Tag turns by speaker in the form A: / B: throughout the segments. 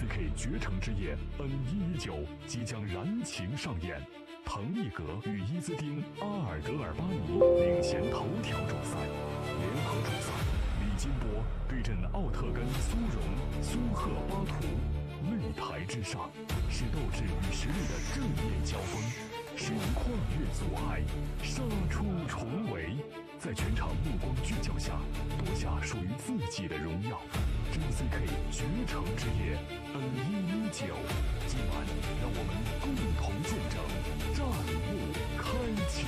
A: JCK 绝城之夜 N119 即将燃情上演，滕丽格与伊兹丁、阿尔德尔巴尼领衔头条主赛，联合主赛，李金波对阵奥特根苏荣、苏赫巴图。擂台之上，是斗志与实力的正面交锋，是以跨越阻碍，杀出重围，在全场目光聚焦下，夺下属于自己的荣耀。JCK 绝城之夜 N119，今晚让我们共同见证战幕开启。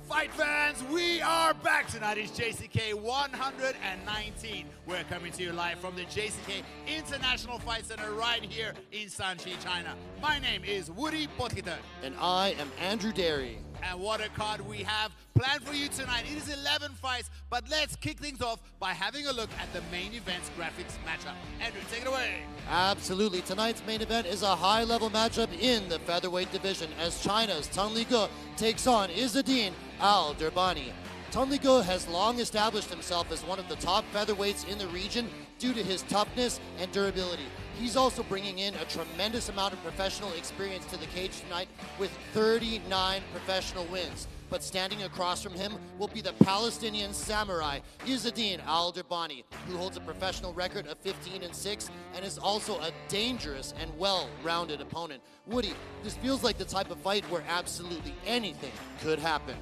B: Fight fans, we are back. Tonight is JCK 119. We're coming to you live from the JCK International Fight Center right here in Shanxi, China. My name is Woody Potkitten.
C: And I am Andrew Derry.
B: And what a card we have planned for you tonight. It is 11 fights, but let's kick things off by having a look at the main event's graphics matchup. Andrew, take it away.
C: Absolutely. Tonight's main event is a high-level matchup in the featherweight division as China's Tenglige takes on Izzeddin Derbani. Tenglige has long established himself as one of the top featherweights in the region due to his toughness and durability. He's also bringing in a tremendous amount of professional experience to the cage tonight with 39 professional wins. But standing across from him will be the Palestinian samurai, Izzeddin Derbani, who holds a professional record of 15-6 and is also a dangerous and well-rounded opponent. Woody, this feels like the type of fight where absolutely anything could happen.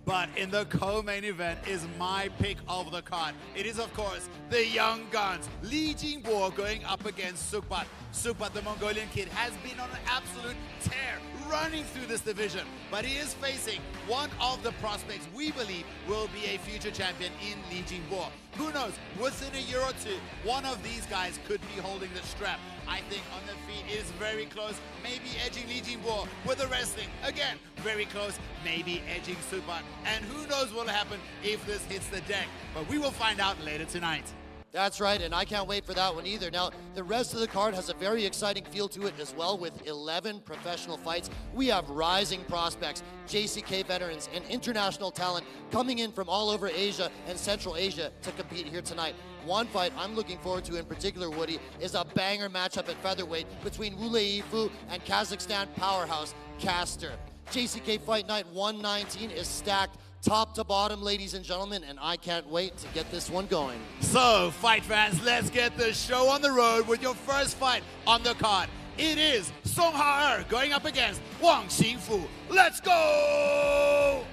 B: But in the co-main event is my pick of the card. It is, of course, the young guns. Jinbo going up against Sukhbat. Sukhbat, the Mongolian kid, has been on an absolute tear running through this division. But he is facing one of the prospects we believe will be a future champion in Jinbo. Who knows, within a year or two, one of these guys could be holding the strap. I think on the feet it is very close, maybe edging Jinbo. With the wrestling, again, very close, maybe edging Sukhbat. And who knows what will happen if this hits the deck. But we will find out later tonight.
C: That's right, and I can't wait for that one either. Now, the rest of the card has a very exciting feel to it as well with 11 professional fights. We have rising prospects, JCK veterans, and international talent coming in from all over Asia and Central Asia to compete here tonight. One fight I'm looking forward to in particular, Woody, is a banger matchup at featherweight between Yihuoshibai and Kazakhstan powerhouse Caster. JCK Fight Night 119 is stacked top to bottom, ladies and gentlemen, and I can't wait to get this one going.
B: So, fight fans, let's get the show on the road with your first fight on the card. It is Songhaer going up against Wang Xingfu. Let's go!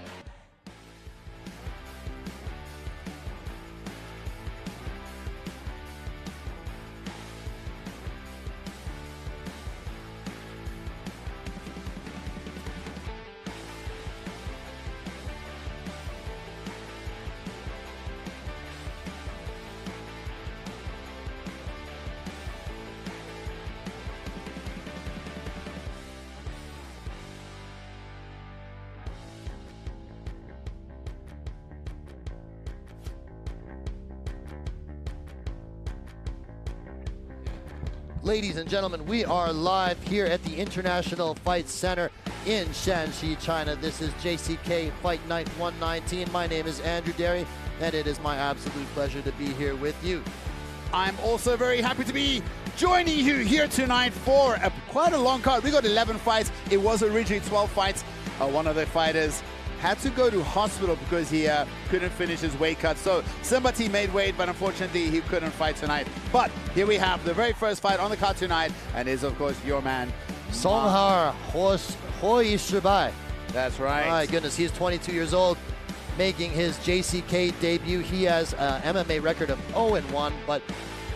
C: Ladies and gentlemen, we are live here at the International Fight Center in Shanxi, China. This is JCK Fight Night 119. My name is Andrew Derry, and it is my absolute pleasure to be here with you.
B: I'm also very happy to be joining you here tonight for quite a long card. We got 11 fights. It was originally 12 fights. One of the fighters had to go to hospital because he couldn't finish his weight cut. So somebody made weight, but unfortunately he couldn't fight tonight. But here we have the very first fight on the card tonight, and is of course your man,
C: Songhaer Yixuan.
B: That's right.
C: My goodness, he's 22 years old, making his JCK debut. He has an MMA record of 0-1, but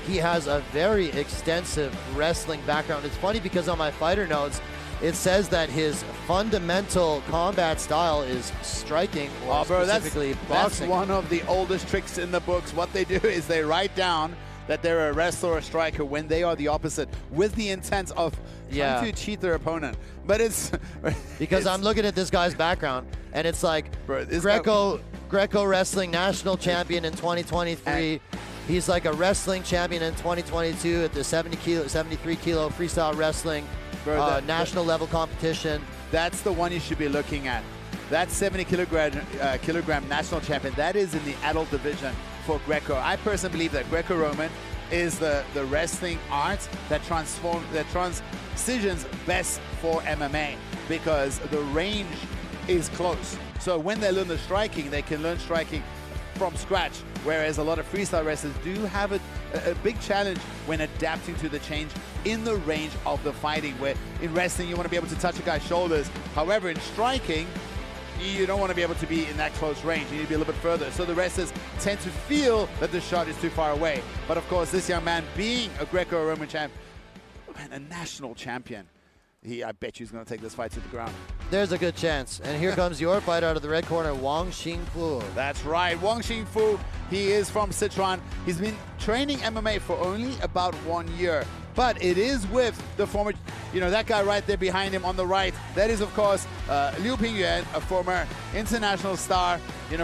C: he has a very extensive wrestling background. It's funny because on my fighter notes, it says that his fundamental combat style is striking, or specifically boxing.
B: That's one of the oldest tricks in the books. What they do is they write down that they're a wrestler or a striker when they are the opposite, with the intent of trying to cheat their opponent. But it's
C: because I'm looking at this guy's background, and it's like Greco wrestling national champion in 2023. He's like a wrestling champion in 2022 at the 73 kilo freestyle wrestling national level competition.
B: That's the one you should be looking at. that 70 kilogram national champion, that is in the adult division for Greco. I personally believe that Greco-Roman is the wrestling art that transitions best for MMA, because the range is close. So when they learn the striking, they can learn striking from scratch, whereas a lot of freestyle wrestlers do have a big challenge when adapting to the change in the range of the fighting, where in wrestling you want to be able to touch a guy's shoulders. However, in striking, you don't want to be able to be in that close range. You need to be a little bit further. So the wrestlers tend to feel that the shot is too far away. But of course, this young man, being a Greco-Roman champ, man, a national champion, I bet you he's going to take this fight to the ground.
C: There's a good chance. And here comes your fight out of the red corner, Wang Xingfu.
B: That's right, Wang Xingfu. He is from Sichuan. He's been training MMA for only about 1 year. But it is with the former, that guy right there behind him on the right. That is, of course, Liu Pingyuan, a former international star,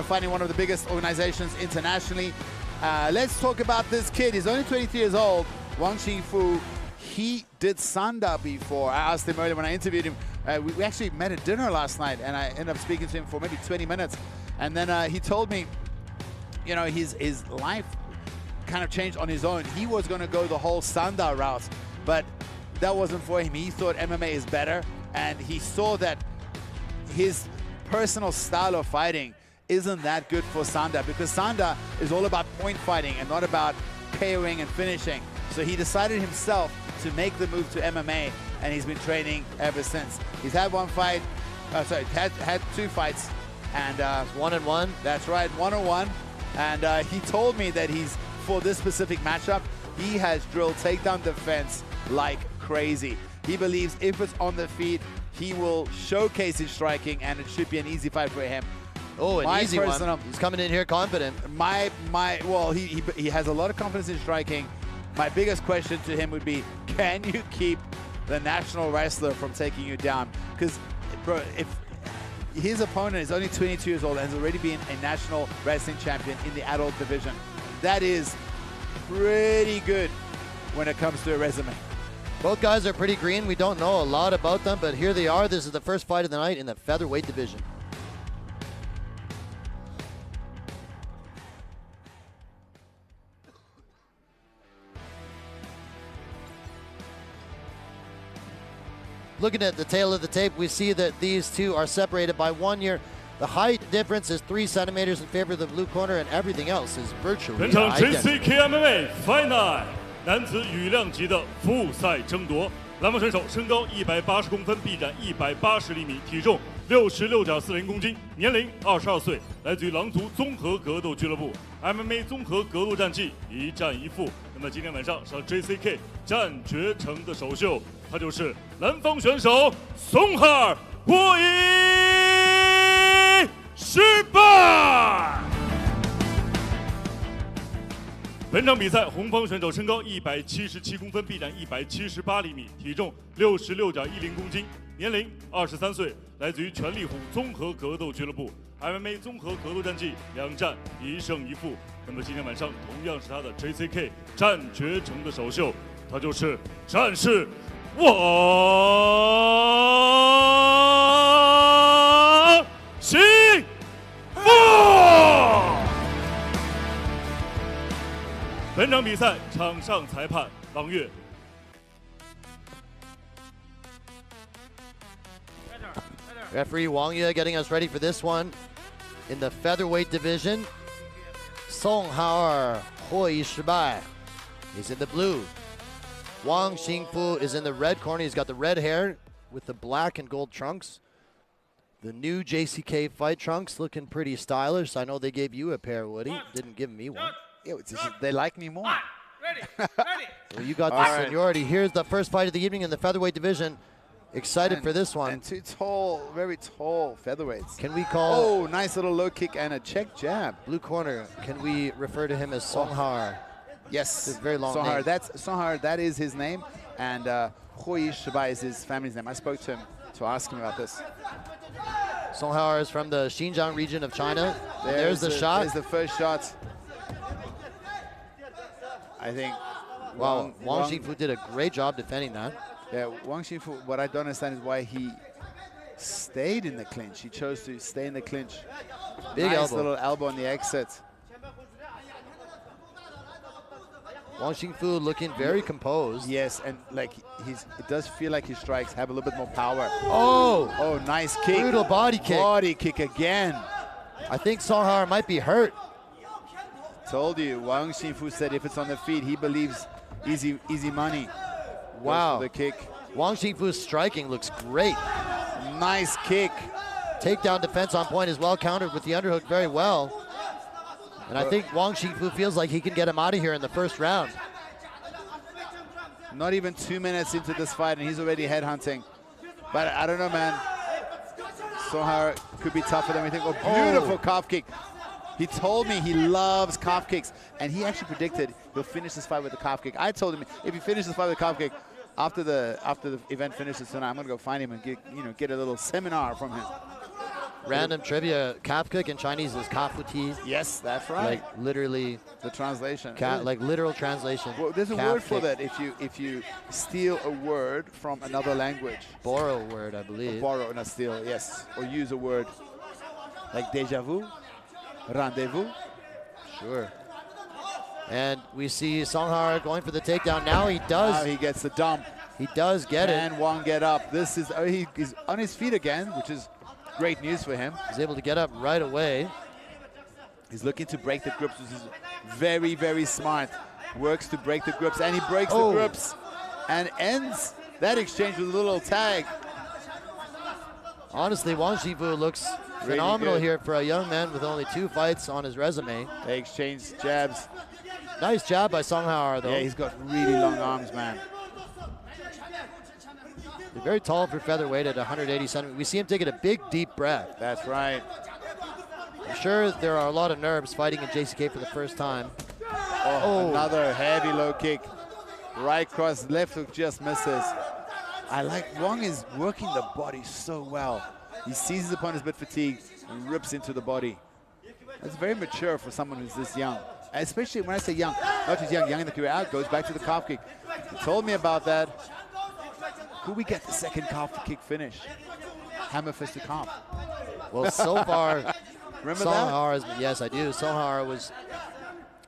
B: fighting one of the biggest organizations internationally. Let's talk about this kid. He's only 23 years old, Wang Xingfu. He did Sanda before. I asked him earlier when I interviewed him. We actually met at dinner last night, and I ended up speaking to him for maybe 20 minutes. And then he told me, his life kind of changed on his own. He was going to go the whole Sanda route, but that wasn't for him. He thought MMA is better, and he saw that his personal style of fighting isn't that good for Sanda, because Sanda is all about point fighting and not about KOing and finishing. So he decided himself to make the move to MMA, and he's been training ever since. He's had one fight, had 2 fights, and
C: 1-1.
B: That's right, 1-1. And he told me that for this specific matchup, he has drilled takedown defense like crazy. He believes if it's on the feet, he will showcase his striking, and it should be an easy fight for him.
C: Oh, an easy one. He's coming in here confident.
B: Well, he has a lot of confidence in striking. My biggest question to him would be, can you keep the national wrestler from taking you down? Because, bro, if his opponent is only 22 years old and has already been a national wrestling champion in the adult division, that is pretty good when it comes to a resume.
C: Both guys are pretty green. We don't know a lot about them, but here they are. This is the first fight of the night in the featherweight division. Looking at the tail of the tape, we see that these two are separated by 1 year. The height difference is 3 centimeters in favor of the blue corner, and everything else is virtually
D: 本场
C: identical.
D: JCK MMA Fight Night 男子羽量级的复赛争夺，蓝方选手身高180公分，臂展180厘米，体重66.40公斤，年龄22岁，来自于狼族综合格斗俱乐部 ，MMA 综合格斗战绩1战1负。那么今天晚上上 JCK 战决城的首秀，他就是蓝方选手Songhaer Yixuan。本场比赛，红方选手身高177公分，臂展178厘米，体重66.10公斤，年龄23岁，来自于全力虎综合格斗俱乐部 ，MMA 综合格斗战绩2战1胜1负。那么今天晚上同样是他的 JCK 战决城的首秀，他就是战士王兴富。本场比赛场上裁判王悦。
C: Referee Wang Ye getting us ready for this one in the featherweight division. Songhaer Yixuan is in the blue. Wang Xingfu is in the red corner. He's got the red hair with the black and gold trunks. The new JCK Fight trunks looking pretty stylish. I know they gave you a pair, Woody. Didn't give me one.
B: They like me more.
E: Ready.
C: Well, you got the seniority. Here's the first fight of the evening in the featherweight division. Excited for this one.
B: And 2 tall, very tall featherweights.
C: Can we call...
B: Oh, nice little low kick and a check jab.
C: Blue corner, can we refer to him as Songhaer?
B: Yes.
C: It's a very long
B: Songhaer.
C: name.
B: That's Songhaer. That is his name. And Yixuan is his family's name. I spoke to him to ask him about this.
C: Songhaer is from the Xinjiang region of China. There's the shot.
B: There's the first shot. I think...
C: Wow, Wang Xingfu did a great job defending that.
B: Yeah, Wang Xingfu, what I don't understand is why he stayed in the clinch. He chose to stay in the clinch.
C: Big
B: nice
C: elbow.
B: little elbow on the exit.
C: Wang Xingfu looking very composed.
B: Yes, and like it does feel like his strikes have a little bit more power.
C: Oh!
B: Oh, nice kick.
C: Brutal body kick.
B: Body kick again.
C: I think Songhaer might be hurt.
B: Told you, Wang Xingfu said if it's on the feet, he believes easy money.
C: Wow.
B: The kick.
C: Wang Xingfu's striking looks great.
B: Nice kick.
C: Takedown defense on point is well countered with the underhook very well. And I think Wang Xingfu feels like he can get him out of here in the first round.
B: Not even 2 minutes into this fight and he's already headhunting. But I don't know, man. Songhaer could be tougher than we think. Oh, beautiful calf kick. He told me he loves calf kicks, and he actually predicted he'll finish this fight with a calf kick. I told him if he finishes this fight with a calf kick, after the event finishes tonight, I'm gonna go find him and get a little seminar from him.
C: Random trivia: calf kick in Chinese is kafuti.
B: Yes, that's right.
C: Like literally,
B: the translation.
C: Like literal translation.
B: Well, there's a
C: calf
B: word for
C: kick.
B: that if you steal a word from another language.
C: Borrow word, I believe.
B: Borrow, not steal. Yes, or use a word like déjà vu, rendezvous.
C: Sure. And we see Songhaer going for the takedown. Now he does.
B: Now he gets the dump.
C: He does get it.
B: And Wang get up. This is he's on his feet again, which is great news for him.
C: He's able to get up right away.
B: He's looking to break the grips, which is very, very smart. Works to break the grips, and he breaks the grips and ends that exchange with a little tag.
C: Honestly, Wang Xingfu looks
B: Really
C: phenomenal
B: good.
C: here for a young man with only 2 fights on his resume.
B: They exchange jabs.
C: Nice jab by Songhaer, though.
B: Yeah, he's got really long arms, man.
C: They're very tall for featherweight at 180 centimeters. We see him taking a big, deep breath.
B: That's right.
C: I'm sure there are a lot of nerves fighting in JCK for the first time.
B: Oh, another heavy low kick. Right cross, left hook just misses. I like Wang is working the body so well. He sees his opponent's a bit fatigued and rips into the body. That's very mature for someone who's this young. Especially when I say young, not just young in the career out, goes back to the calf kick. He told me about that. Could we get the second calf kick finish? Hammer fist to calf.
C: Well, so far,
B: Remember
C: Songhaer has been, yes, I do. Songhaer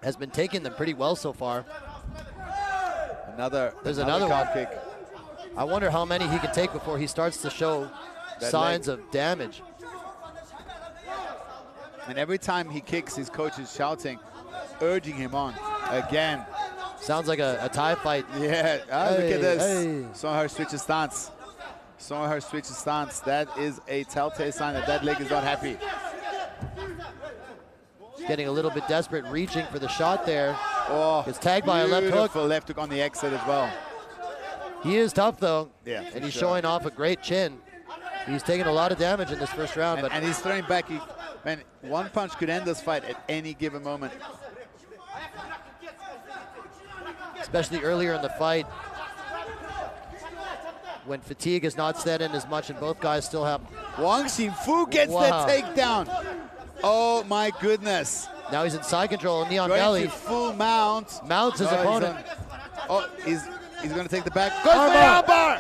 C: has been taking them pretty well so far. There's another
B: calf
C: one.
B: kick.
C: I wonder how many he can take before he starts to show signs of damage.
B: And every time he kicks, his coach is shouting, urging him on again.
C: Sounds like a Thai fight.
B: Yeah, look at this.
C: Hey.
B: Songhaer switches stance. Songhaer switches stance. That is a telltale sign that leg is not happy.
C: Getting a little bit desperate, reaching for the shot there.
B: Oh,
C: Gets tagged by a left hook.
B: beautiful left hook on the exit as well.
C: He is tough, though.
B: Yeah,
C: and he's
B: sure.
C: showing off a great chin. He's taking a lot of damage in this first round.
B: And he's throwing back. Man, one punch could end this fight at any given moment.
C: Especially earlier in the fight, when fatigue is not set in as much and both guys still have...
B: Wang Xingfu gets the takedown. Oh my goodness.
C: Now he's in side control, knee on
B: Going
C: belly.
B: to full mount.
C: Mounts his opponent.
B: He's going to take the back. Goes for the armbar.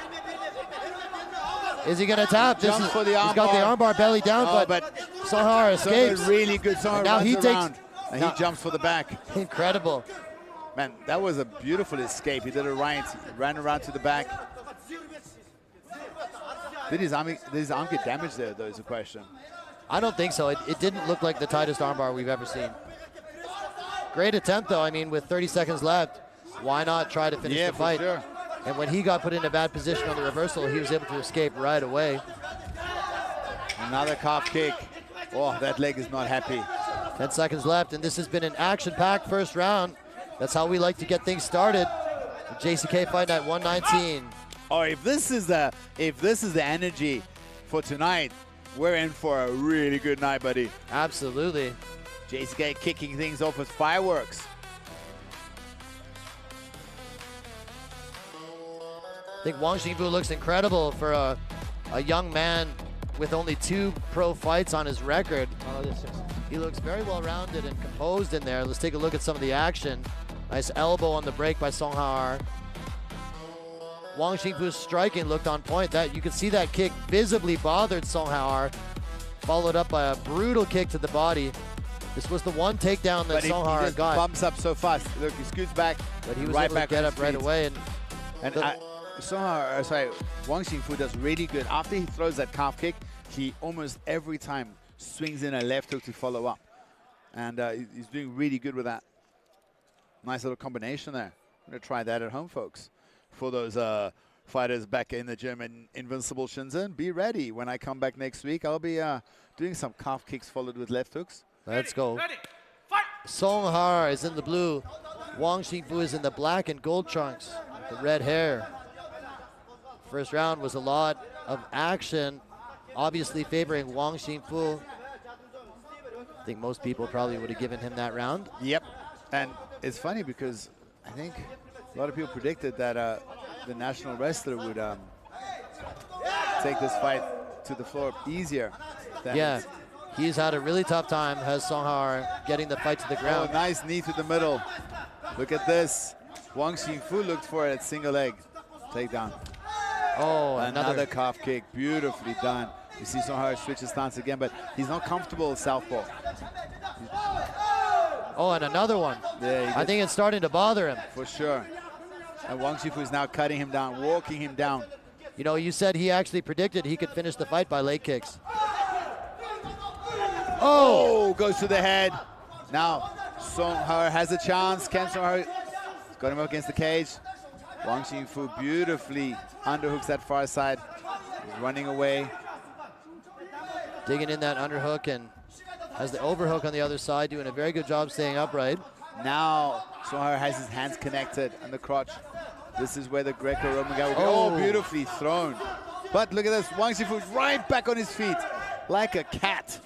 C: Is he going to tap?
B: Jumps for the
C: He's got the armbar belly down, but Songhaer escapes.
B: Really good. Songhaer
C: now
B: runs
C: he
B: around,
C: takes,
B: and he jumps for the back.
C: Incredible.
B: Man, that was a beautiful escape. He did it right. He ran around to the back. Did his arm get damaged there, though, is the question.
C: I don't think so. It didn't look like the tightest armbar we've ever seen. Great attempt, though. I mean, with 30 seconds left, why not try to finish the fight?
B: Sure.
C: And when he got put in a bad position on the reversal, he was able to escape right away.
B: Another calf kick. Oh, that leg is not happy.
C: 10 seconds left, and this has been an action-packed first round. That's how we like to get things started. JCK Fight Night 119.
B: Oh, if this is the energy for tonight, we're in for a really good night, buddy.
C: Absolutely.
B: JCK kicking things off with fireworks.
C: I think Wang Xingfu looks incredible for a young man with only 2 pro fights on his record. He looks very well-rounded and composed in there. Let's take a look at some of the action. Nice elbow on the break by Songhaer. Wang Xingfu's striking looked on point. That you could see that kick visibly bothered Songhaer, followed up by a brutal kick to the body. This was the one takedown that Songhaer
B: he just
C: got.
B: bumps up so fast. Look, he scoots back,
C: but he was
B: right
C: able
B: back
C: to get up right
B: feet.
C: away.
B: And Wang Xingfu does really good. After he throws that calf kick, he almost every time swings in a left hook to follow up. And he's doing really good with that. Nice little combination there. I'm going to try that at home, folks. For those fighters back in the gym in Invincible Shenzhen, be ready. When I come back next week, I'll be doing some calf kicks followed with left hooks.
C: Let's go. Songhaer is in the blue. Wang Xingfu is in the black and gold trunks. The red hair. First round was a lot of action, obviously favoring Wang Xingfu. I think most people probably would have given him that round.
B: Yep. And it's funny because I think a lot of people predicted that the national wrestler would take this fight to the floor easier.
C: Yeah, he's had a really tough time, has Songhaer, getting the fight to the ground.
B: Oh, nice knee to the middle. Look at this. Wang Xingfu looked for it at single leg takedown.
C: Oh,
B: another calf kick, beautifully done. You see Songhaer switch his stance again, but he's not comfortable with southpaw.
C: Oh, and another one.
B: Yeah,
C: I think it's starting to bother him.
B: For sure. And Wang Xingfu is now cutting him down, walking him down.
C: You know, you said he actually predicted he could finish the fight by leg kicks.
B: Oh, goes to the head. Now, Songhaer has a chance. Can Songhaer got him up against the cage? Wang Xingfu beautifully underhooks that far side. He's running away.
C: Digging in that underhook and has the overhook on the other side, doing a very good job staying upright.
B: Now, Songhaer has his hands connected on the crotch. This is where the Greco-Roman guy will be. Oh, beautifully thrown. But look at this, Wang Xingfu right back on his feet, like a cat.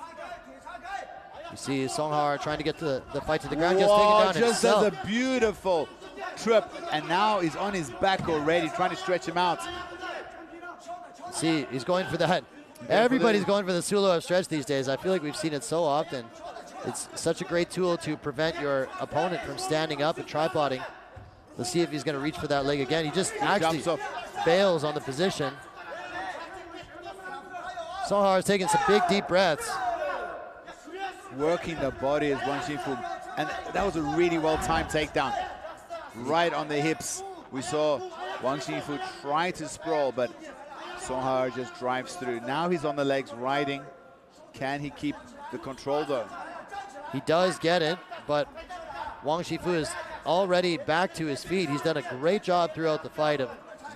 C: You see Songhaer trying to get the fight to the ground, gets taken down
B: just
C: himself.
B: does a beautiful trip, and now he's on his back already, trying to stretch him out.
C: See, he's going for that. Everybody's going for the Sulo stretch these days. I feel like we've seen it so often. It's such a great tool to prevent your opponent from standing up and tripoding. Let's see if he's going to reach for that leg again. He just actually fails on the position. Songhaer is taking some big, deep breaths.
B: Working the body as Wang Xingfu. And that was a really well-timed takedown. Right on the hips. We saw Wang Xingfu try to sprawl, but Songhaer just drives through. Now he's on the legs riding. Can he keep the control though?
C: He does get it, but Wang Xingfu is already back to his feet. He's done a great job throughout the fight of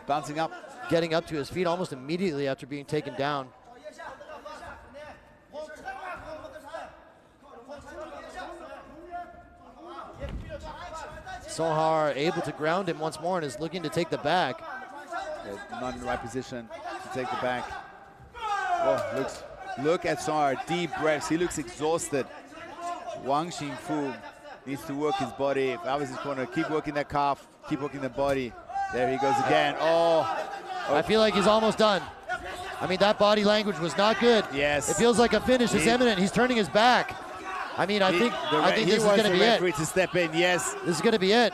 B: bouncing up,
C: getting up to his feet almost immediately after being taken down. Songhaer able to ground him once more and is looking to take the back.
B: Yeah, not in the right position to take the back. Oh, look at Songhaer, deep breaths. He looks exhausted. Wang Xingfu needs to work his body. If I was his corner, keep working that calf, keep working the body. There he goes again.
C: I feel like he's almost done. I mean, that body language was not good.
B: Yes.
C: It feels like a finish is imminent. He's turning his back. I mean, I think this is going to be it.
B: To step in, yes.
C: This is going to be it.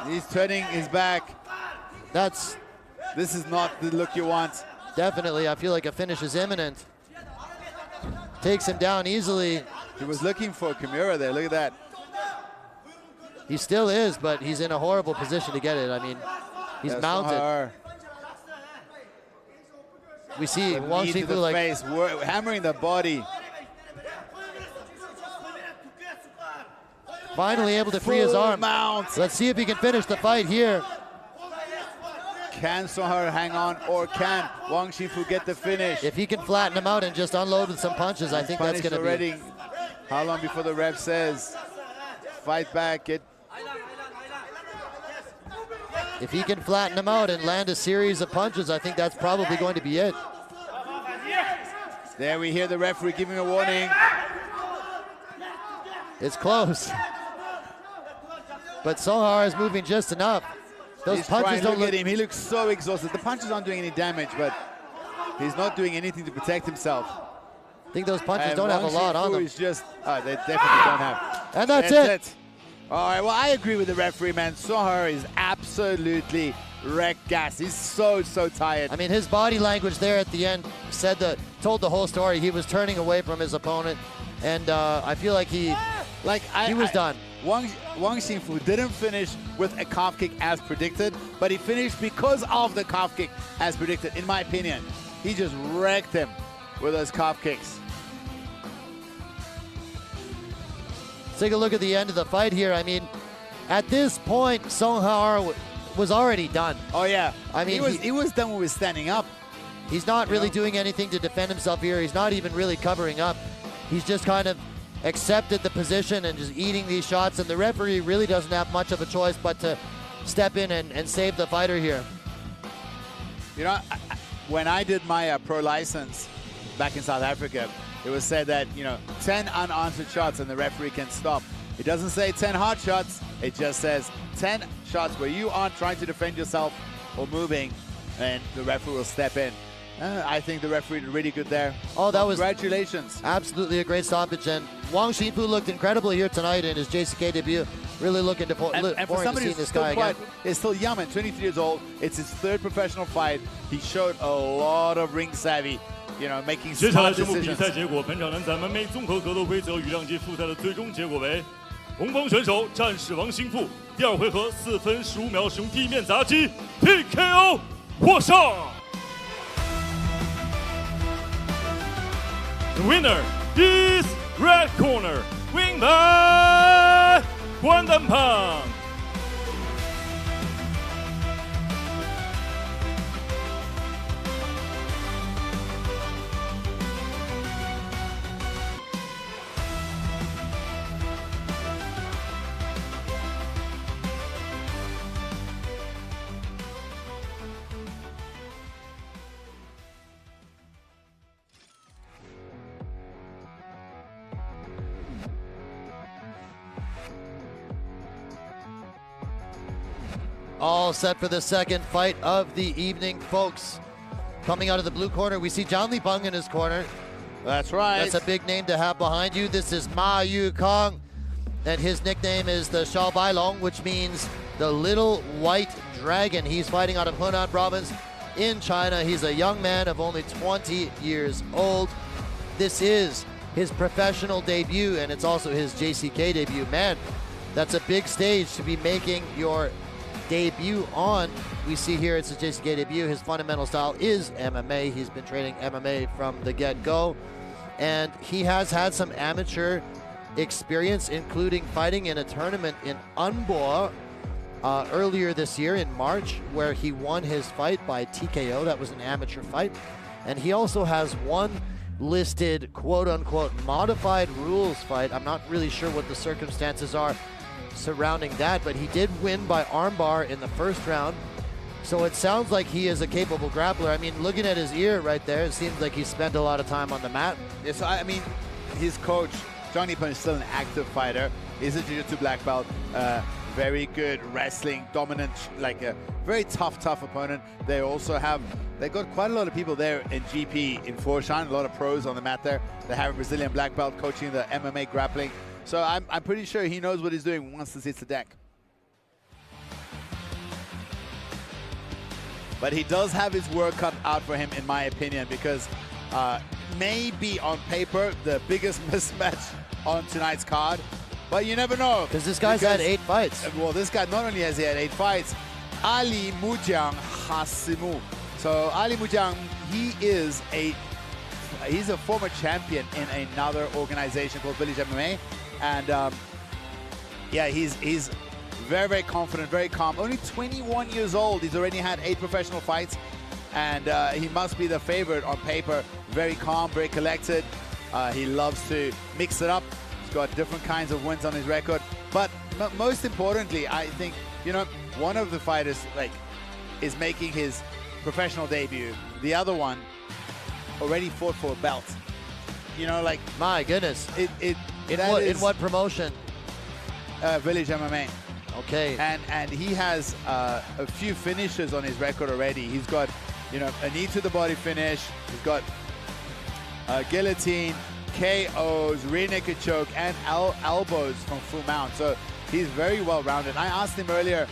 B: He's turning his back. This is not the look you want.
C: Definitely, I feel like a finish is imminent. Takes him down easily.
B: He was looking for Kimura there, look at that.
C: He still is, but he's in a horrible position to get it. I mean, he's mounted. We see Wang Xingfu like
B: face, hammering the body.
C: Finally able to free his arm.
B: Mount.
C: Let's see if he can finish the fight here.
B: Can Songhaer hang on, or can Wang Xingfu get the finish?
C: If he can flatten him out and just unload with some punches, I think that's going to be.
B: How long before the ref says, fight back?
C: If he can flatten him out and land a series of punches, I think that's probably going to be it.
B: There we hear the referee giving a warning.
C: It's close. But Songhaer is moving just enough. Those punches don't look
B: at him. He looks so exhausted. The punches aren't doing any damage, but he's not doing anything to protect himself.
C: I think those punches don't have a lot on them.
B: Is just, they definitely don't have.
C: And that's it.
B: All right, well, I agree with the referee, man. Songhaer is absolutely wrecked gas. He's so tired.
C: I mean, his body language there at the end told the whole story. He was turning away from his opponent, and I feel like he was done.
B: Wang Xingfu didn't finish with a calf kick as predicted, but he finished because of the calf kick as predicted, in my opinion. He just wrecked him with those calf kicks.
C: Let's take a look at the end of the fight here. I mean, at this point, Songhaer was already done.
B: Oh yeah,
C: I mean,
B: he was done with standing up.
C: He's not really doing anything to defend himself here. He's not even really covering up. He's just kind of accepted the position and just eating these shots, and the referee really doesn't have much of a choice but to step in and save the fighter here.
B: You know, when I did my pro license back in South Africa, it was said that, 10 unanswered shots and the referee can stop. It doesn't say 10 hard shots, it just says 10 shots where you aren't trying to defend yourself or moving, and the referee will step in. I think the referee did really good there.
C: Oh, that was
B: congratulations.
C: Absolutely a great stoppage, and Wang Xingfu looked incredible here tonight in his JCK debut. Really looking to
B: and for somebody who's still quite, is still young and 23 years old, it's his third professional fight. He showed a lot of ring savvy, making smart decisions.
D: 接下来宣布比赛结果，本场男子MMA综合格斗规则羽量级复赛的最终结果为：红方选手战士王兴富，第二回合4分15秒使用地面砸击 TKO 获胜。The winner is red corner, win by 关丹胖。
C: All set for the second fight of the evening, folks. Coming out of the blue corner, we see John Lee Bung in his corner.
B: That's right.
C: That's a big name to have behind you. This is Ma Yukang, and his nickname is the Shao Bailong, which means the little white dragon. He's fighting out of Hunan province in China. He's a young man of only 20 years old. This is his professional debut, and it's also his JCK debut. Man, that's a big stage to be making your debut on. We see here it's his JCK debut. His fundamental style is MMA. He's been training MMA from the get-go, and he has had some amateur experience, including fighting in a tournament in Anbo earlier this year in March, where he won his fight by TKO. That was an amateur fight. And he also has one listed quote-unquote modified rules fight. I'm not really sure what the circumstances are surrounding that, but he did win by armbar in the first round. So it sounds like he is a capable grappler. I mean, looking at his ear right there, it seems like he spent a lot of time on the mat.
B: Yes, I mean, his coach, Johnny Pun, is still an active fighter. He's a jiu-jitsu black belt. Very good wrestling, dominant, like a very tough opponent. They got quite a lot of people there in GP in Foshan, a lot of pros on the mat there. They have a Brazilian black belt coaching the MMA grappling. So I'm pretty sure he knows what he's doing once this hits the deck. But he does have his work cut out for him, in my opinion, because maybe on paper the biggest mismatch on tonight's card, but you never know.
C: Because this guy's had 8 fights.
B: Well, this guy not only has he had 8 fights, Alimujiang Hasimu. So Alimujiang, he's a former champion in another organization called Village MMA, and yeah, he's very, very confident, very calm. Only 21 years old. He's already had 8 professional fights, and he must be the favorite on paper. Very calm, very collected. He loves to mix it up. He's got different kinds of wins on his record. But most importantly, I think, one of the fighters is making his professional debut. The other one already fought for a belt.
C: My goodness. In what promotion?
B: Village MMA.
C: Okay.
B: And he has a few finishes on his record already. He's got, a knee to the body finish. He's got guillotine, KOs, rear naked choke, and elbows from Fu Mount. So he's very well rounded. I asked him earlier,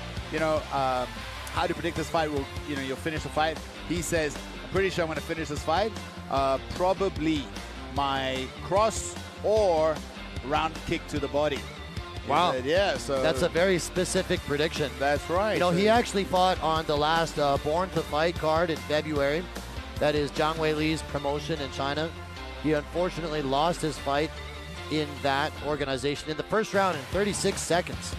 B: how to predict this fight. You'll finish the fight. He says, I'm pretty sure I'm going to finish this fight. Probably my cross or round kick to the body.
C: Wow.
B: Yeah, so
C: that's a very specific prediction.
B: That's right.
C: You know, he actually fought on the last Born to Fight card in February. That is Zhang Weili's promotion in China. He unfortunately lost his fight in that organization in the first round in 36 seconds.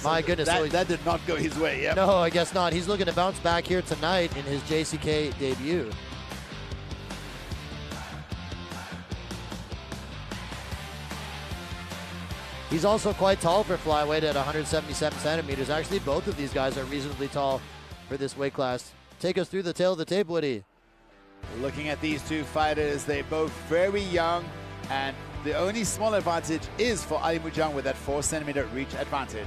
C: My goodness.
B: That did not go his way, yeah.
C: No, I guess not. He's looking to bounce back here tonight in his JCK debut. He's also quite tall for flyweight at 177 centimeters. Actually, both of these guys are reasonably tall for this weight class. Take us through the tail of the tape, Woody.
B: Looking at these two fighters, they're both very young, and the only small advantage is for Alimujiang with that 4-centimeter reach advantage.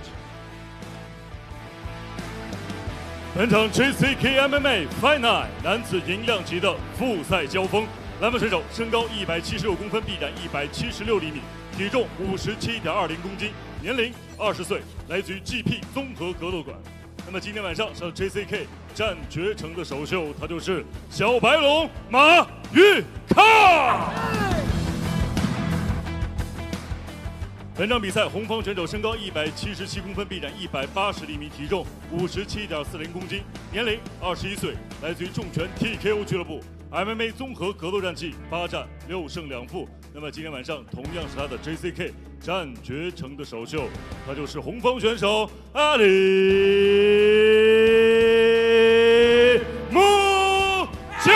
D: 本场 JCK MMA Fight Night 男子银量级的复赛交锋，蓝方选手身高176公分，臂展176厘米，体重57.20公斤，年龄20岁，来自于 GP 综合格斗馆。那么今天晚上是 JCK 战绝城的首秀，他就是小白龙马玉康。本场比赛，红方选手身高177公分，臂展180厘米，体重57.40公斤，年龄21岁，来自于重拳 TKO 俱乐部 ，MMA 综合格斗战绩8战6胜2负。那么今天晚上同样是他的 JCK 战绝城的首秀，他就是红方选手阿里木匠。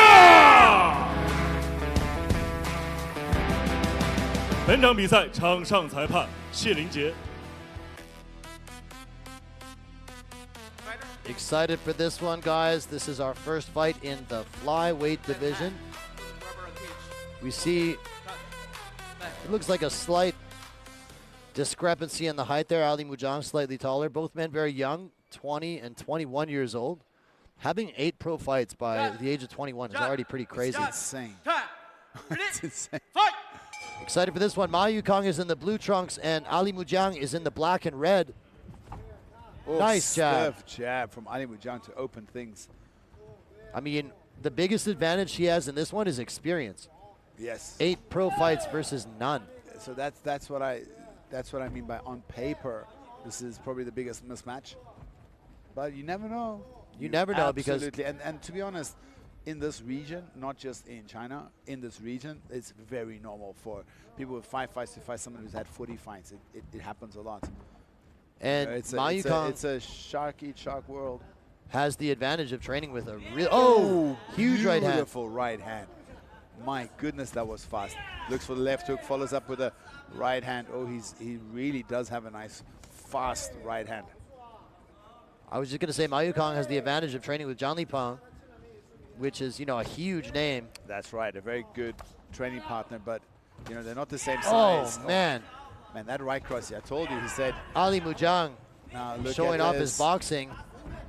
D: 本场比赛场上裁判谢林杰。
C: Excited for this one, guys. This is our first fight in the flyweight division. We see it looks like a slight discrepancy in the height there. Alimujiang slightly taller. Both men very young, 20 and 21 years old. Having 8 pro fights by the age of 21 is already pretty crazy.
B: It's insane. It's insane.
C: Excited for this one. Yukang is in the blue trunks and Alimujiang is in the black and red.
B: Oh,
C: nice jab.
B: Stiff jab from Alimujiang to open things.
C: I mean, the biggest advantage he has in this one is experience.
B: Yes.
C: 8 pro fights versus none.
B: So that's what I mean by on paper. This is probably the biggest mismatch. But you never know.
C: You never know because
B: and to be honest, in this region, not just in China, in this region, it's very normal for people with 5 fights to fight someone who's had 40 fights. It happens a lot.
C: And
B: it's a shark eat shark world.
C: Has the advantage of training with a real huge right hand.
B: Beautiful right hand. My goodness, that was fast. Looks for the left hook, follows up with a right hand. Oh, he really does have a nice, fast right hand.
C: I was just going to say, Yukang has the advantage of training with Zhang Lipeng, which is, you know, a huge name.
B: That's right, a very good training partner, but, you know, they're not the same size.
C: Oh, man.
B: Man, that right cross, I told you, he said.
C: Alimujiang showing off his boxing.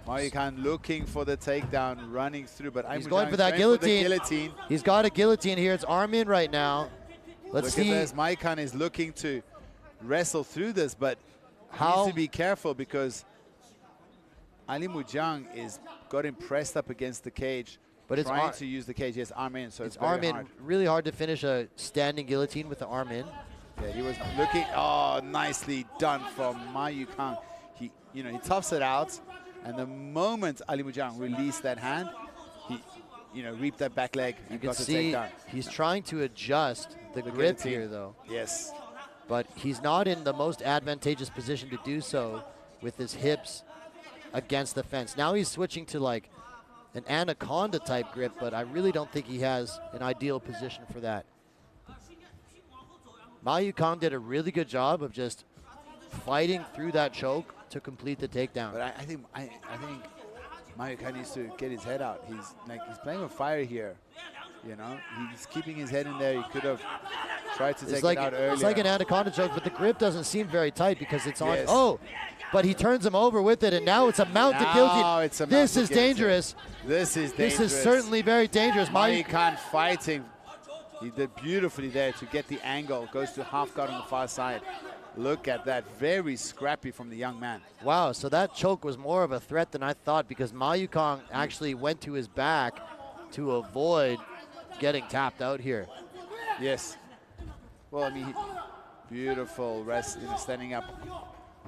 B: Yukang looking for the takedown, running through, but
C: he's going for that guillotine. He's got a guillotine here. It's arm in right now. Let's see.
B: Look at this. Yukang is looking to wrestle through this, but he needs to be careful because Alimujiang got him pressed up against the cage, but it's trying to use the cage. Yes, arm in, so it's
C: arm
B: very
C: in.
B: hard.
C: Really hard to finish a standing guillotine with the arm in.
B: Yeah, he was looking. Oh, nicely done from Yukang. He toughs it out, and the moment Alimujiang released that hand, he, reaped that back leg and got the takedown.
C: He's trying to adjust the grip here, though.
B: Yes.
C: But he's not in the most advantageous position to do so with his hips against the fence. Now he's switching to like an anaconda type grip, but I really don't think he has an ideal position for that. Yukang did a really good job of just fighting through that choke to complete the takedown.
B: But I think Yukang needs to get his head out. He's playing with fire here. He's keeping his head in there. He could have tried to take it out earlier.
C: It's like an anaconda choke, but the grip doesn't seem very tight because it's on. Yes. Oh, but he turns him over with it, and now it's a mounted guillotine. This is dangerous.
B: This is dangerous.
C: This is certainly very dangerous.
B: Yukang fighting. He did beautifully there to get the angle. Goes to half guard on the far side. Look at that, very scrappy from the young man.
C: Wow, so that choke was more of a threat than I thought because Yukang actually went to his back to avoid getting tapped out here.
B: Yes. Well, I mean, beautiful rest, standing up.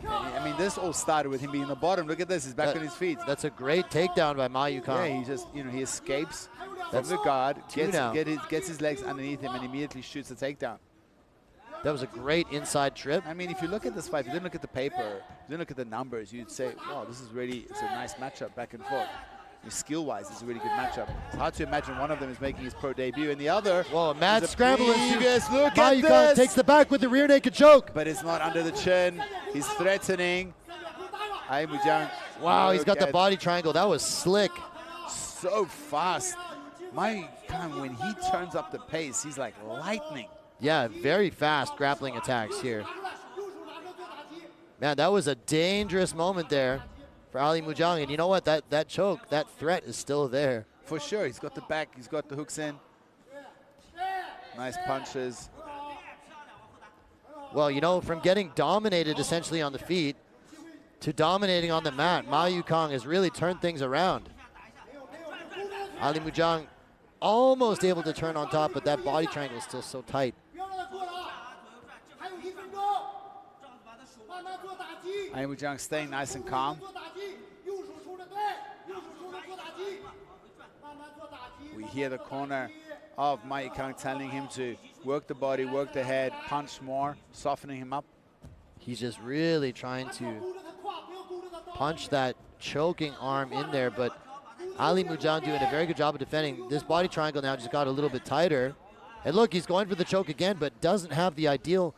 B: I mean, this all started with him being the bottom. Look at this, he's back on his feet.
C: That's a great takedown by Yukang.
B: Yeah, he just, he escapes from the guard, gets his legs underneath him, and immediately shoots the takedown.
C: That was a great inside trip.
B: I mean, if you look at this fight, if you didn't look at the paper, if you didn't look at the numbers, you'd say, wow, this is really, it's a nice matchup back and forth. Skill-wise, it's a really good matchup. It's hard to imagine one of them is making his pro debut, and the other...
C: Whoa, a mad scramble.
B: Look at
C: Yukang
B: this!
C: takes the back with the rear naked choke.
B: But it's not under the chin. He's threatening. Alimujiang.
C: Wow, he's got the body triangle. That was slick.
B: So fast. Yukang, when he turns up the pace, he's like lightning.
C: Yeah, very fast grappling attacks here. Man, that was a dangerous moment there for Alimujiang. And you know what? That choke, that threat is still there.
B: For sure. He's got the back. He's got the hooks in. Nice punches.
C: Well, from getting dominated essentially on the feet to dominating on the mat, Yukang has really turned things around. Alimujiang almost able to turn on top, but that body triangle is still so tight.
B: Alimujiang staying nice and calm. We hear the corner of Yukang telling him to work the body, work the head, punch more, softening him up.
C: He's just really trying to punch that choking arm in there, but Alimujiang doing a very good job of defending. This body triangle now just got a little bit tighter. And look, he's going for the choke again, but doesn't have the ideal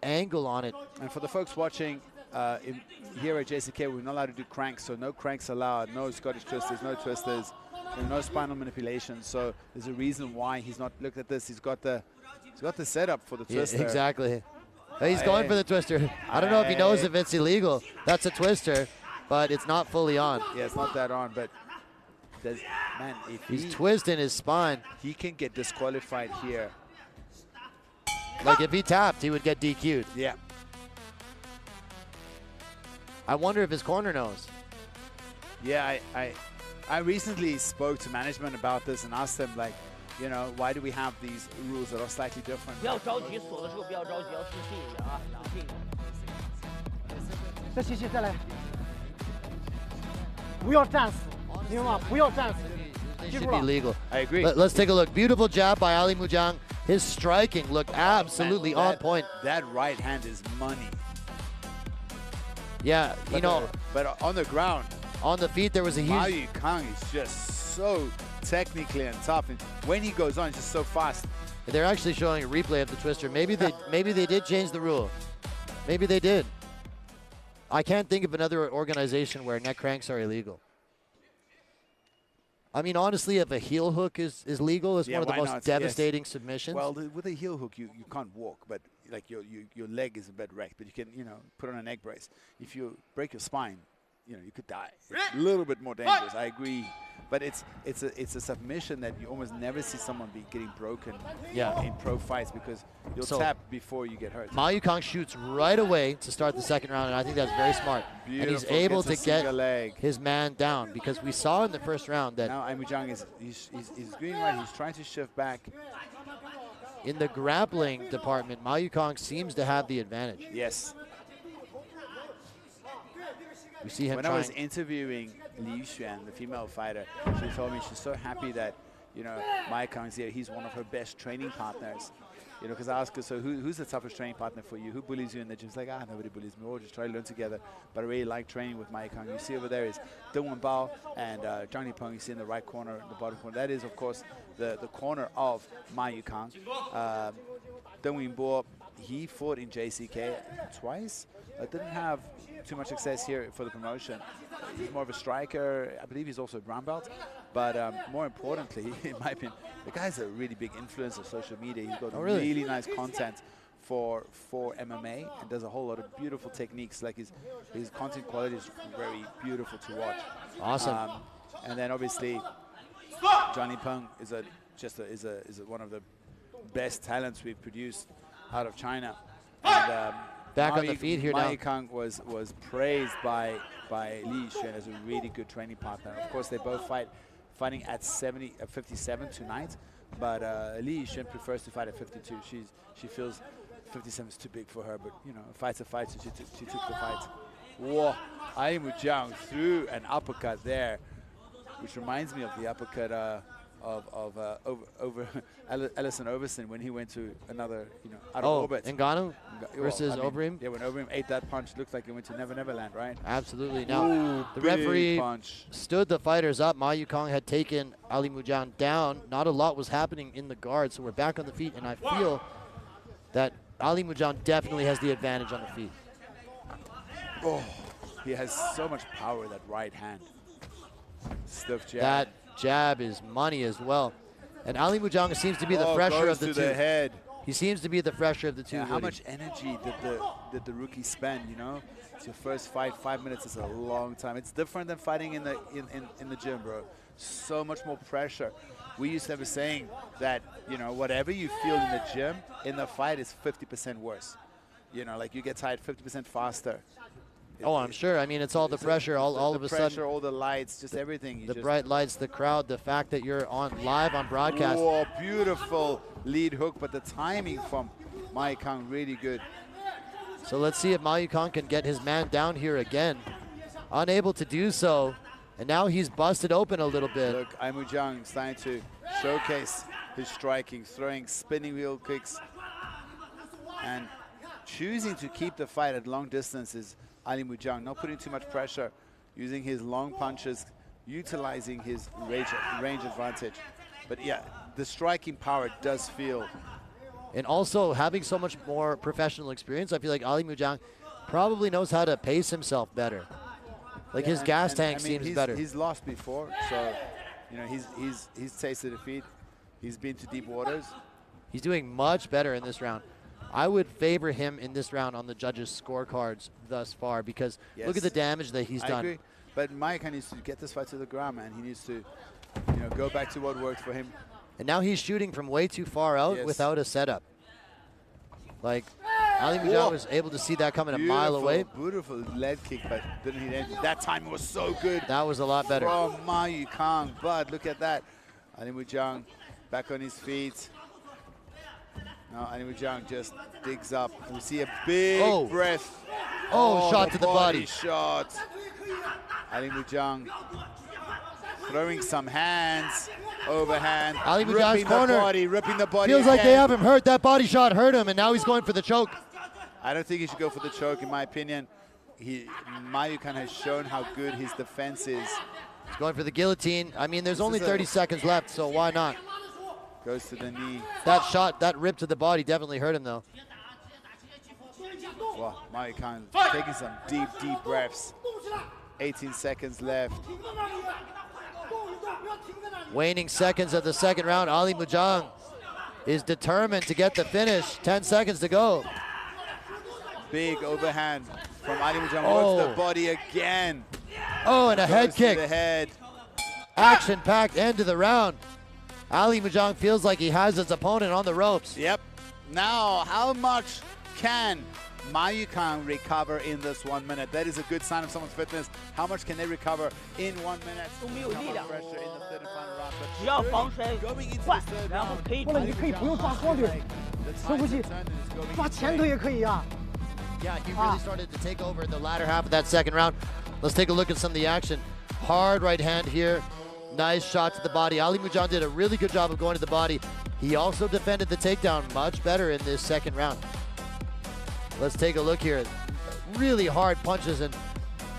C: angle on it.
B: And for the folks watching, here at JCK, we're not allowed to do cranks, so no cranks allowed, no Scottish twisters, no twisters, no spinal manipulation. So there's a reason why he's not. Looked at this. He's got the setup for the twister.
C: Yeah, exactly. He's going for the twister. I don't know if he knows if it's illegal. That's a twister, but it's not fully on.
B: Yeah, it's not that on, but man, if
C: he's twisting his spine,
B: he can get disqualified here.
C: Like if he tapped, he would get DQ'd.
B: Yeah.
C: I wonder if his corner knows.
B: Yeah, I recently spoke to management about this and asked them, like, why do we have these rules that are slightly different?
E: 不要着急，锁的时候不要着急，要自信一点啊，冷静一点。
F: 再谢谢，再来。不要战死，明白吗？不要战死。
C: It should be legal.
B: I agree.
C: Let's take a look. Beautiful jab by Alimujiang. His striking looked absolutely on point.
B: That right hand is money.
C: Yeah,
B: but on the ground,
C: on the feet there was a huge.
B: Yukang is just so technically and tough, and when he goes on, it's just so fast.
C: They're actually showing a replay of the twister. Maybe they did change the rule. Maybe they did. I can't think of another organization where neck cranks are illegal. I mean, honestly, if a heel hook is legal, it's one of the most devastating submissions.
B: Well, with a heel hook, you can't walk, but like your leg is a bit wrecked, but you can put on a neck brace. If you break your spine, you could die. It's a little bit more dangerous. I agree, but it's a submission that you almost never see someone getting broken.
C: Yeah.
B: In pro fights, because you'll tap before you get hurt.
C: Yukang shoots right away to start the second round, and I think that's very smart.
B: Beautiful.
C: And he's able to get
B: his
C: man down, because we saw in the first round that
B: now Alimujiang he's green right. He's trying to shift back.
C: In the grappling department, Yukang seems to have the advantage.
B: Yes.
C: We see him
B: when I was interviewing Yixuan, the female fighter, she told me she's so happy that Yukang's here. He's one of her best training partners. Because I asked her, so who's the toughest training partner for you? Who bullies you? And the gym's like, nobody bullies me. We'll just try to learn together. But I really like training with Yukang. You see over there is Deng Bao and Zhang Lipeng. You see in the right corner, the bottom corner. That is, of course, the corner of Yukang. Deng Bao, he fought in JCK twice. Didn't have too much success here for the promotion. He's more of a striker. I believe he's also a brown belt. But more importantly, in my opinion, the guy's a really big influence on social media. He's got really nice content for MMA and does a whole lot of beautiful techniques. Like his content quality is very beautiful to watch.
C: Awesome.
B: And then obviously, Zhang Lipeng is one of the best talents we've produced out of China. And
C: back on the feet here now.
B: Yukang was praised by Li Yixuan as a really good training partner. Of course, they both fighting at 57 tonight, but Li Yixuan prefers to fight at 52. She feels 57 is too big for her, but you know, a fight's a fight, so she took the fight. Whoa, Alimujiang threw an uppercut there, which reminds me of the uppercut over Ellison Overson when he went to another, out of orbit.
C: Ngannou versus Overeem?
B: Yeah, when Overeem ate that punch, looked like it went to Never Never Land, right?
C: Absolutely. Now, the referee stood the fighters up. Ma Yukang had taken Alimujiang down. Not a lot was happening in the guard, so we're back on the feet, and I feel that Alimujiang definitely has the advantage on the feet.
B: Oh, he has so much power, that right hand. Stiff jab.
C: That jab is money as well. And Alimujiang seems to be the fresher of the two.
B: The head.
C: He seems to be the fresher of the two.
B: Yeah, how much energy did the rookie spend, It's your first fight, 5 minutes is a long time. It's different than fighting in the gym, bro. So much more pressure. We used to have a saying that, whatever you feel in the gym, in the fight is 50% worse. Like you get tired 50% faster.
C: Oh, I'm sure. I mean, it's all the pressure, all of a sudden.
B: All the lights, just everything.
C: The bright lights, the crowd, the fact that you're live on broadcast.
B: Whoa, beautiful lead hook, but the timing from Ma Yukang really good.
C: So let's see if Ma Yukang can get his man down here again. Unable to do so, and now he's busted open a little bit.
B: Look, Alimujiang starting to showcase his striking, throwing spinning wheel kicks, and choosing to keep the fight at long distances. Alimujiang, not putting too much pressure, using his long punches, utilizing his range advantage. But yeah, the striking power does feel.
C: And also having so much more professional experience, I feel like Alimujiang probably knows how to pace himself better. Like his gas tank seems better.
B: He's lost before, so he's tasted defeat. He's been to deep waters.
C: He's doing much better in this round. I would favor him in this round on the judges' scorecards thus far because look at the damage that he's done.
B: I agree. But Mike needs to get this fight to the ground, man. He needs to, go back to what worked for him.
C: And now he's shooting from way too far out without a setup. Like, Alimujiang was able to see that coming a mile away.
B: Beautiful leg kick, but didn't hit anything. That time was so good.
C: That was a lot better.
B: From Ma Yukang, but look at that. Alimujiang back on his feet. Now Alimujiang just digs up. We see a big breath.
C: Oh, shot to the body.
B: Shot. Alimujiang throwing some hands, overhand.
C: Alimujiang's corner.
B: Ripping the body.
C: Feels like they have him hurt. That body shot hurt him, and now he's going for the choke.
B: I don't think he should go for the choke, in my opinion. Ma Yukang has shown how good his defense is.
C: He's going for the guillotine. I mean, there's only 30 seconds left, so why not?
B: Goes to the knee.
C: That shot, that rip to the body definitely hurt him, though.
B: Wow, Ma Yukang taking some deep, deep breaths. 18 seconds left.
C: Waning seconds of the second round. Alimujiang is determined to get the finish. 10 seconds to go.
B: Big overhand from Alimujiang. Works the body again.
C: Oh, and a head kick.
B: To the head.
C: Action-packed end to the round. Alimujiang feels like he has his opponent on the ropes.
B: Yep. Now, how much can Ma Yukang recover in this 1 minute? That is a good sign of someone's fitness. How much can they recover in 1 minute?
E: 都没有力量，
B: Pressure in the third and final round.
E: 只要防身
B: Going into
E: 换
B: the third，
E: 然后可以
F: 或者你可以不用抓双腿，深呼吸，抓前腿也可以啊。
C: Yeah, he really started to take over in the latter half of that second round. Let's take a look at some of the action. Hard right hand here. Nice shot to the body. Alimujiang did a really good job of going to the body. He also defended the takedown much better in this second round. Let's take a look here. Really hard punches, and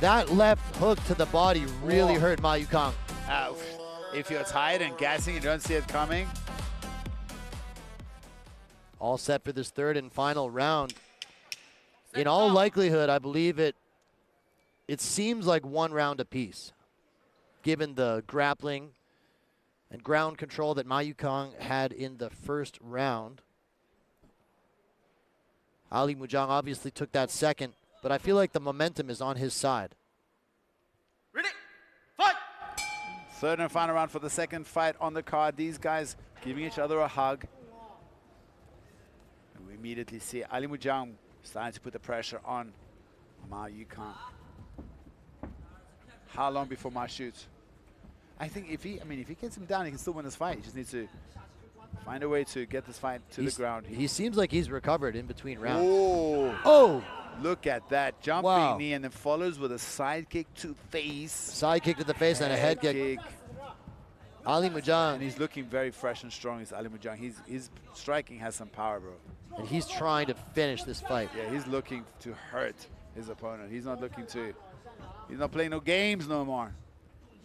C: that left hook to the body really hurt Ma Yukang.
B: If you're tired and gassing, you don't see it coming.
C: All set for this third and final round. In all likelihood, I believe it seems like 1 round apiece, given the grappling and ground control that Ma Yukang had in the first round. Alimujiang obviously took that second, but I feel like the momentum is on his side.
B: Ready, fight! Third and final round for the second fight on the card. These guys giving each other a hug. And we immediately see Alimujiang Starting to put the pressure on Ma Yukang. How long before Ma shoots? I think if he gets him down, he can still win this fight. He just needs to find a way to get this fight to the ground.
C: He seems like he's recovered in between rounds.
B: Oh!
C: Oh!
B: Look at that jumping knee, and then follows with a side kick to face.
C: Side kick to the face and a head kick. Alimujiang.
B: And he's looking very fresh and strong. Is Alimujiang. His striking has some power, bro.
C: And he's trying to finish this fight.
B: Yeah, he's looking to hurt his opponent. He's not looking to. He's not playing no games no more.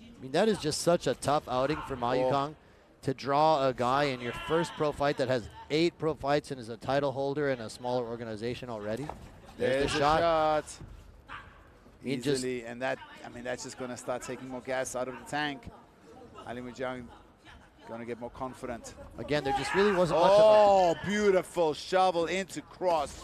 C: I mean, that is just such a tough outing for Ma Yukang to draw a guy in your first pro fight that has 8 pro fights and is a title holder in a smaller organization already. There's the shot.
B: Easily, and that, I mean, that's just going to start taking more gas out of the tank. Alimujiang going to get more confident.
C: Again, there just really wasn't much of a...
B: Oh, beautiful shovel into cross.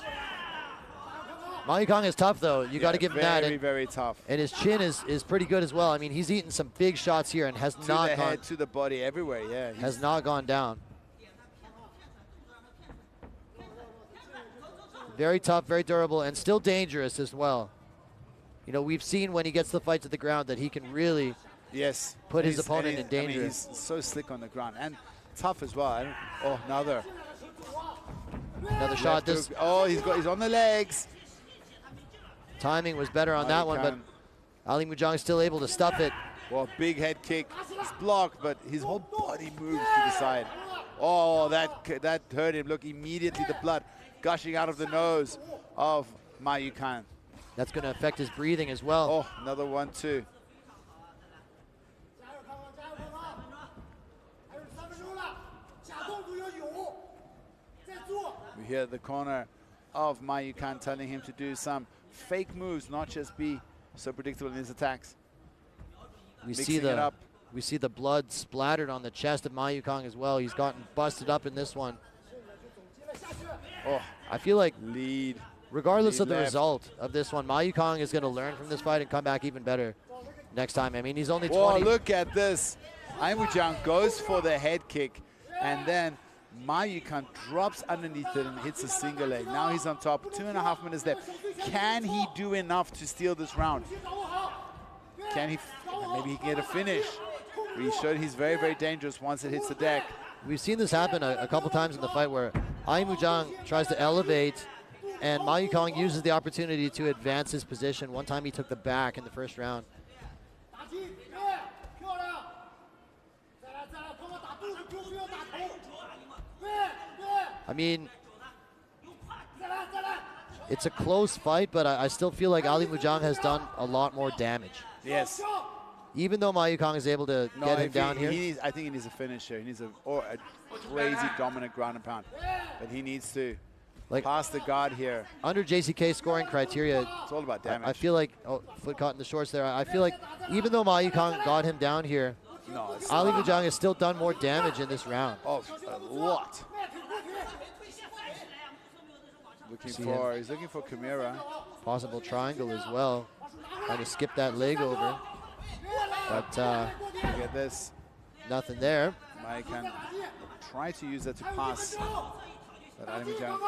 C: Ma Yukang is tough, though. You got to give him that.
B: Very, very tough.
C: And his chin is pretty good as well. I mean, he's eaten some big shots here and has
B: to
C: not
B: the
C: gone...
B: head, to the body, everywhere, yeah.
C: Has not gone down. Very tough, very durable, and still dangerous as well. You know, we've seen when he gets the fight to the ground that he can really put his opponent in danger.
B: I mean, he's so slick on the ground and tough as well. Another
C: shot. This.
B: Oh, he's on the legs.
C: Timing was better on that one, but Alimujiang is still able to stuff it.
B: Well, big head kick. It's blocked, but his whole body moves to the side. Oh, that hurt him. Look, immediately the blood gushing out of the nose of Ma Yukang.
C: That's going to affect his breathing as well.
B: Oh, another one too. We hear the corner of Ma Yukang telling him to do some fake moves, not just be so predictable in his attacks.
C: We see the blood splattered on the chest of Ma Yukang as well. He's gotten busted up in this one. Oh, I feel like regardless of the result of this one, Ma Yukang is going to learn from this fight and come back even better next time. I mean, he's only 20.
B: Oh, look at this. Ayumujiang goes for the head kick, and then Ma Yukang drops underneath it and hits a single leg. Now he's on top. 2.5 minutes left. Can he do enough to steal this round? Can he? Maybe he can get a finish. He showed he's very, very dangerous once it hits the deck.
C: We've seen this happen a couple times in the fight where Ayumujiang tries to elevate and Ma Yukang uses the opportunity to advance his position. One time he took the back in the first round. I mean, it's a close fight, but I still feel like Alimujiang has done a lot more damage.
B: Yes.
C: Even though Ma Yukang is able to get him down here.
B: I think he needs a finisher. He needs a crazy dominant ground and pound. But he needs to pass the guard here.
C: Under JCK scoring criteria,
B: it's all about damage.
C: I feel like, foot caught in the shorts there. I feel like even though Ma Yukang got him down here, Alimujiang has still done more damage in this round.
B: Oh, a lot. He's looking for Chimera.
C: Possible triangle as well. Trying to skip that leg over. But
B: look at this.
C: Nothing there.
B: I can try to use that to pass. But Alimujiang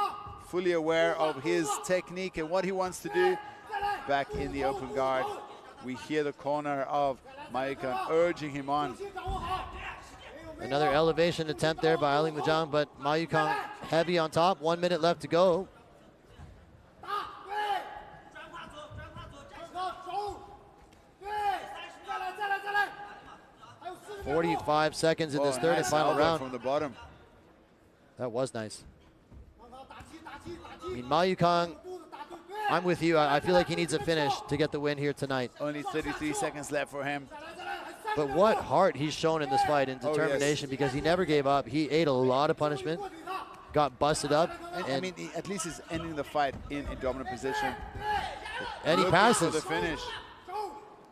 B: fully aware of his technique and what he wants to do. Back in the open guard. We hear the corner of Ma Yukang urging him on.
C: Another elevation attempt there by Alimujiang, but Ma Yukang heavy on top. 1 minute left to go. 45 seconds in this third and final round.
B: From the bottom.
C: That was nice. I mean, Ma Yukang, I'm with you. I feel like he needs a finish to get the win here tonight.
B: Only 33 seconds left for him.
C: But what heart he's shown in this fight and determination, because he never gave up. He ate a lot of punishment, got busted up.
B: And I mean, at least he's ending the fight in a dominant position.
C: And he passes.
B: For the finish.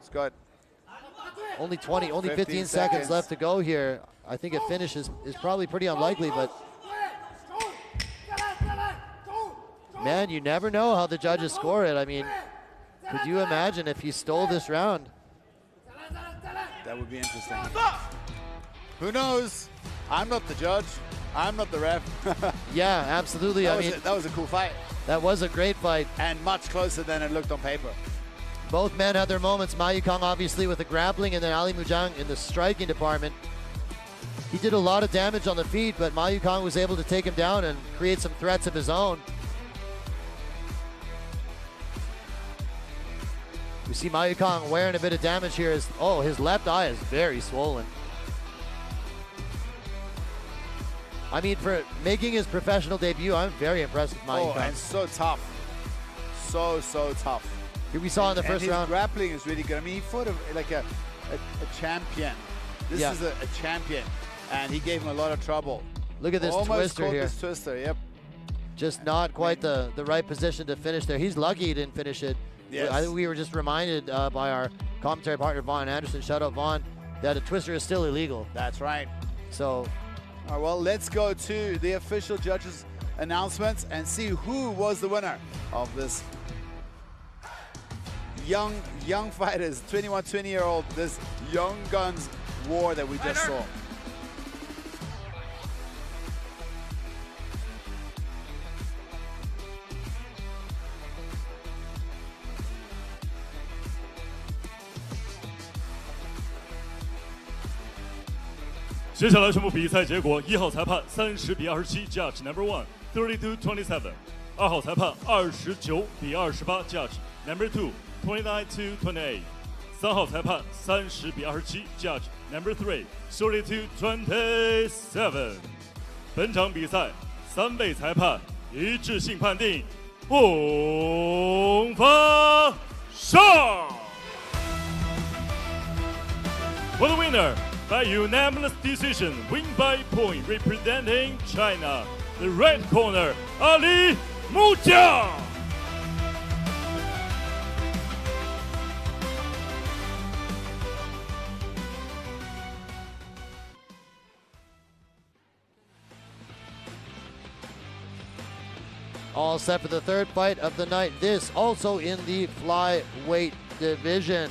B: Scott.
C: Only 15 seconds left to go here. I think a finish is probably pretty unlikely, but man, you never know how the judges score it. I mean, could you imagine if he stole this round?
B: That would be interesting. Who knows? I'm not the judge. I'm not the ref.
C: Yeah, absolutely.
B: That was a cool fight.
C: That was a great fight.
B: And much closer than it looked on paper.
C: Both men had their moments. Ma Yukang obviously with the grappling, and then Alimujiang in the striking department. He did a lot of damage on the feet, but Ma Yukang was able to take him down and create some threats of his own. We see Ma Yukang wearing a bit of damage here. His left eye is very swollen. I mean, for making his professional debut, I'm very impressed with Ma Yukang.
B: And so tough. So tough.
C: Here we saw in the first round.
B: His grappling is really good. I mean, he fought like a champion. This is a champion, and he gave him a lot of trouble.
C: Look at this twister here.
B: This twister, yep.
C: Just not quite the right position to finish there. He's lucky he didn't finish it.
B: Yes.
C: I think we were just reminded by our commentary partner, Vaughn Anderson, shout out Vaughn, that a twister is still illegal.
B: That's right.
C: So,
B: all right, well, let's go to the official judges' announcements and see who was the winner of this young fighters, 21, 20-year-old, this young guns war that we just saw.
D: 接下来宣布比赛结果：1号裁判30-27 ，Judge Number 1 32-27；2号裁判29-28 ，Judge Number 2 29-28；3号裁判30-27 ，Judge Number 3 32-27。本场比赛3位裁判一致性判定，红方胜。For the winner. By unanimous decision, win by point, representing China, the red corner, Alimujiang.
C: all set for the third fight of the night. This also in the flyweight division.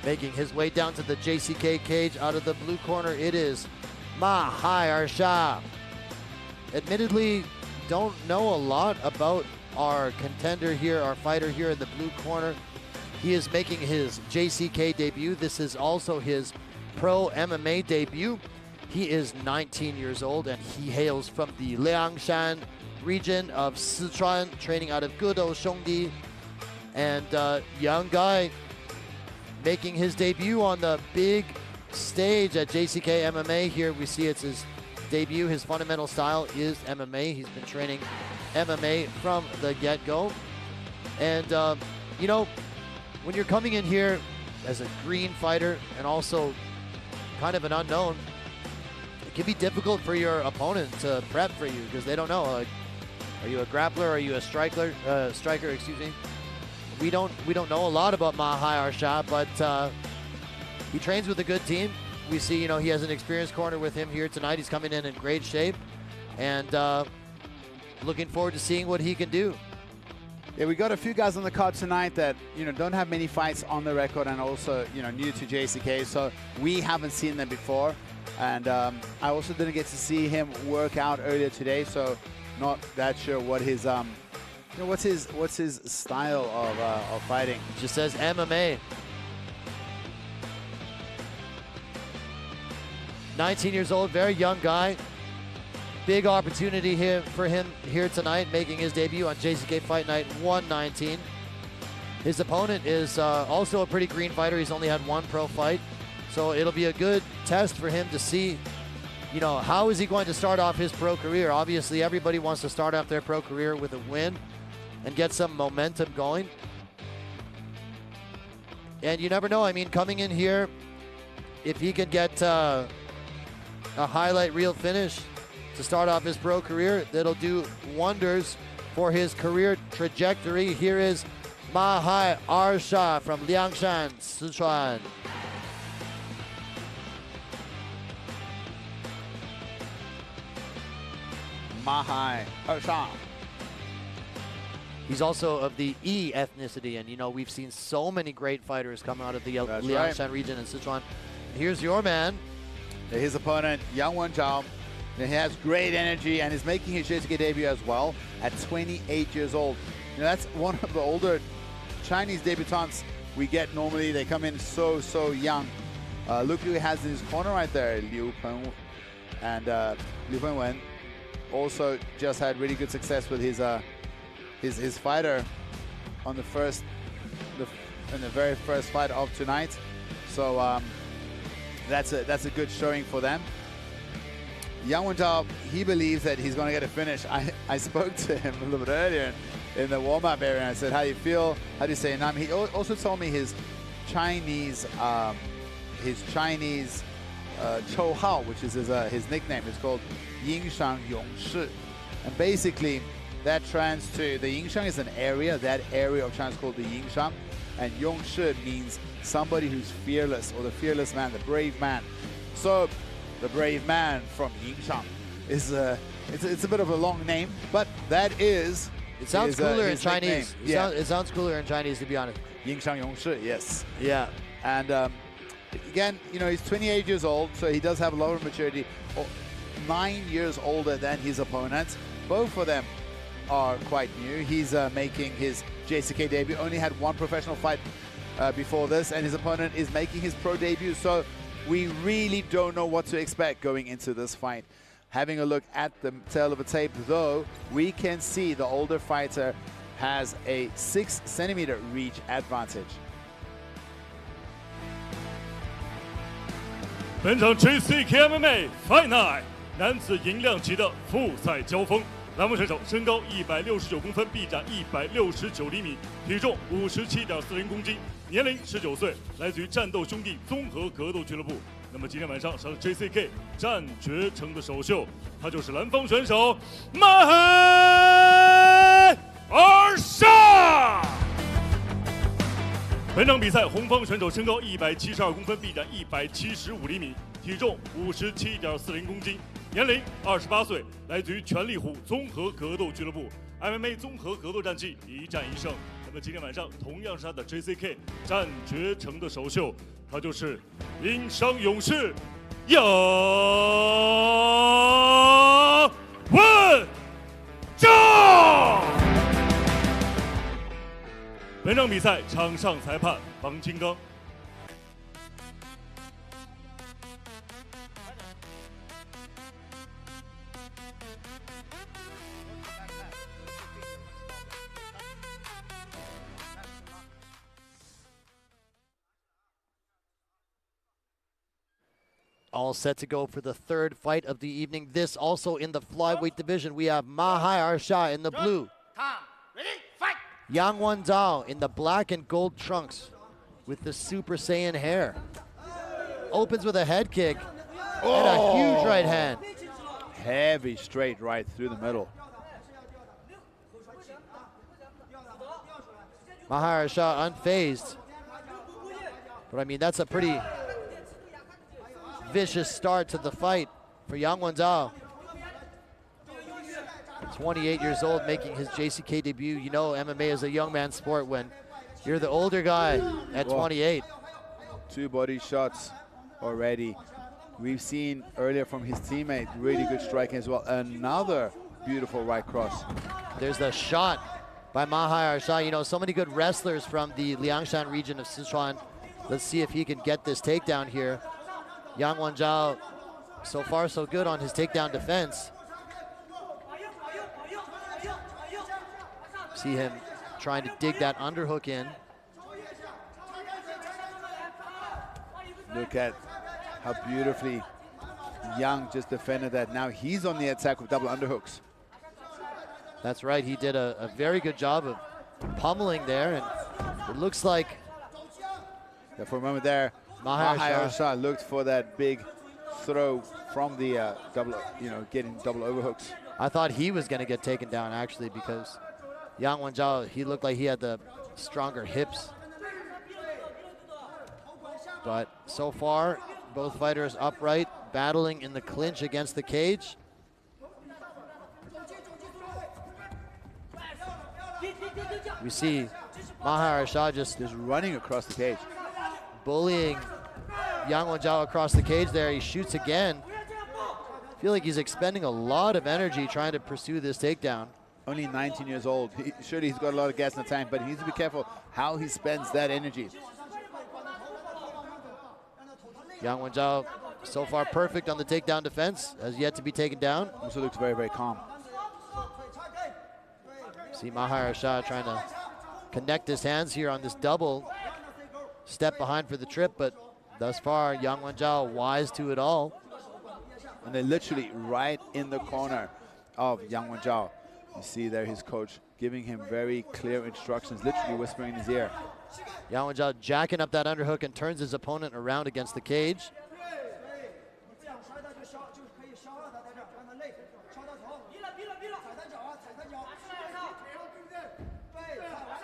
C: Making his way down to the JCK cage out of the blue corner, it is Mahaiersha. Admittedly, don't know a lot about our contender here, our fighter here in the blue corner. He is making his JCK debut. This is also his pro MMA debut. He is 19 years old and he hails from the Liangshan region of Sichuan, training out of good old Shongdi. And young guy, making his debut on the big stage at JCK MMA. Here we see it's his debut. His fundamental style is MMA. He's been training MMA from the get-go. And, you know, when you're coming in here as a green fighter and also kind of an unknown, it can be difficult for your opponent to prep for you because they don't know. Like, are you a grappler? Are you a striker? Excuse me. We don't know a lot about Mahaiersha, but he trains with a good team. We see, you know, he has an experienced corner with him here tonight. He's coming in great shape, and looking forward to seeing what he can do.
B: Yeah, we got a few guys on the card tonight that, you know, don't have many fights on the record and also, you know, new to JCK, so we haven't seen them before. And I also didn't get to see him work out earlier today, so not that sure what his you know, what's his style of fighting.
C: It just says MMA. 19 years old, very young guy. Big opportunity here for him here tonight, making his debut on JCK Fight Night N119. His opponent is also a pretty green fighter. He's only had one pro fight, so it'll be a good test for him to see, you know, how is he going to start off his pro career. Obviously, everybody wants to start off their pro career with a win and get some momentum going. And you never know. I mean, coming in here, if he can get a highlight reel finish to start off his pro career, that'll do wonders for his career trajectory. Here is Mahaiersha from Liangshan, Sichuan.
B: Mahaiersha.
C: He's also of the E ethnicity, and you know, we've seen so many great fighters come out of the Liangshan region in Sichuan. And here's your man.
B: His opponent, young Wenzhao, You know, he has great energy and is making his JCK debut as well at 28 years old. You know, that's one of the older Chinese debutants we get normally. They come in so young. Look who he has in his corner right there, Liu Peng and Liu Pengwen. Also just had really good success with his fighter on the very first fight of tonight. So that's a good showing for them. Yang Wenzhao, he believes that he's going to get a finish. I spoke to him a little bit earlier in the warm-up area, and I said, how do you feel? How do you say Nam? He also told me his Chinese Chou Hao, which is his nickname. It's called Yingshang Yongshi. And basically, that trans to the Yingshang is an area. That area of China is called the Yingshang. And Yongshi means somebody who's fearless, or the fearless man, the brave man. So the brave man from Yingshang is it's a bit of a long name, but that is.
C: It sounds cooler in Chinese.
B: It
C: sounds cooler in Chinese, to be honest.
B: Yingshang Yongshi, yes.
C: Yeah.
B: And again, you know, he's 28 years old, so he does have a lot of maturity. 9 years older than his opponents. Both of them are quite new. He's making his JCK debut. Only had one professional fight before this, and his opponent is making his pro debut. So we really don't know what to expect going into this fight. Having a look at the tail of the tape, though, we can see the older fighter has a 6-centimeter reach advantage.
D: 本场 JCK MMA Fight Night 男子银量级的复赛交锋，栏目选手身高169公分，臂展169厘米，体重57.40公斤，年龄19岁，来自于战斗兄弟综合格斗俱乐部。那么今天晚上上 JCK 战决城的首秀，他就是蓝方选手Mahaiersha。本场比赛，红方选手身高172公分，臂展175厘米，体重57.40公斤，年龄28岁，来自于全力虎综合格斗俱乐部 ，MMA 综合格斗战绩1战1胜。那么今天晚上同样是他的 JCK 战决城的首秀，他就是英商勇士杨文昭。本场比赛场上裁判王金刚。
C: All set to go for the third fight of the evening. This also in the flyweight division. We have Mahaiersha in the blue. Yang Wenzhao in the black and gold trunks with the Super Saiyan hair. Opens with a head kick and a huge right hand.
B: Heavy straight right through the middle.
C: Mahaiersha unfazed. But I mean, that's a pretty vicious start to the fight for Yang Wenzhao. 28 years old, making his JCK debut. You know, MMA is a young man's sport when you're the older guy at 28.
B: 2 body shots already. We've seen earlier from his teammate, really good striking as well. Another beautiful right cross.
C: There's the shot by Mahaiersha. You know, so many good wrestlers from the Liangshan region of Sichuan. Let's see if he can get this takedown here. Yang Wenzhao, so far so good on his takedown defense. See him trying to dig that underhook in.
B: Look at how beautifully Yang just defended that. Now he's on the attack with double underhooks.
C: That's right, he did a very good job of pummeling there, and it looks like
B: for a moment there, Mahaiersha looked for that big throw from the double, getting double overhooks.
C: I thought he was going to get taken down actually, because Yang Wenzhao, he looked like he had the stronger hips. But so far, both fighters upright, battling in the clinch against the cage. We see Mahaiersha just
B: running across the cage,
C: bullying Yang Wenzhao across the cage there. He shoots again. feel like he's expending a lot of energy trying to pursue this takedown.
B: Only 19 years old. Surely he's got a lot of gas in the tank, but he needs to be careful how he spends that energy.
C: Yang Wenzhao so far perfect on the takedown defense, has yet to be taken down.
B: Also looks very, very calm.
C: See Mahaiersha trying to connect his hands here on this double step behind for the trip, but thus far Yang Wenzhao wise to it all.
B: And they're literally right in the corner of Yang Wenzhao. You see there his coach giving him very clear instructions, literally whispering in his ear.
C: Yang Wenzhao jacking up that underhook and turns his opponent around against the cage.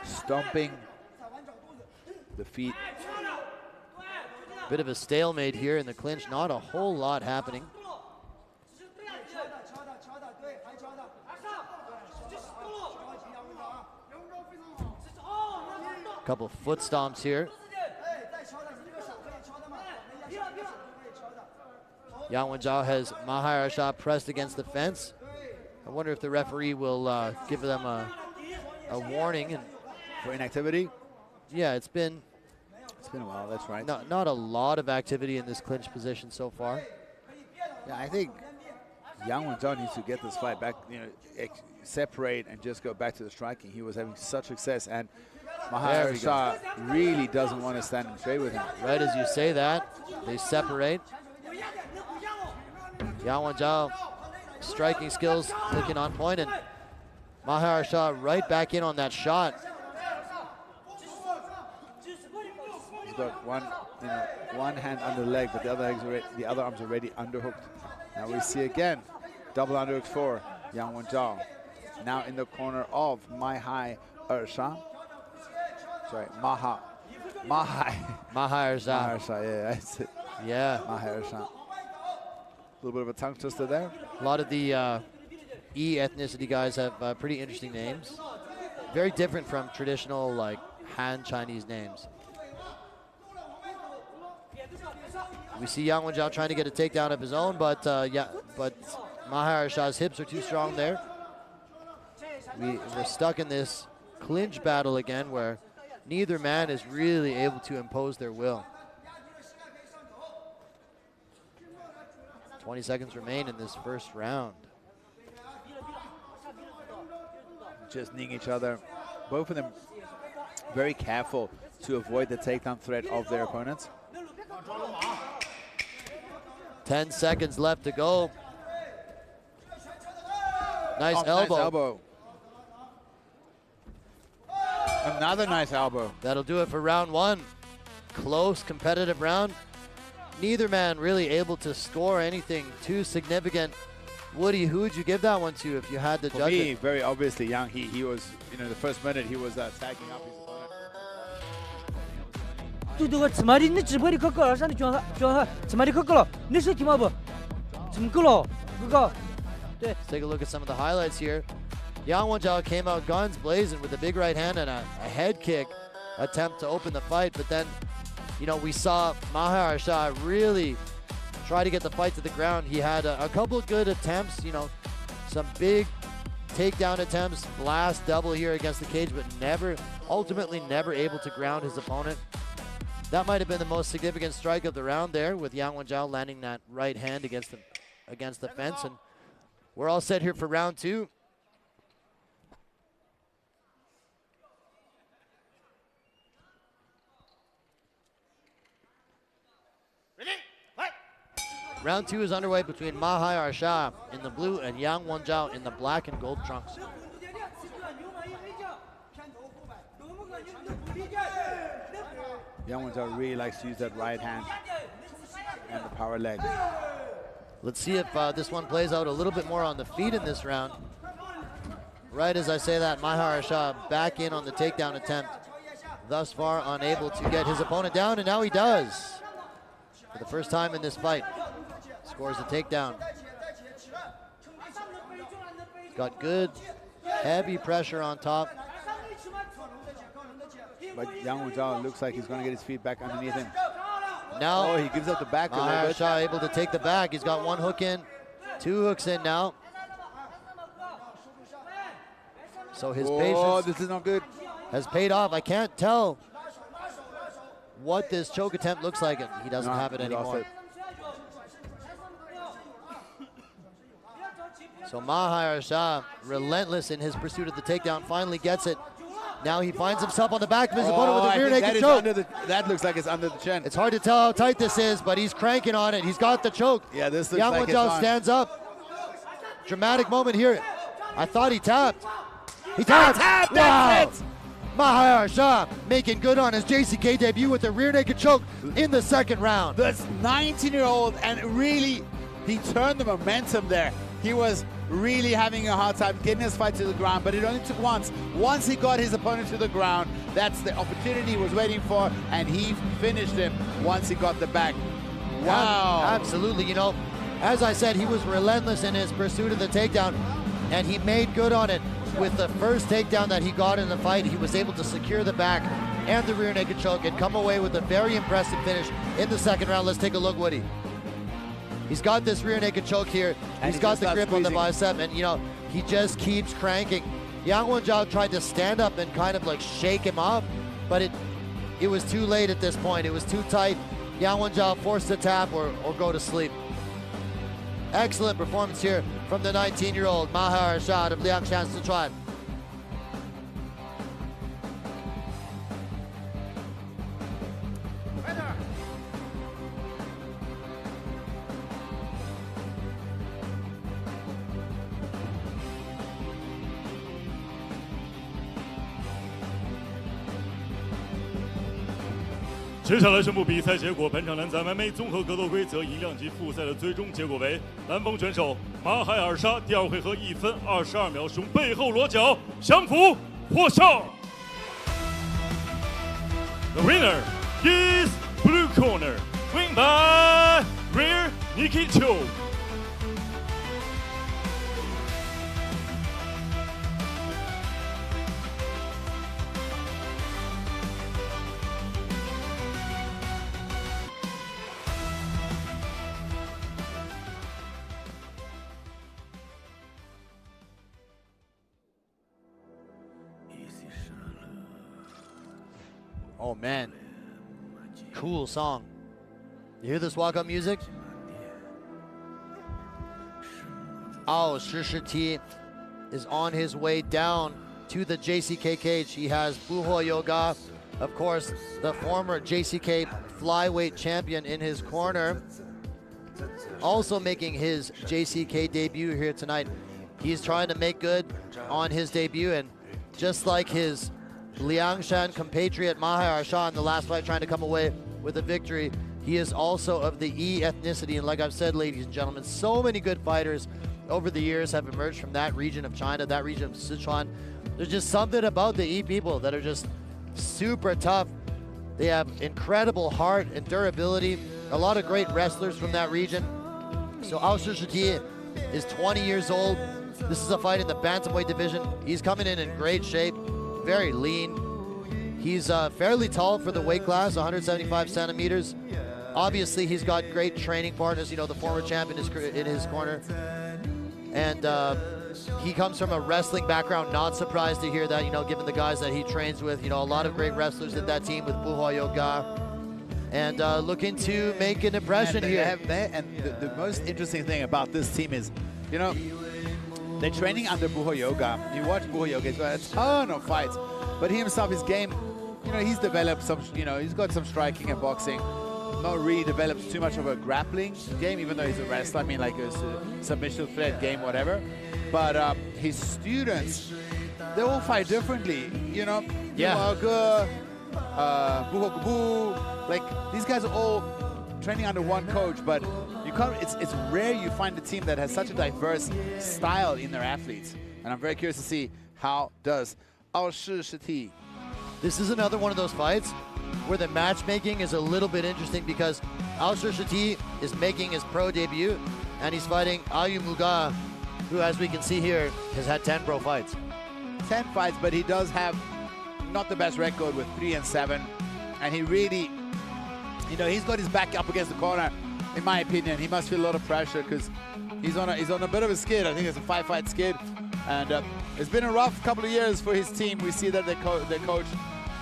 B: Stomping the feet.
C: Bit of a stalemate here in the clinch, not a whole lot happening. Couple foot stomps here. Yang Wenzhao has Mahaiersha pressed against the fence. I wonder if the referee will give them a warning. And
B: for inactivity?
C: Yeah, it's been
B: a while, that's right.
C: Not a lot of activity in this clinch position so far.
B: Yeah, I think Yang Wenzhao needs to get this fight back, separate and just go back to the striking. He was having such success, and Mahaiersha really doesn't want to stand him straight with him.
C: Right as you say that, they separate. Yang Wenzhao striking skills looking on point, and Mahaiersha right back in on that shot.
B: He's got one hand under the leg, but the other arm's already underhooked. Now we see again double underhook for Yang Wenzhao. Now in the corner of Mahaiersha. Sorry,
C: Mahaiersha.
B: Yeah, that's it.
C: Yeah.
B: Mahaiersha. A little bit of a tongue twister there.
C: A lot of the E ethnicity guys have pretty interesting names. Very different from traditional like Han Chinese names. We see Yang Wenzhao trying to get a takedown of his own, but Mahaiersha's hips are too strong there. We're stuck in this clinch battle again where neither man is really able to impose their will. 20 seconds remain in this first round.
B: Just kneeing each other. Both of them very careful to avoid the takedown threat of their opponents.
C: 10 seconds left to go. Nice elbow.
B: Nice elbow. Another nice elbow.
C: That'll do it for round one. Close, competitive round. Neither man really able to score anything too significant. Woody, who would you give that one to if you had to judge
B: For me,
C: it?
B: very obviously Yang. He was, the first minute he was tagging up his opponent.
E: 对这个起码你直播的可够了，上的卷哈，起码的可够了，你手提嘛不？怎么够了？不够。对。
C: Let's take a look at some of the highlights here. Yang Wenzhao came out guns blazing with a big right hand and a head kick attempt to open the fight, but then, we saw Mahaiersha really try to get the fight to the ground. He had a couple of good attempts, some big takedown attempts, blast double here against the cage, but ultimately never able to ground his opponent. That might have been the most significant strike of the round there, with Yang Wenzhao landing that right hand against the fence. And we're all set here for round two. Round two is underway between Mahaiersha in the blue and Yang Wenzhao in the black and gold trunks.
B: Yang Wenzhao really likes to use that right hand and the power leg.
C: Let's see if this one plays out a little bit more on the feet in this round. Right as I say that, Mahaiersha back in on the takedown attempt. Thus far unable to get his opponent down, and now he does. For the first time in this fight, scores the takedown. Got good, heavy pressure on top.
B: But Yang Wenzhao looks like he's going to get his feet back underneath him.
C: Now,
B: he gives up the back a little bit.
C: Mahaiersha able to take the back. He's got one hook in. 2 hooks in now. So his
B: Oh,
C: patience
B: this is not good.
C: has paid off. I can't tell what this choke attempt looks like. He doesn't have it
B: he lost
C: anymore. So Mahaiersha, relentless in his pursuit of the takedown, finally gets it. Now he finds himself on the back of his opponent with a rear naked choke.
B: That looks like it's under the chin.
C: It's hard to tell how tight this is, but he's cranking on it. He's got the choke.
B: Yeah, this looks like it's
C: Wenzhao
B: on.
C: stands up. Dramatic moment here. I thought he tapped. He tapped.
B: Tap,
C: Wow.
B: that's it.
C: Mahaiersha making good on his JCK debut with a rear naked choke in the second round.
B: This 19-year-old, and really, he turned the momentum there. He was really having a hard time getting his fight to the ground, but it only took once. Once he got his opponent to the ground, that's the opportunity he was waiting for, and he finished him once he got the back. Wow.
C: Absolutely. You know, as I said, he was relentless in his pursuit of the takedown, and he made good on it. With the first takedown that he got in the fight, he was able to secure the back and the rear naked choke and come away with a very impressive finish in the second round. Let's take a look, Woody. He's got this rear naked choke here.
B: And
C: He's got the grip on the
B: squeezing.
C: bicep, and you know, he just keeps cranking. Yang Wenzhao tried to stand up and kind of like shake him off, but it was too late at this point. It was too tight. Yang Wenzhao forced to tap or go to sleep. Excellent performance here from the 19-year-old Mahaiersha out of Liangshan, Sichuan.
D: 接下来宣布比赛结果。本场男子 MMA 综合格斗规则一量级复赛的最终结果为：南方选手马海尔沙第二回合1分22秒使用背后裸脚降服获胜。The winner is blue corner, win by rear naked choke.
C: Oh man, cool song. You hear this walk-up music? Aoshishiti is on his way down to the JCK cage. He has Yihuoshibai, of course, the former JCK Flyweight champion in his corner. Also making his JCK debut here tonight. He's trying to make good on his debut, and just like his Liangshan compatriot Mahaiersha in the last fight, trying to come away with a victory, he is also of the E ethnicity. And like I've said, ladies and gentlemen, so many good fighters over the years have emerged from that region of China, that region of Sichuan. There's just something about the E people that are just super tough. They have incredible heart and durability. A lot of great wrestlers from that region. So Aoshishiti is 20 years old. This is a fight in the Bantamweight division. He's coming in great shape, very lean. He's fairly tall for the weight class, 175 centimeters. Obviously, he's got great training partners. You know, the former champion is in his corner. And he comes from a wrestling background. Not surprised to hear that, you know, given the guys that he trains with. You know, a lot of great wrestlers in that team with Yihuoshibai. And looking to make an impression here.
B: The most interesting thing about this team is, you know, they're training under Yihuoshibai. You watch Yihuoshibai, he's got a ton of fights. But he himself, his game, you know, he's developed some, you know, he's got some striking and boxing. Not really developed too much of a grappling game, even though he's a wrestler. I mean, like a submission thread game, whatever. But his students, they all fight differently, you know.
C: Yeah.
B: Like, these guys are all training under one coach, but you can't, it's rare you find a team that has such a diverse style in their athletes. And I'm very curious to see how does Aoshishiti.
C: This is another one of those fights where the matchmaking is a little bit interesting, because Aoshishiti is making his pro debut and he's fighting Ayumuga, who, as we can see here, has had 10 pro fights.
B: 10 fights, but he does have not the best record with 3-7. And he really, you know, he's got his back up against the corner. in my opinion, he must feel a lot of pressure because he's on a bit of a skid. I think it's a 5-fight skid, and it's been a rough couple of years for his team. We see that their coach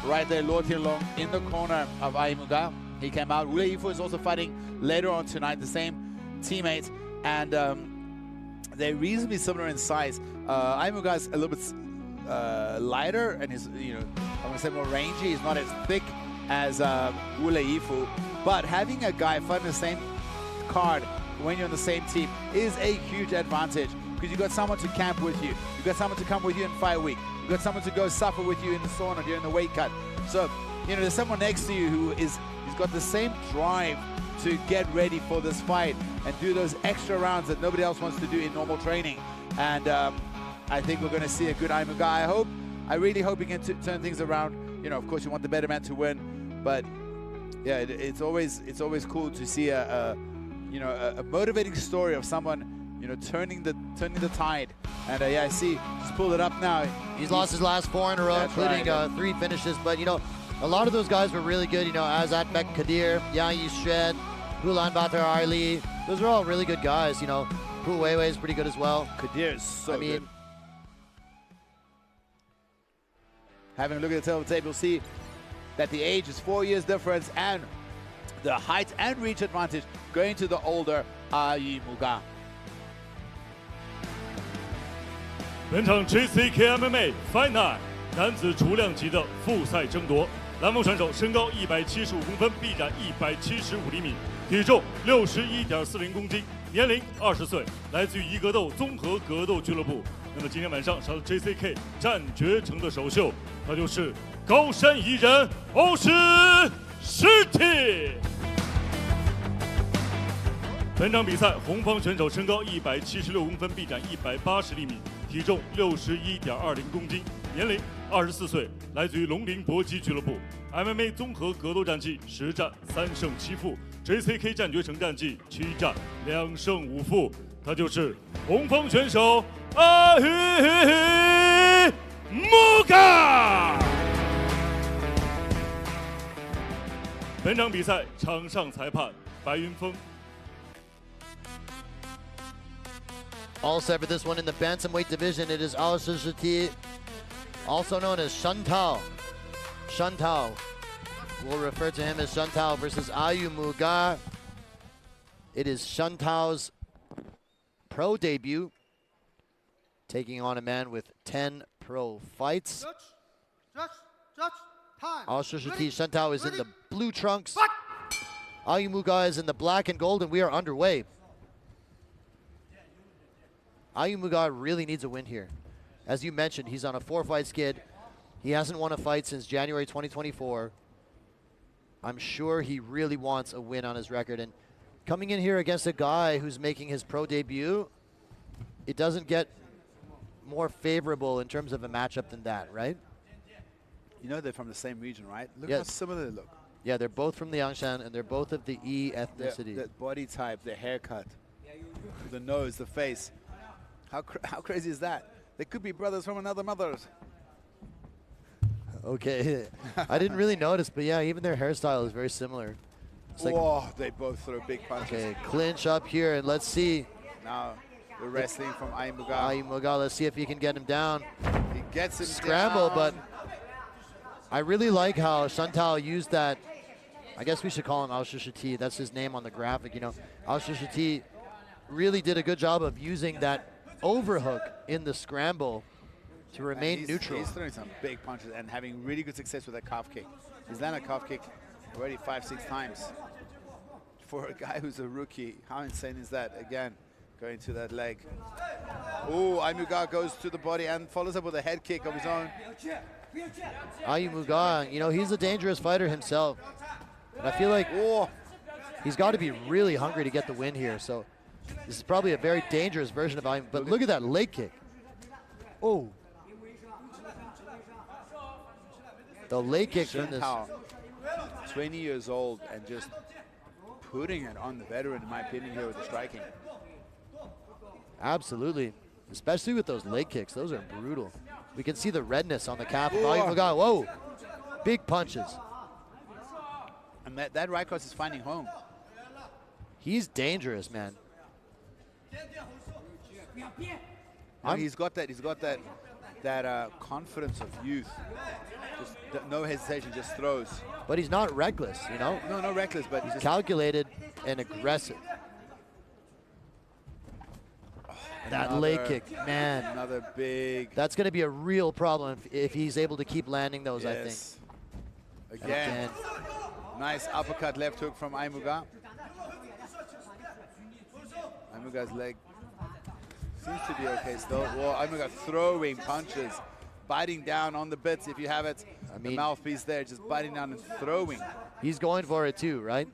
B: right there, Lord Long, in the corner of Ayumuga. He came out. Yihuoshibai is also fighting later on tonight, the same teammate, and they're reasonably similar in size. Ayumuga is a little bit lighter, and is, I'm gonna say more rangy. He's not as thick as Yihuoshibai, but having a guy fighting the same card when you're on the same team is a huge advantage, because you got someone to camp with you, you got someone to come with you in fight week, you got someone to go suffer with you in the sauna during the weight cut. So there's someone next to you who he's got the same drive to get ready for this fight and do those extra rounds that nobody else wants to do in normal training. And I think we're going to see a good Ayumuga. I really hope he can turn things around. Of course, you want the better man to win, but yeah, it's always cool to see a motivating story of someone turning the tide. And yeah, I see just pulled it up now.
C: He's lost his last 4 in a row, including 3 finishes. But a lot of those guys were really good. Azat Bek Kadir, Yang Yixuan, Ulaanbaatar Ali. Those are all really good guys. Hu Weiwei is pretty good as well.
B: Kadir is so good. Having a look at the tape, you'll see that the age is 4 years difference, and the height and reach advantage going to the older Ayumuga.
D: 本场 JCK MMA Fight Night 男子雏量级的复赛争夺，蓝锋选手身高175公分，臂展175厘米，体重61.40公斤，年龄20岁，来自于宜格斗综合格斗俱乐部。那么今天晚上上 JCK 战绝城的首秀，他就是高山宜人Aoshishiti。本场比赛，红方选手身高176公分，臂展180厘米，体重61.20公斤，年龄24岁，来自于龙陵搏击俱乐部。MMA 综合格斗战绩10战3胜7负 ，JCK 战绝城战绩7战2胜5负。他就是红方选手Ayumuga。本场比赛场上裁判白云峰。
C: All set for this one in the Bantamweight division. It is Aoshishiti, also known as Shantao. Shantao. We'll refer to him as Shantao versus Ayumuga. It is Shantao's pro debut, taking on a man with 10 pro fights. Aoshishiti Shantao is in the blue trunks. Ayumuga is in the black and gold, and we are underway. Ayumuga really needs a win here. As you mentioned, he's on a 4-fight skid. He hasn't won a fight since January 2024. I'm sure he really wants a win on his record. And coming in here against a guy who's making his pro debut, it doesn't get more favorable in terms of a matchup than that, right?
B: They're from the same region, right? Look how similar they look.
C: Yeah, they're both from Liangshan, and they're both of the E ethnicity.
B: The body type, the haircut, the nose, the face. How crazy is that? They could be brothers from another mother.
C: Okay, I didn't really notice, but yeah, even their hairstyle is very similar.
B: Whoa, they both throw big punches.
C: Okay, clinch up here, and let's see.
B: Now, the wrestling from Ayumuga.
C: Ayumuga, let's see if he can get him down.
B: He gets him
C: Scramble,
B: down.
C: But I really like how Shantao used that. I guess we should call him Aoshishiti. That's his name on the graphic, Aoshishiti really did a good job of using that overhook in the scramble to remain neutral.
B: He's throwing some big punches and having really good success with that calf kick. He's done a calf kick already 5-6 times. For a guy who's a rookie, how insane is that? Again, going to that leg. Oh, Ayumuga goes to the body and follows up with a head kick of his own.
C: Ayumuga, he's a dangerous fighter himself. And I feel like he's got to be really hungry to get the win here. So this is probably a very dangerous version of Ayumuga. But look at that leg kick. Oh. The leg kick from this.
B: 20 years old and just putting it on the veteran, in my opinion, here with the striking.
C: Absolutely. Especially with those leg kicks. Those are brutal. We can see the redness on the calf of Ayumuga. Whoa. Big punches.
B: And that right cross is finding home.
C: He's dangerous, man.
B: He's got that confidence of youth. Just no hesitation, just throws.
C: But he's not reckless, you know?
B: No, not reckless, but he's just
C: calculated and aggressive. That leg kick, man.
B: Another big.
C: That's going to be a real problem if he's able to keep landing those, I think.
B: Again. Nice uppercut left hook from Ayumuga. Ayumuga's leg seems to be okay still. Well, Ayumuga throwing punches, biting down on the bits if you have it. I mean, the mouthpiece there, just biting down and throwing.
C: He's going for it too, right?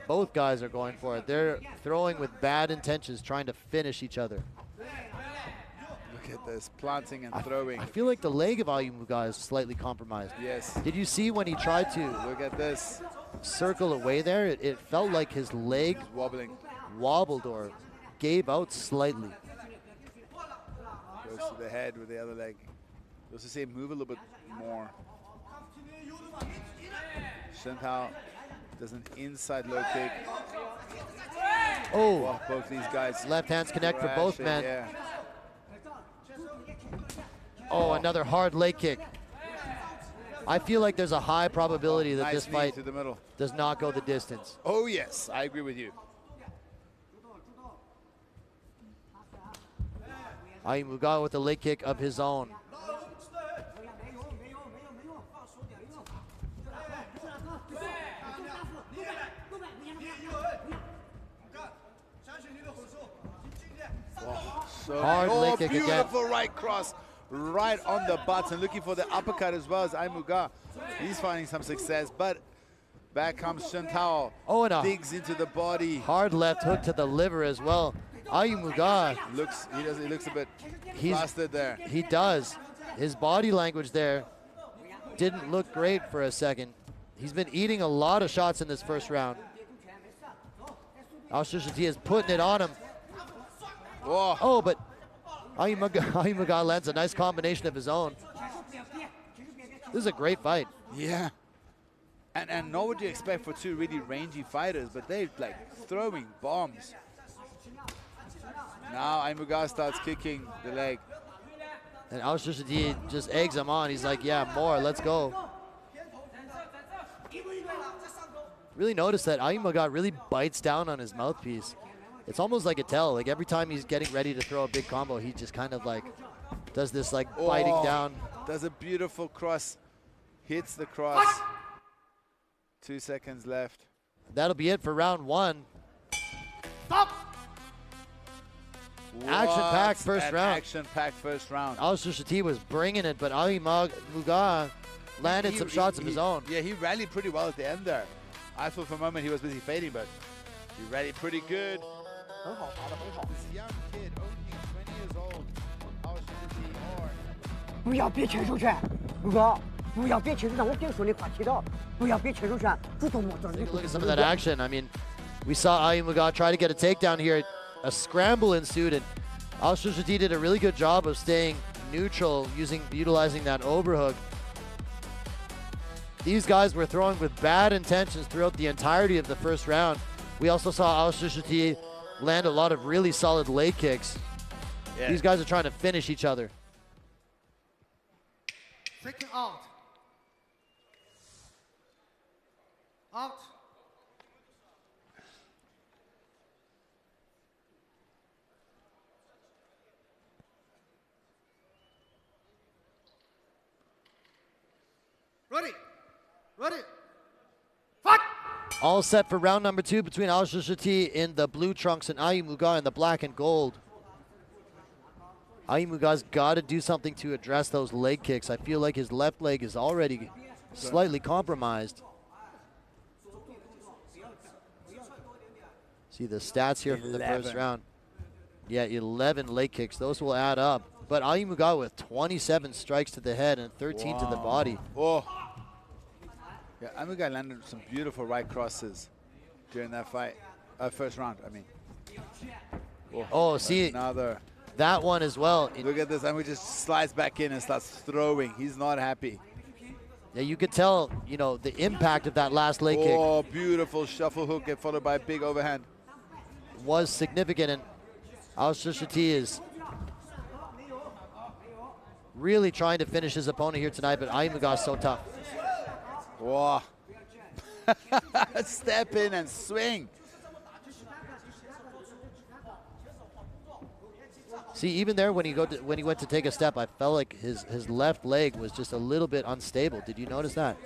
C: Both guys are going for it. They're throwing with bad intentions, trying to finish each other.
B: Look at this, planting and throwing.
C: I feel like the leg of Ayumuga is slightly compromised.
B: Yes.
C: Did you see when he tried to
B: look at this
C: circle away there? It felt like his leg wobbled or gave out slightly.
B: Goes to the head with the other leg. Goes to see him move a little bit more. Shentao does an inside low kick.
C: Oh,
B: well, both these guys.
C: Left hands connect for both men.
B: Yeah.
C: Oh, another hard leg kick. I feel like there's a high probability that this fight
B: to the middle
C: does not go the distance.
B: Oh yes, I agree with you.
C: Ayumuga with a leg kick of his own.
B: So
C: hard leg kick again.
B: Beautiful right cross, right on the button, looking for the uppercut as well as Ayumuga. He's finding some success, but back comes Shentao.
C: Oh, and
B: digs into the body.
C: Hard left hook to the liver as well. Ayumuga
B: he looks a bit flustered there.
C: He does. His body language there didn't look great for a second. He's been eating a lot of shots in this first round. Aoshishiti is putting it on him.
B: Whoa.
C: Oh, but Ayumuga lands a nice combination of his own. This is a great fight.
B: Yeah. And not what you expect for two really rangy fighters, but they're like throwing bombs. Now Ayumuga starts kicking the leg.
C: And Aoshishiti just eggs him on. He's like, yeah, more, let's go. Really notice that Ayumuga really bites down on his mouthpiece. It's almost like a tell. Like every time he's getting ready to throw a big combo, he just kind of like does this like biting down.
B: Does a beautiful cross. Hits the cross. 2 seconds left.
C: That'll be it for round one. Stop! Action-packed first round.
B: Action-packed first round.
C: Aoshishiti was bringing it, but Ayumuga landed some shots of his own.
B: Yeah, he rallied pretty well at the end there. I thought for a moment he was busy fading, but he rallied pretty good. This young kid, only 20 years old, Aoshishiti or...
F: 不要别拳手拳，哥，不要别拳手拳，我跟你说的话听到，不要别拳手拳，主动摸着你。
C: Look at some of that action. I mean, we saw Ayumuga try to get a takedown here. A scramble ensued, and Aoshishiti did a really good job of staying neutral, utilizing that overhook. These guys were throwing with bad intentions throughout the entirety of the first round. We also saw Aoshishiti land a lot of really solid leg kicks. Yeah. These guys are trying to finish each other.
F: Second out. Out. Ready. Ready. Fight!
C: All set for round number two between Aoshishiti in the blue trunks and Ayumuga in the black and gold. Ayumuga's got to do something to address those leg kicks. I feel like his left leg is already slightly compromised. See the stats here from the first round. Yeah, 11 leg kicks. Those will add up. But Ayumuga with 27 strikes to the head and 13 to the body.
B: Oh. Yeah, Ayumuga landed some beautiful right crosses during that fight. First round, I mean.
C: Oh, see.
B: Another.
C: That one as well.
B: Look at this. Ayumuga just slides back in and starts throwing. He's not happy.
C: Yeah, you could tell, you know, the impact of that last leg kick.
B: Oh, beautiful shuffle hook followed by a big overhand.
C: Was significant, and Aoshishiti is really trying to finish his opponent here tonight, but Ayumuga is so tough.
B: Whoa. Step in and swing.
C: See, even there when he went to take a step, I felt like his left leg was just a little bit unstable. Did you notice that?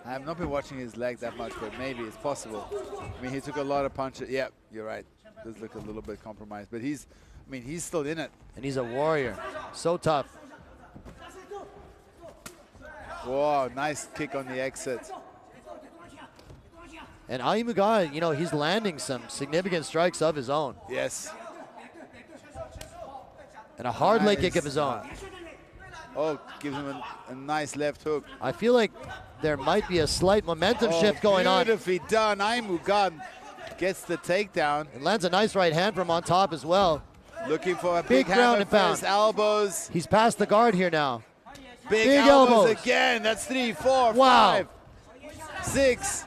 B: I have not been watching his leg that much, but maybe it's possible. I mean, he took a lot of punches. Yeah, you're right. Does look a little bit compromised, but he's still in it.
C: And he's a warrior. So tough.
B: Whoa, nice kick on the exit.
C: And Ayumuga, you know, he's landing some significant strikes of his own.
B: Yes.
C: And a hard leg kick of his own.
B: Oh, gives him a nice left hook.
C: I feel like there might be a slight momentum shift going on.
B: Beautifully done. Ayumuga gets the takedown.
C: It lands a nice right hand from on top as well.
B: Looking for a
C: Big
B: big
C: ground and pound.
B: Elbows.
C: He's past the guard here now.
B: Big
C: elbows
B: again. That's 3, 4,
C: Wow.
B: 5, 6.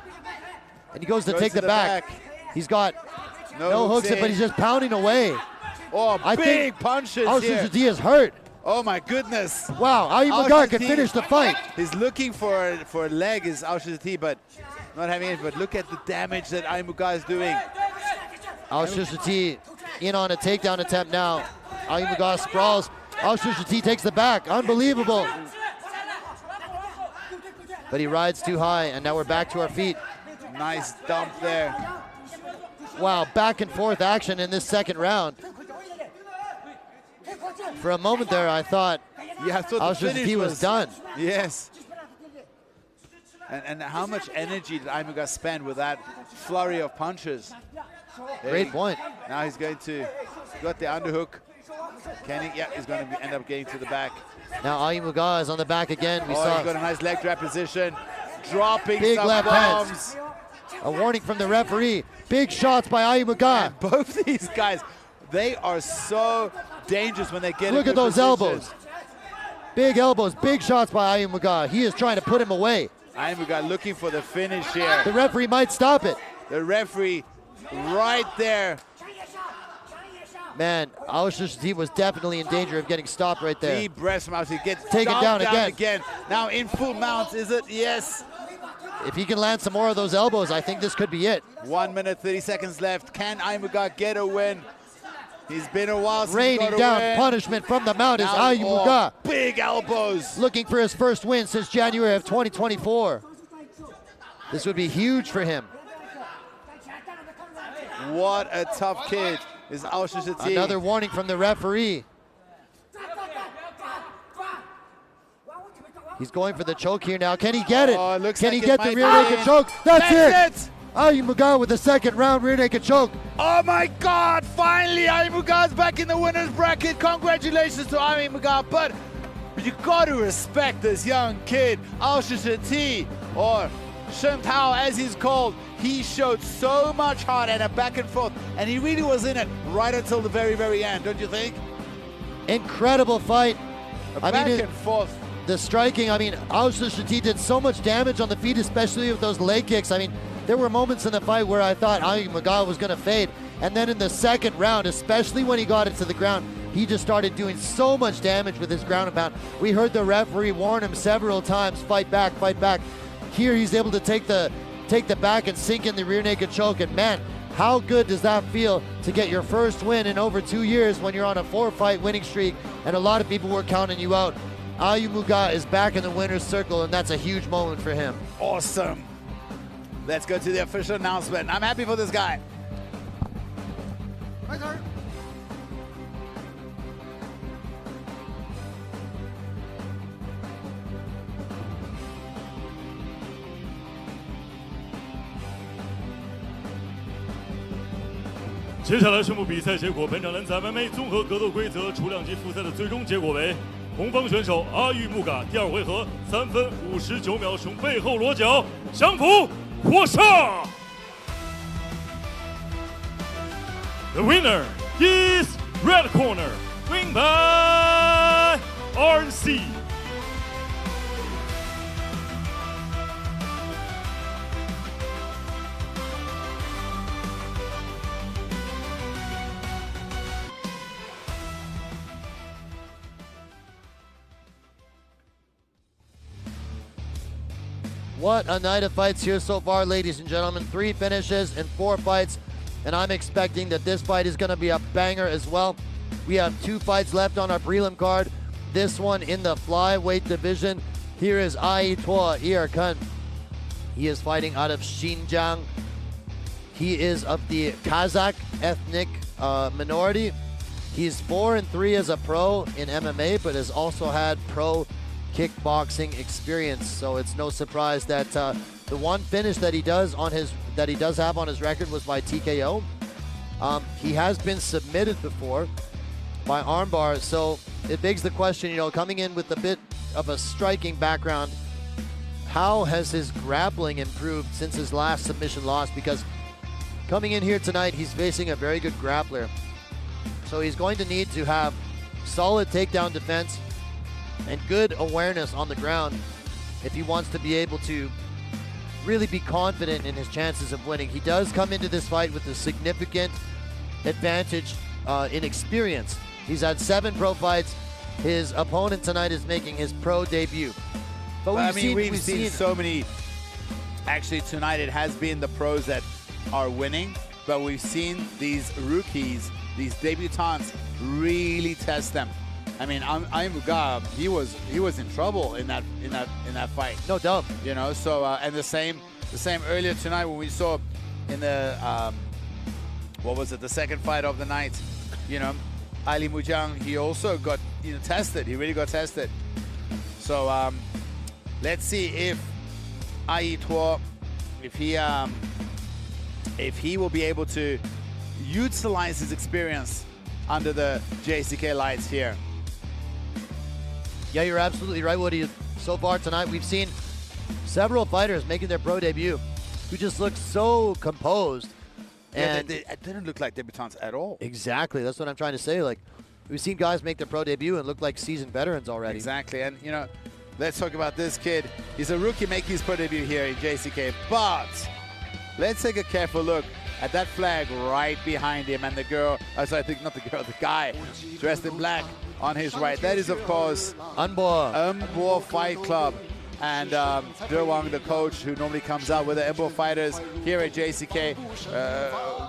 C: And he goes to take the back. He's got no hooks in, but he's just pounding away.
B: Oh,
C: I
B: big
C: think
B: punches here.
C: Aoshishiti is hurt.
B: Oh my goodness.
C: Wow, Ayumuga can finish the fight.
B: He's looking for a leg, is Aoshishiti, but not having it. But look at the damage that Ayumuga is doing.
C: Aoshishiti in on a takedown attempt now. Ayumuga sprawls. Aoshishiti takes the back. Unbelievable. But he rides too high, and now we're back to our feet.
B: Nice dump there.
C: Wow, back and forth action in this second round. For a moment there, I thought Aoshishiti was done.
B: Yes. And how much energy did Ayumuga spend with that flurry of punches?
C: Great point.
B: Now he's got the underhook. Can he? Yeah, he's going to end up getting to the back.
C: Now Ayumuga is on the back again. We
B: He's
C: saw
B: got a nice leg trap position. Dropping
C: big
B: some
C: left
B: bombs.
C: hands. A warning from the referee. Big shots by Ayumuga.
B: And both these guys, they are so dangerous when they get
C: Look at those elbows. Big elbows, big shots by Ayumuga. He is trying to put him away.
B: Ayumuga looking for the finish here.
C: The referee might stop it.
B: The referee right there.
C: Man, Aoshishiti was definitely in danger of getting stopped right there.
B: Deep breath from Aoshishiti. Gets
C: taken down
B: again. Now in full mount, is it? Yes.
C: If he can land some more of those elbows, I think this could be it.
B: 1 minute, 30 seconds left. Can Ayumuga get a win? He's been a while since
C: Raining
B: he got a
C: down
B: win.
C: punishment from the mount is
B: Now,
C: Ayumuga.
B: Big elbows.
C: Looking for his first win since January of 2024. This would be huge for him.
B: What a tough kid is Aoshishiti.
C: Another warning from the referee. He's going for the choke here now. Can he get it?
B: Oh, it looks
C: Can
B: like
C: he
B: it
C: get the
B: might
C: rear
B: be
C: naked
B: in.
C: choke? That's
B: it.
C: Ayumuga with the second round rear naked choke.
B: Oh my God! Finally, Ayumuga's back in the winner's bracket. Congratulations to Ayumuga, but you got to respect this young kid, Aoshishiti, or Shen Tao as he's called. He showed so much heart and a back and forth, and he really was in it right until the very, very end, don't you think?
C: Incredible fight.
B: Back and forth.
C: The striking, Aoshishiti did so much damage on the feet, especially with those leg kicks. There were moments in the fight where I thought Ayumuga was going to fade. And then in the second round, especially when he got it to the ground, he just started doing so much damage with his ground and pound. We heard the referee warn him several times, fight back, fight back. Here he's able to take the back and sink in the rear naked choke. And man, how good does that feel to get your first win in over 2 years when you're on a 4-fight winning streak and a lot of people were counting you out? Ayumuga is back in the winner's circle, and that's a huge moment for him.
B: Awesome. Let's go to the official announcement. I'm happy for this guy.
F: My turn.
D: 接下来宣布比赛结果。本场男子 MMA 综合格斗规则除两级复赛的最终结果为：红方选手阿育木嘎第二回合3分59秒使用背后裸脚降服获胜。The winner is red corner, win by RNC.
C: What a night of fights here so far, ladies and gentlemen. 3 finishes and 4 fights, and I'm expecting that this fight is going to be a banger as well. We have 2 fights left on our prelim card. This one in the flyweight division. Here is Aiyituo Yierken. He is fighting out of Xinjiang. He is of the Kazakh ethnic minority. He's 4-3 as a pro in MMA, but has also had pro kickboxing experience. So it's no surprise that the one finish that he does have on his record was by TKO. He has been submitted before by armbar, so it begs the question, you know, coming in with a bit of a striking background, how has his grappling improved since his last submission loss? Because coming in here tonight, he's facing a very good grappler. So he's going to need to have solid takedown defense and good awareness on the ground if he wants to be able to really be confident in his chances of winning. He does come into this fight with a significant advantage in experience. He's had 7 pro fights. His opponent tonight is making his pro debut. But
B: we've seen so many. Actually, tonight it has been the pros that are winning, but we've seen these rookies, these debutants, really test them. I mean, Ayumuga, he was in trouble in that fight.
C: No doubt.
B: You know, so and the same earlier tonight when we saw in the what was it, the second fight of the night, you know, Alimujiang, he also got, you know, tested. He really got tested. So let's see if Aiyituo, if he will be able to utilize his experience under the JCK lights here.
C: Yeah, you're absolutely right, Woody. So far tonight, we've seen several fighters making their pro debut who just look so composed. And
B: yeah, it didn't look like debutants at all.
C: Exactly, that's what I'm trying to say. Like, we've seen guys make their pro debut and look like seasoned veterans already.
B: Exactly, and you know, let's talk about this kid. He's a rookie making his pro debut here in JCK, but let's take a careful look at that flag right behind him, and the girl, sorry, I think not the girl, the guy dressed in black on his right. That is, of course, Unbo Fight Club. And Wang, the coach, who normally comes out with the Unbo fighters here at JCK,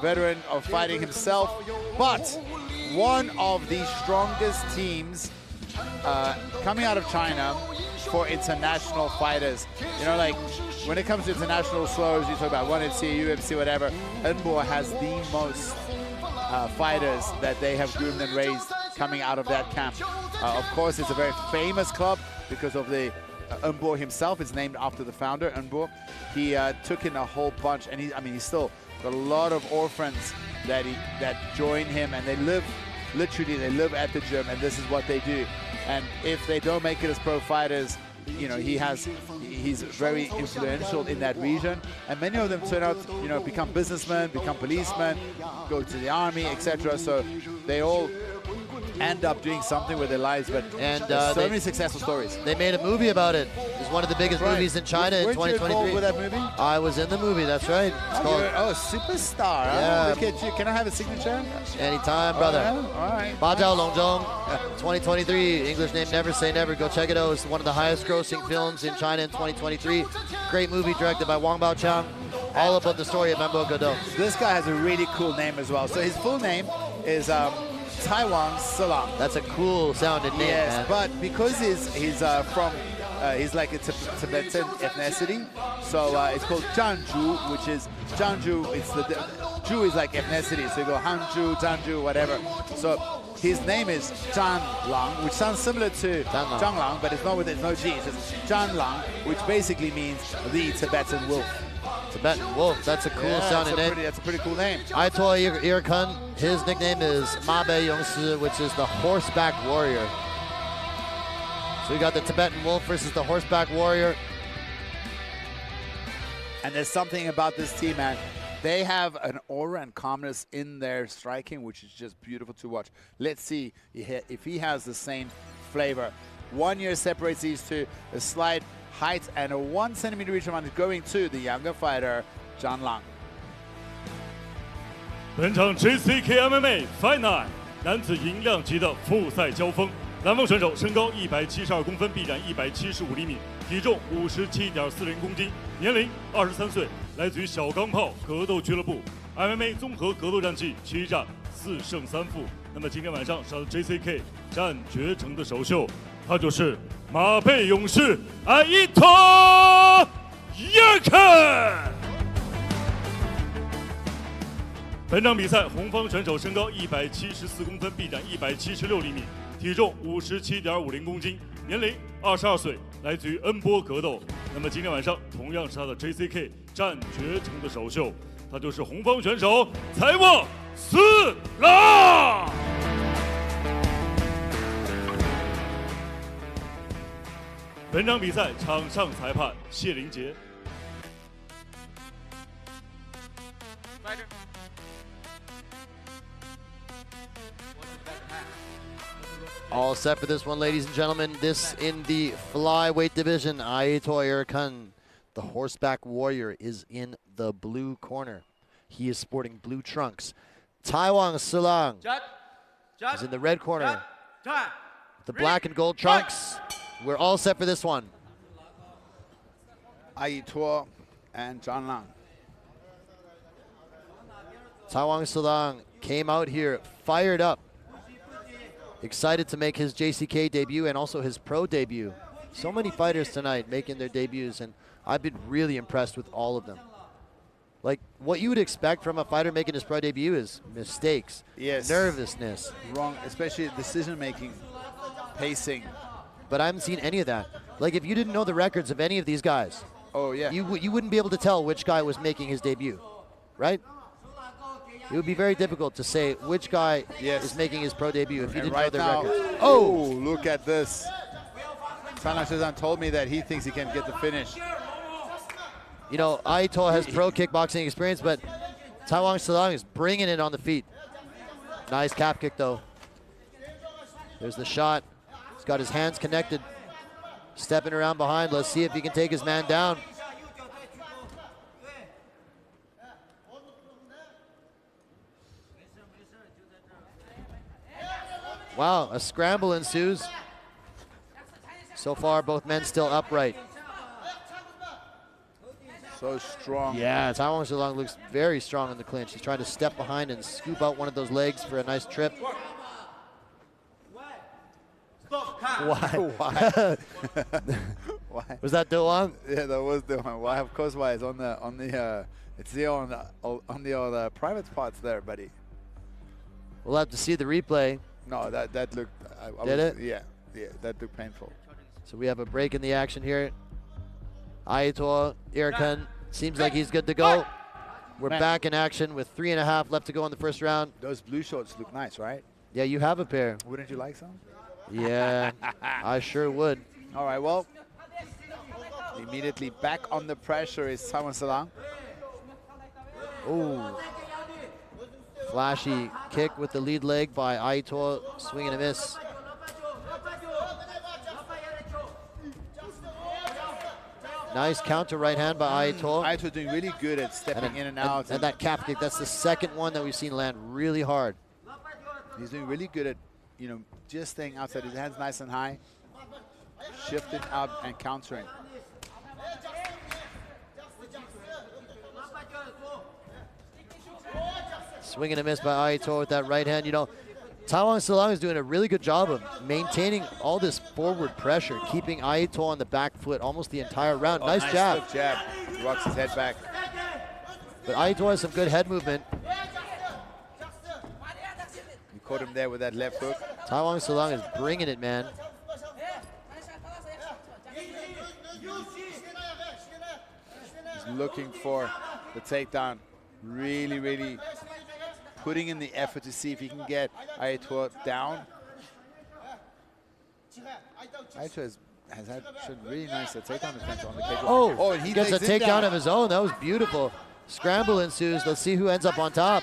B: veteran of fighting himself, but one of the strongest teams coming out of China for international fighters. You know, like, when it comes to international shows, you talk about ONE UFC, whatever, Unbo has the most fighters that they have groomed and raised coming out of that camp. Of course, it's a very famous club because of the Unbo himself. Is named after the founder, Unbo. He took in a whole bunch, and he's still got a lot of orphans that join him, and they live at the gym, and this is what they do. And if they don't make it as pro fighters, you know, he's very influential in that region, and many of them turn out, you know, become businessmen, become policemen, go to the army, etc. So they all end up doing something with their lives, but so many successful stories.
C: They made a movie about it. It's one of the biggest movies in China in 2023.
B: Were you involved with that movie?
C: I was in the movie, that's right. It's called
B: Superstar.
C: Yeah.
B: Look at you. Can I have a signature?
C: Anytime, brother.
B: All right.
C: Bajao Longzhong, 2023, English name Never Say Never. Go check it out. It's one of the highest grossing films in China in 2023. Great movie directed by Wang Baoqiang. All about the story of Mambo Godot.
B: This guy has a really cool name as well. So his full name is Caiwangsilang.
C: That's a cool sounding name, man.
B: But because he's like a Tibetan ethnicity, so it's called Zhanzhu, which is Zhanzhu. It's Zhu is like ethnicity, so you go Hanzhu, Zhanzhu, whatever. So his name is Zhan Lang, which sounds similar to Zhang Lang, but it's no G. It's just Zhan Lang, which basically means the Tibetan wolf.
C: Tibetan wolf, that's a cool sounding name.
B: That's a pretty cool name.
C: Aiyituo Yierken, his nickname is Mahaiersha, which is the horseback warrior. So we got the Tibetan wolf versus the horseback warrior.
B: And there's something about this team, man. They have an aura and calmness in their striking, which is just beautiful to watch. Let's see if he has the same flavor. 1 year separates these two, a slight height and a 1 centimeter reach amount is going to the younger fighter, Zhan Lang.
D: 本场 JCK MMA Fight Night 男子银量级的复赛交锋，蓝锋选手身高172公分，臂展175厘米，体重57.40公斤，年龄23岁，来自于小钢炮格斗俱乐部 ，MMA 综合格斗战绩7战4胜3负。那么今天晚上上 JCK 战绝城的首秀，他就是马背勇士Aiyituo Yierken。本场比赛，红方选手身高174公分，臂展176厘米，体重57.50公斤，年龄22岁，来自于恩波格斗。那么今天晚上同样是他的 JCK 战绝城的首秀，他就是红方选手Caiwangsilang。本场比赛场上裁判谢林杰。
C: All set for this one, ladies and gentlemen. This in the flyweight division. Aiyituo Yierken, the horseback warrior, is in the blue corner. He is sporting blue trunks. Caiwangsilang is in the red corner. The black and gold trunks. We're all set for this one.
B: Aiyituo and John Lang.
C: Caiwangsilang came out here fired up, excited to make his JCK debut and also his pro debut. So many fighters tonight making their debuts, and I've been really impressed with all of them. Like, what you would expect from a fighter making his pro debut is mistakes,
B: Yes.
C: nervousness.
B: Wrong, especially decision-making, pacing.
C: But I haven't seen any of that. Like, if you didn't know the records of any of these guys,
B: Oh, yeah.
C: you wouldn't be able to tell which guy was making his debut, right? It would be very difficult to say which guy
B: Yes.
C: is making his pro debut if you
B: And
C: didn't
B: right
C: know their
B: now,
C: records.
B: oh, look at this. Sanashizan told me that he thinks he can get the finish.
C: You know, Aiyituo has pro kickboxing experience, but Caiwangsilang is bringing it on the feet. Nice calf kick, though. There's the shot. He's got his hands connected. Stepping around behind. Let's see if he can take his man down. Wow, a scramble ensues. So far, both men still upright.
B: So strong.
C: Yeah, Caiwangsilang looks very strong in the clinch. He's trying to step behind and scoop out one of those legs for a nice trip. Why?
B: Why? Why?
C: Was that Doan?
B: Yeah, that was the one. Why? Of course, why? It's on the it's there on the private spots there, buddy.
C: We'll have to see the replay.
B: No, that looked.
C: Did it?
B: Yeah, that looked painful.
C: So we have a break in the action here. Aiyituo Yierken seems like he's good to go. We're back in action with 3.5 left to go in the first round.
B: Those blue shorts look nice, right?
C: Yeah, you have a pair.
B: Wouldn't you like some?
C: Yeah, I sure would.
B: All right, well, immediately back on the pressure is Caiwangsilang.
C: Ooh. Flashy kick with the lead leg by Aiyituo, swing and a miss. Nice counter right hand by Aiyituo.
B: Aiyituo doing really good at stepping in and out.
C: And that calf kick, that's the second one that we've seen land really hard.
B: He's doing really good at, you know, just staying outside, his hands nice and high, shifting out and countering.
C: Swing and a miss by Aiyituo with that right hand. You know, Caiwangsilang is doing a really good job of maintaining all this forward pressure, keeping Aiyituo on the back foot almost the entire round.
B: Oh,
C: nice jab.
B: Nice jab. He rocks his head back.
C: But Aiyituo has some good head movement.
B: You caught him there with that left hook.
C: Caiwangsilang is bringing it, man.
B: He's looking for the takedown. Really, really putting in the effort to see if he can get Aiyituo down. Aiyituo has had really nice takedown attempt on the cage.
C: Oh,
B: and he
C: gets a
B: takes him
C: takedown
B: down.
C: of his own. That was beautiful. Scramble ensues. Let's see who ends up on top.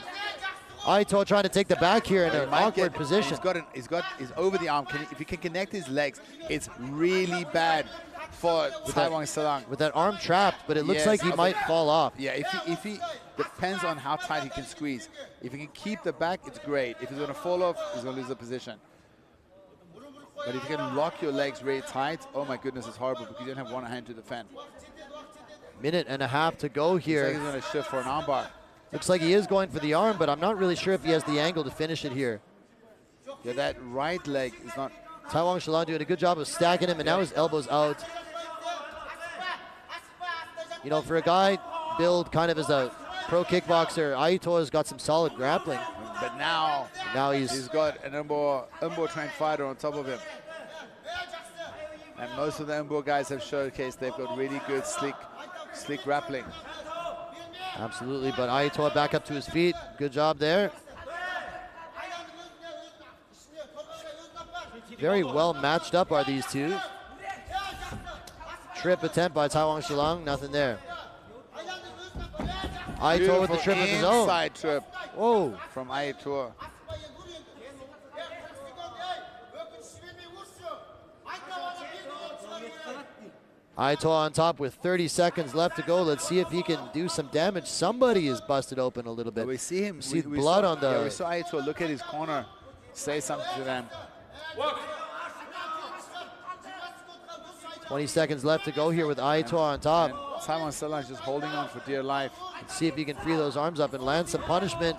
C: Aiyituo trying to take the back here in
B: He
C: an
B: might
C: awkward
B: get-
C: position.
B: He's over the arm. If he can connect his legs, it's really bad for Caiwangsilang.
C: With that arm trapped, but it looks
B: Yes,
C: like he
B: okay.
C: might fall off.
B: Yeah, if he depends on how tight he can squeeze. If he can keep the back, it's great. If he's going to fall off, he's going to lose the position. But if you can lock your legs really tight, oh my goodness, it's horrible because you don't have one hand to defend.
C: Minute and a half to go here.
B: He's going to shift for an armbar.
C: Looks like he is going for the arm, but I'm not really sure if he has the angle to finish it here.
B: Yeah, that right leg is not...
C: Caiwangsilang doing a good job of stacking him, and now his elbow's out. You know, for a guy billed kind of as a pro kickboxer, Aiyituo has got some solid grappling.
B: But now he's got an Umbo trained fighter on top of him. And most of the Umbo guys have showcased they've got really good, slick grappling.
C: Absolutely, but Aiyituo back up to his feet. Good job there. Very well matched up are these two. Trip attempt by Caiwangsilang, nothing there. Aiyituo with the trip of his own.
B: Inside trip.
C: Whoa.
B: From Aiyituo.
C: Aiyituo on top with 30 seconds left to go. Let's see if he can do some damage. Somebody is busted open a little bit.
B: We see him.
C: We blood on the...
B: Yeah, we saw Aiyituo look at his corner, say something to them.
C: 20 seconds left to go here with Aiyituo on top.
B: Caiwangsilang is just holding on for dear life.
C: Let's see if he can free those arms up and land some punishment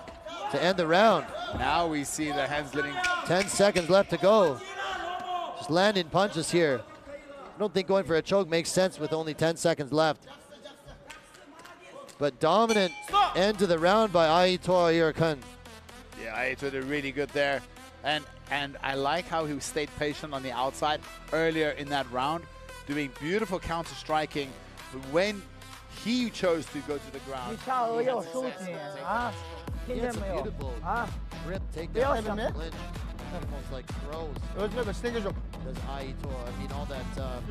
C: to end the round.
B: Now we see the hands letting...
C: 10 seconds left to go. Just landing punches here. I don't think going for a choke makes sense with only 10 seconds left. But dominant end to the round by Aiyituo Yierken.
B: Yeah, Aiyituo did really good there. And I like how he stayed patient on the outside earlier in that round, doing beautiful counter striking. When he chose to go to the ground, he had
C: It's a beautiful grip, take down, clinch, almost like throws. Does Aiyituo, I mean, all that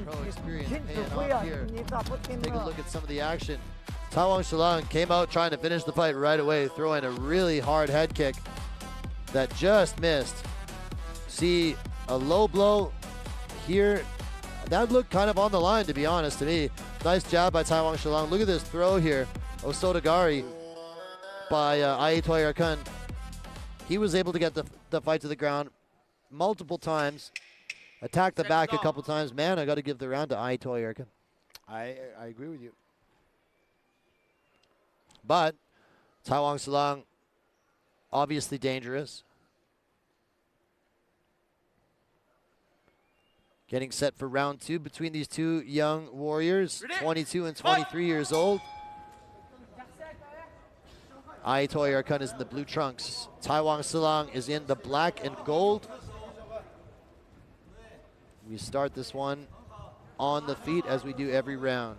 C: pro experience paying off here. Let's take a look at some of the action. Caiwangsilang came out trying to finish the fight right away, throwing a really hard head kick that just missed. See a low blow here. That looked kind of on the line, to be honest, to me. Nice jab by Caiwangsilang. Look at this throw here. Osotogari by Aiyituo Yierken. He was able to get the fight to the ground multiple times. Attacked the back a couple times. Man, I got to give the round to Aiyituo Yierken.
B: I agree with you.
C: But Caiwangsilang, obviously dangerous. Getting set for round two between these two young warriors, 22 and 23 years old. Aiyituo Yierken is in the blue trunks. Caiwangsilang is in the black and gold. We start this one on the feet as we do every round.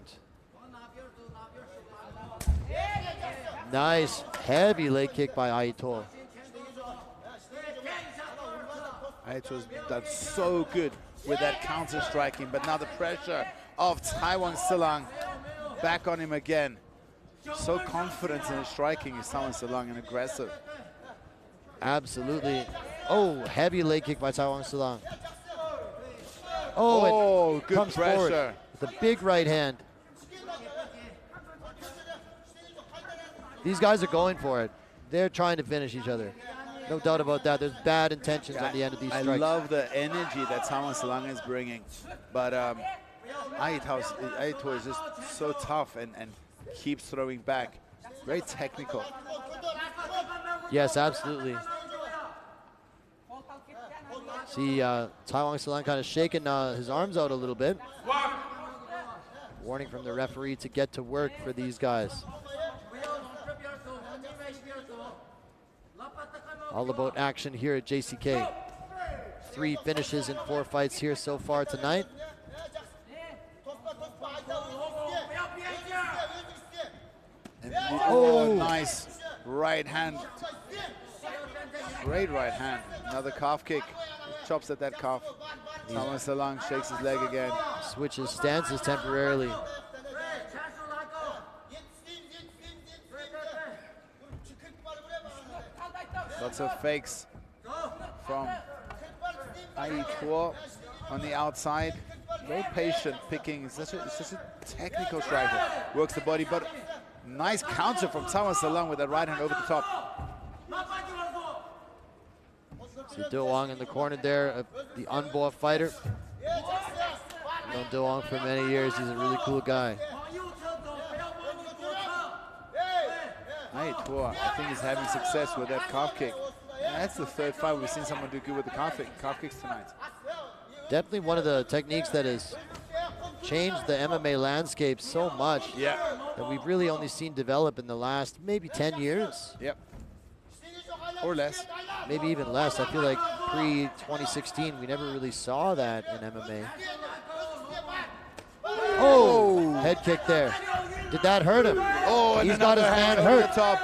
C: Nice, heavy leg kick by Aiyituo.
B: Aiyituo's done so good with that counter striking, but now the pressure of Caiwangsilang back on him again. So confident in his striking is Caiwangsilang and aggressive.
C: Absolutely. Oh, heavy leg kick by Caiwangsilang.
B: Oh,
C: it
B: good
C: comes
B: pressure.
C: Forward with a big right hand. These guys are going for it. They're trying to finish each other. No doubt about that. There's bad intentions on the end of these strikes.
B: I love the energy that Caiwangsilang is bringing. But Aiyituo is just so tough and keeps throwing back. Very technical.
C: Yes, absolutely. See Caiwangsilang kind of shaking his arms out a little bit. Warning from the referee to get to work for these guys. All about action here at JCK. 3 finishes in 4 fights here so far tonight.
B: Oh, nice right hand. Great right hand. Another calf kick. Chops at that calf. Caiwangsilang shakes his leg again.
C: Switches stances temporarily.
B: Lots of fakes from Aiyituo on the outside. Very patient picking. It's such a technical striker. Works the body, but nice counter from Caiwangsilang with that right hand over the top.
C: See Do Wang in the corner there, the Unbo fighter. I've known Do Wang for many years. He's a really cool guy.
B: Aiyituo, I think, is having success with that calf kick. And that's the third fight we've seen someone do good with the calf kicks tonight.
C: Definitely one of the techniques that has changed the MMA landscape so much that we've really only seen develop in the last maybe 10 years.
B: Yep. Or less.
C: Maybe even less. I feel like pre-2016, we never really saw that in MMA. Oh, head kick there. Did that hurt him?
B: Oh, and
C: he's got his hand hurt.
B: Top.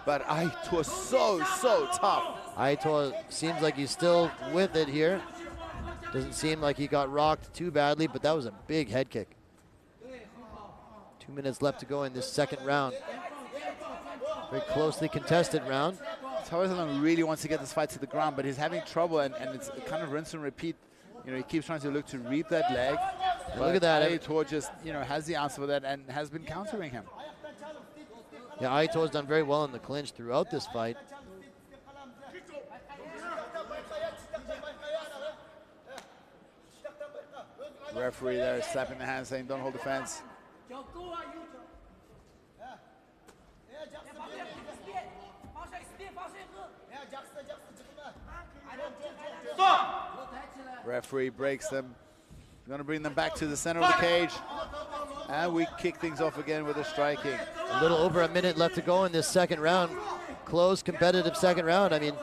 B: But Aiyituo so tough.
C: Aiyituo seems like he's still with it here. Doesn't seem like he got rocked too badly, but that was a big head kick. 2 minutes left to go in this second round. Very closely contested round.
B: Khurshedzoda really wants to get this fight to the ground, but he's having trouble, and it's kind of rinse and repeat. You know, he keeps trying to look to reap that leg.
C: Look at that.
B: Aiyituo just, has the answer for that and has been countering him.
C: Yeah, Aiyituo's done very well in the clinch throughout this fight.
B: Referee there slapping the hand saying, don't hold the fence. Referee breaks them. Going to bring them back to the center of the cage. And we kick things off again with a striking.
C: A little over a minute left to go in this second round. Close, competitive second round. I mean,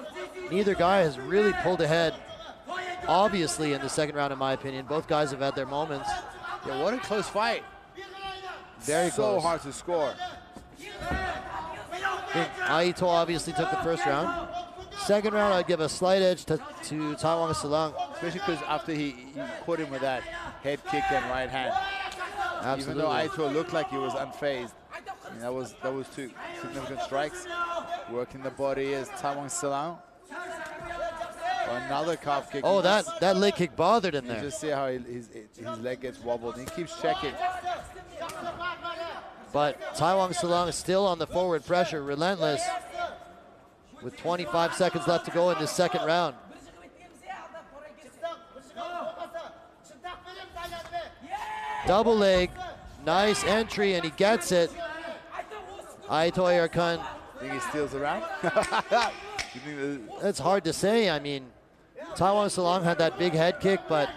C: neither guy has really pulled ahead, obviously, in the second round, in my opinion. Both guys have had their moments.
B: Yeah, what a close fight.
C: Very
B: so
C: close.
B: hard to score.
C: Aiyituo obviously took the first round. Second round, I'd give a slight edge to Caiwangsilang.
B: Especially because after he caught him with that head kick and right hand.
C: Absolutely.
B: Even though Aiyituo looked like he was unfazed. I mean, that was two significant strikes. Working the body is Caiwangsilang. Another calf kick.
C: Oh, that leg kick bothered him there.
B: You just see how his leg gets wobbled. He keeps checking.
C: But Caiwangsilang is still on the forward pressure, relentless. With 25 seconds left to go in this second round. Double leg, nice entry, and he gets it. Aiyituo Yierken.
B: Think he steals the round?
C: It's hard to say. I mean, Caiwangsilang had that big head kick, but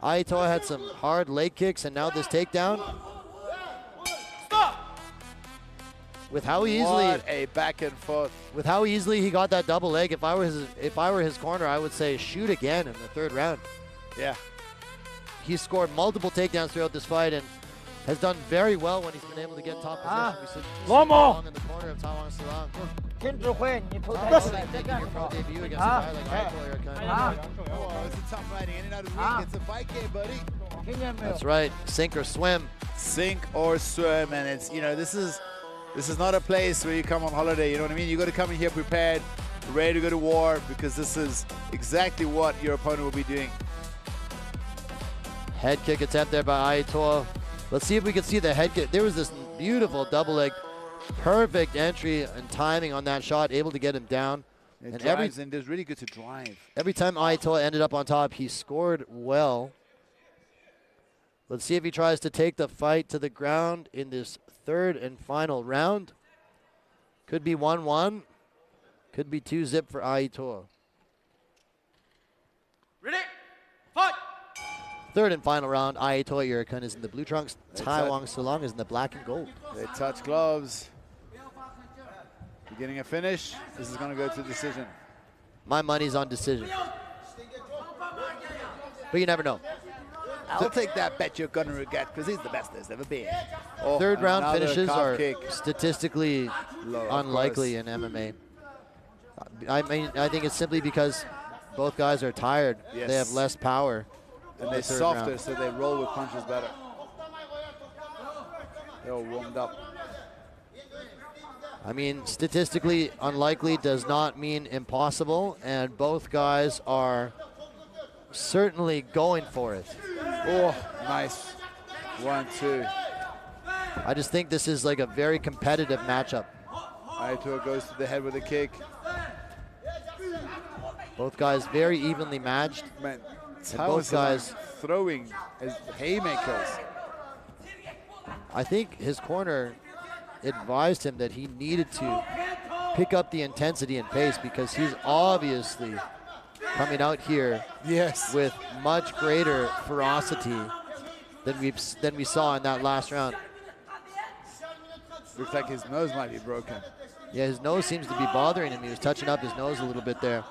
C: Aiyituo had some hard leg kicks, and now this takedown. With how easily,
B: what a back and forth.
C: With how easily he got that double leg, if I were his corner, I would say shoot again in the third round.
B: Yeah.
C: He's scored multiple takedowns throughout this fight and has done very well when he's been able to get top position. We see Wang in the corner of Caiwangsilang.
F: 天智慧，你投胎
C: Especially making your pro debut against a guy like Aiyituo Yierken.
B: Oh, it's a tough fighting. In and out of the ring. It's a fight game, buddy.
F: 听见没有？
C: That's right, sink or swim.
B: Sink or swim, and it's this is not a place where you come on holiday. You know what I mean? You got to come in here prepared, ready to go to war, because this is exactly what your opponent will be doing.
C: Head kick attempt there by Aiyituo. Let's see if we can see the head kick. There was this beautiful double leg. Perfect entry and timing on that shot, able to get him down.
B: It drives and does really good to drive.
C: Every time Aiyituo ended up on top, he scored well. Let's see if he tries to take the fight to the ground in this third and final round. Could be 1-1. Could be 2-0 for Aiyituo.
G: Ready? Fight!
C: Third and final round, Aiyituo Yierken is in the blue trunks. Caiwangsilang is in the black and gold.
B: They touch gloves. Beginning a finish. This is going to go to decision.
C: My money's on decision. But you never know.
B: I'll take that bet you're going to regret, because he's the best there's ever been. Oh,
C: third round
B: another
C: finishes
B: calf
C: are
B: kick.
C: statistically unlikely in MMA. I mean, I think it's simply because both guys are tired.
B: Yes.
C: They have less power.
B: And they're softer, so they roll with punches better. They're all warmed up.
C: I mean, statistically unlikely does not mean impossible, and both guys are certainly going for it.
B: Oh, nice. 1-2.
C: I just think this is like a very competitive matchup.
B: Aiyituo goes to the head with a kick.
C: Both guys very evenly matched.
B: Man,
C: both guys
B: throwing as haymakers.
C: I think his corner advised him that he needed to pick up the intensity and pace because he's obviously coming out here with much greater ferocity than we saw in that last round.
B: Looks like his nose might be broken.
C: Yeah, his nose seems to be bothering him. He was touching up his nose a little bit there.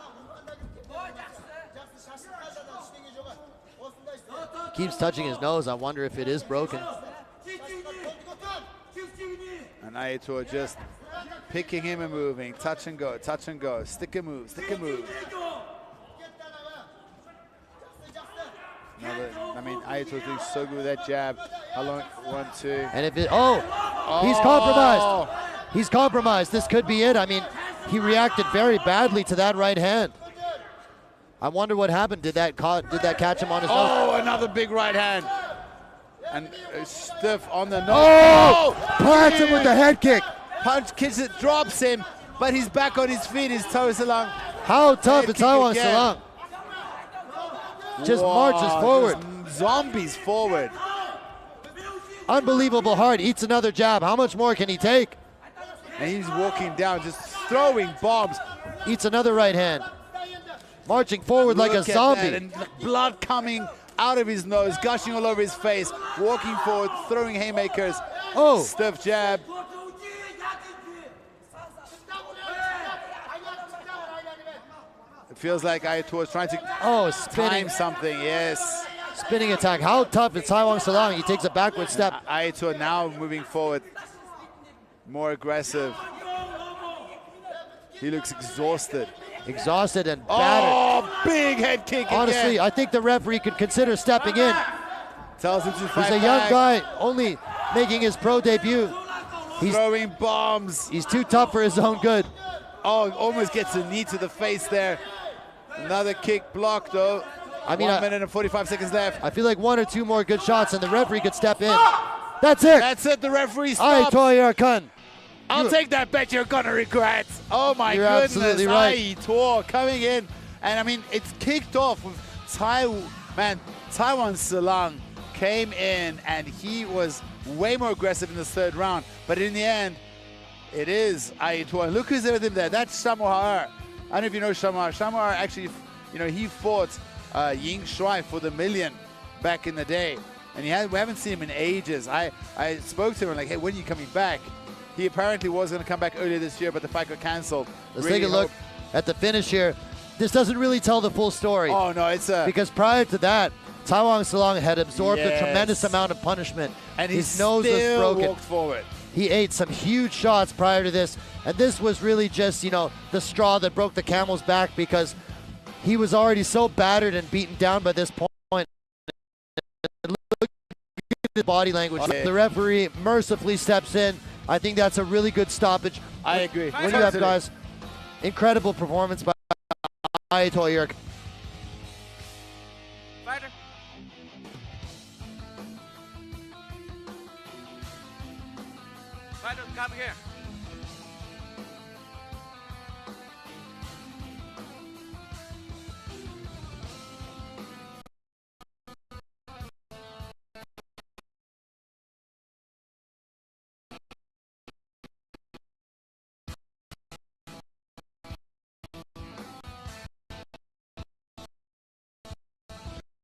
C: He keeps touching his nose. I wonder if it is broken.
B: And Aiyituo just picking him and moving. Touch and go, stick and move, stick and move. I mean, Aiyituo's doing so good with that jab. How long? 1, 2.
C: And if it, he's compromised. He's compromised. This could be it. I mean, he reacted very badly to that right hand. I wonder what happened. Did that catch him on his nose?
B: Oh, another big right hand. And stiff on the nose.
C: Oh! Plants him with the head kick.
B: Punch kicks it, drops him, but he's back on his feet. His Xingfu.
C: How tough is Caiwangsilang? Just marches forward.
B: Just zombies forward.
C: Unbelievable hard. Eats another jab. How much more can he take?
B: And he's walking down, just throwing bombs.
C: Eats another right hand. Marching forward like a zombie.
B: And blood coming out of his nose, gushing all over his face. Walking forward, throwing haymakers.
C: Oh.
B: Stiff jab. It feels like Aiyituo is trying to time something, yes.
C: Spinning attack. How tough is Caiwangsilang? He takes a backward step.
B: Aiyituo now moving forward, more aggressive. He looks exhausted.
C: Exhausted and battered.
B: Oh, big head kick
C: Honestly,
B: again.
C: I think the referee could consider stepping in.
B: Tells him to fight
C: He's a young guy, only making his pro debut. He's
B: throwing bombs.
C: He's too tough for his own good.
B: Oh, almost gets a knee to the face there. Another kick blocked though.
C: I mean,
B: 1 minute and 45 seconds left.
C: I feel like 1 or 2 more good shots and the referee could step in. That's it.
B: That's it, the referee stops.
C: Aiyituo Yierken.
B: I'll take that bet you're gonna regret. Oh my
C: You're
B: goodness,
C: absolutely right.
B: Aiyituo coming in. And I mean, it's kicked off with Caiwangsilang came in and he was way more aggressive in the 3rd round. But in the end, it is Aiyituo. And look who's with him there. That's Songhaer. I don't know if you know Songhaer. Songhaer actually, you know, he fought Yixuan for the million back in the day. And we haven't seen him in ages. I spoke to him like, hey, when are you coming back? He apparently was going to come back earlier this year, but the fight got canceled.
C: Let's take a look at the finish here. This doesn't really tell the full story.
B: Oh, no, it's
C: because prior to that, Caiwangsilang had absorbed a tremendous amount of punishment.
B: And
C: his nose was broken.
B: Walked forward.
C: He ate some huge shots prior to this, and this was really just, you know, the straw that broke the camel's back because he was already so battered and beaten down by this point. And look at the body language. The referee mercifully steps in. I think that's a really good stoppage.
B: I agree.
C: When you have guys, incredible performance by Aiyituo Yierken.
G: Fighter. Fighter, come here.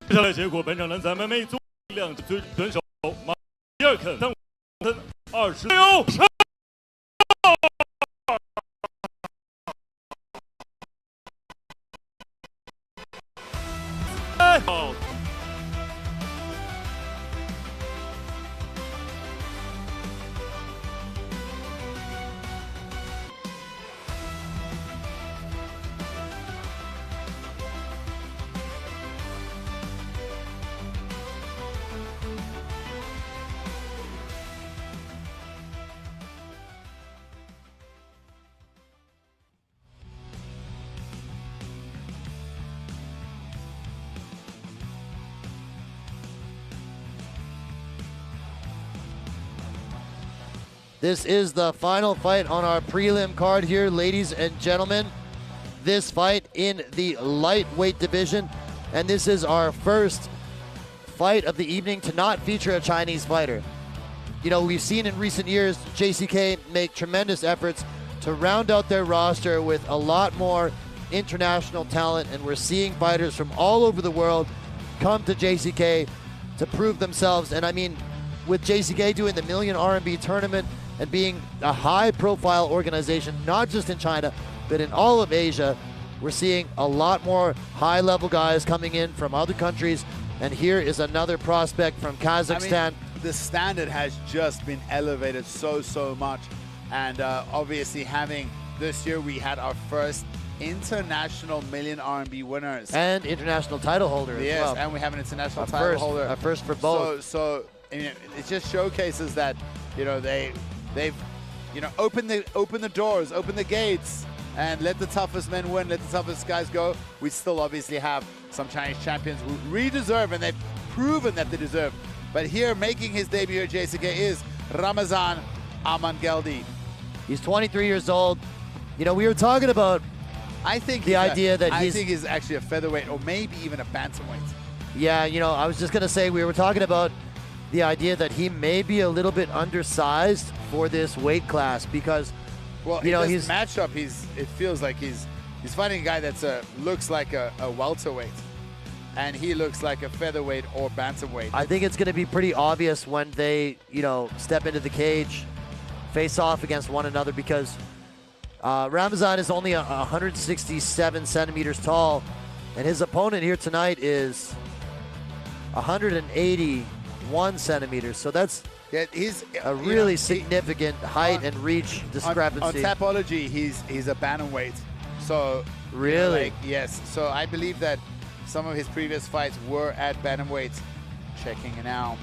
D: 接下来结果，本场男子 MMA 总力量选手Yierken 26胜。
C: This is the final fight on our prelim card here, ladies and gentlemen. this fight in the lightweight division. And this is our first fight of the evening to not feature a Chinese fighter. You know, we've seen in recent years JCK make tremendous efforts to round out their roster with a lot more international talent, and we're seeing fighters from all over the world come to JCK to prove themselves. And I mean, with JCK doing the Million RMB tournament and being a high-profile organization, not just in China, but in all of Asia, we're seeing a lot more high-level guys coming in from other countries. And here is another prospect from Kazakhstan.
B: I mean, the standard has just been elevated so much. And obviously having this year, we had our first international Million RMB winners.
C: And international title holder as well.
B: Yes, and we have an international title holder.
C: A first for both.
B: So I mean, it just showcases that, you know, they've you know, open the doors, open the gates, and let the toughest men win, let the toughest guys go. We still obviously have some Chinese champions who really deserve, and they've proven that they deserve. But here, making his debut at JCK is Ramazan Amangeldy.
C: He's 23 years old. You know, we were talking about
B: I think he's actually a featherweight or maybe even a bantamweight.
C: Yeah, you know, I was just going to say, we were talking about the idea that he may be a little bit undersized for this weight class because,
B: well,
C: you know,
B: he's matched up. It feels like he's fighting a guy that's looks like a welterweight, and he looks like a featherweight or bantamweight.
C: I think it's going to be pretty obvious when they, you know, step into the cage, face off against one another, because Ramazan is only 167 centimeters tall, and his opponent here tonight is 181 centimeters. So that's
B: he's
C: a really significant height and reach discrepancy.
B: On Tapology, he's a bantamweight. So
C: really,
B: you know, like, yes. So I believe that some of his previous fights were at bantamweight. Checking it now.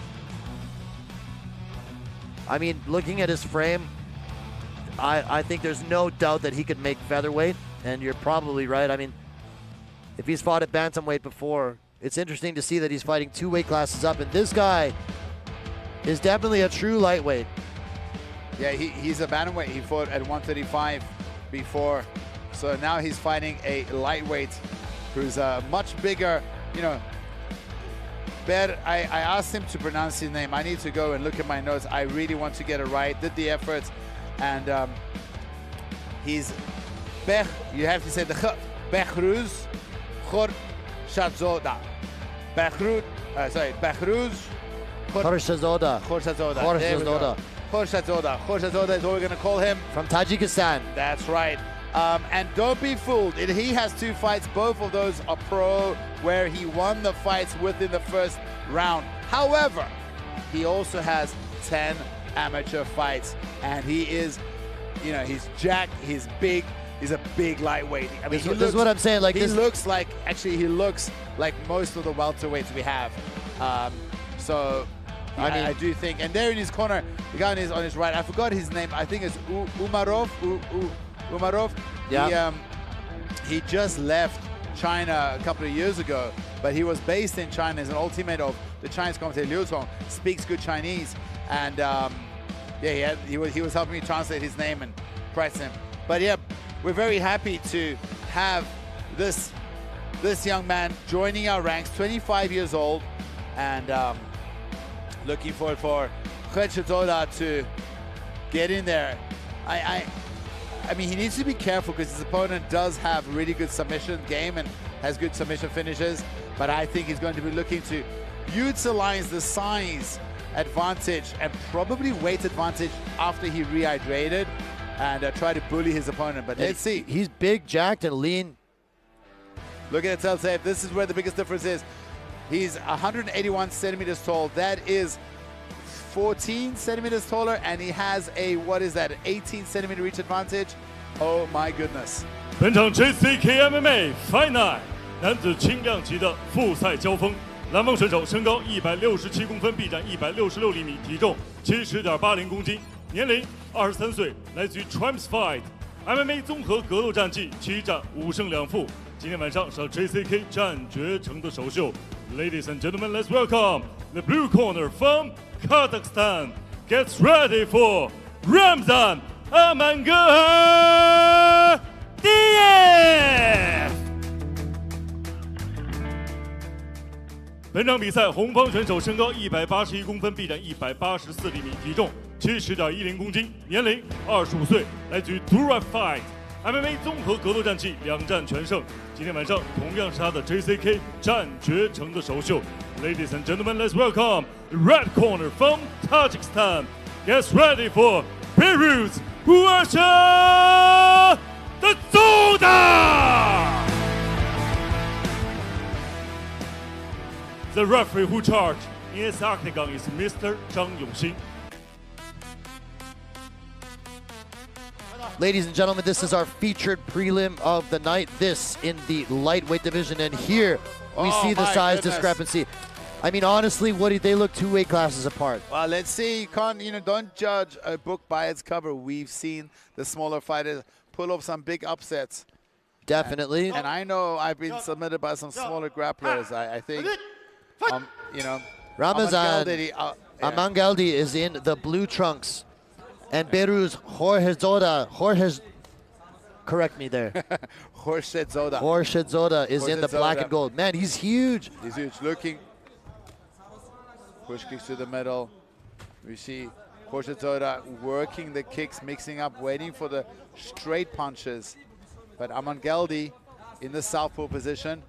C: I mean, looking at his frame, I think there's no doubt that he could make featherweight, and you're probably right. I mean, if he's fought at bantamweight before, it's interesting to see that he's fighting 2 weight classes up, and this guy is definitely a true lightweight.
B: Yeah, he's a bantamweight. He fought at 135 before, so now he's fighting a lightweight who's much bigger, you know. I asked him to pronounce his name. I need to go and look at my notes. I really want to get it right. Did the effort, and he's you have to say the Behruz Khurshedzoda. Behruz
C: Khurshedzoda.
B: Khurshedzoda is what we're going to call him.
C: From Tajikistan.
B: That's right. And don't be fooled. He has 2 fights. Both of those are pro, where he won the fights within the first round. However, he also has 10 amateur fights, and he is, you know, he's jacked, he's big, he's a big lightweight. I mean,
C: this is what I'm saying. Like,
B: he looks like most of the welterweights we have. So I mean, I do think, and there in his corner, the guy on his right, I forgot his name. I think it's Umarov. Yeah. He just left China a couple of years ago, but he was based in China as an old teammate of the Chinese commentator Yukang, speaks good Chinese, and yeah, he was helping me translate his name and press him. But yeah, we're very happy to have this young man joining our ranks, 25 years old, and looking forward for Khurshedzoda to get in there. I mean, he needs to be careful because his opponent does have really good submission game and has good submission finishes, but I think he's going to be looking to utilize the size advantage and probably weight advantage after he rehydrated and try to bully his opponent. But let's see.
C: He's big, jacked, and lean.
B: Look at it, Telltale. This is where the biggest difference is. He's 181 centimeters tall. That is 14 centimeters taller, and he has a, what is that, an 18 centimeter reach advantage. Oh my goodness.
D: 本场 JCK MMA Fight Night 男子轻量级的复赛交锋，蓝方选手身高167公分，臂展166厘米，体重70.80公斤，年龄23岁，来自于 Prelims Fight MMA 综合格斗战绩7战5胜2负。今天晚上是 JCK 战决城的首秀。Ladies and gentlemen, let's welcome the blue corner from Kazakhstan. Gets ready for Ramazan Amangeldy. DF。本场比赛，红方选手身高181公分，臂展184厘米，体重70.10公斤，年龄25岁，来自于 Featherweight Fight MMA 综合格斗战绩2战全胜。今天晚上同样是他的 JCK 战绝城的首秀。Ladies and gentlemen, let's welcome the red corner from Tajikistan. Get ready for Behruz Yihuoshibai the Zoda! The referee who charged in his octagon is Mr. Zhang Yongxin.
C: Ladies and gentlemen, this is our featured prelim of the night. This in the lightweight division, and here we see the size discrepancy. I mean, honestly, they look 2 weight classes apart.
B: Well, let's see. Don't judge a book by its cover. We've seen the smaller fighters pull off some big upsets.
C: Definitely.
B: And I know I've been submitted by some smaller grapplers. I think,
C: Ramazan, Amangeldy is in the blue trunks. And Behruz, correct me there. Khurshedzoda is in the black and gold. Man, he's huge.
B: He's huge. Looking. Push kicks to the middle. We see Khurshedzoda working the kicks, mixing up, waiting for the straight punches. But Amangeldy in the southpaw position.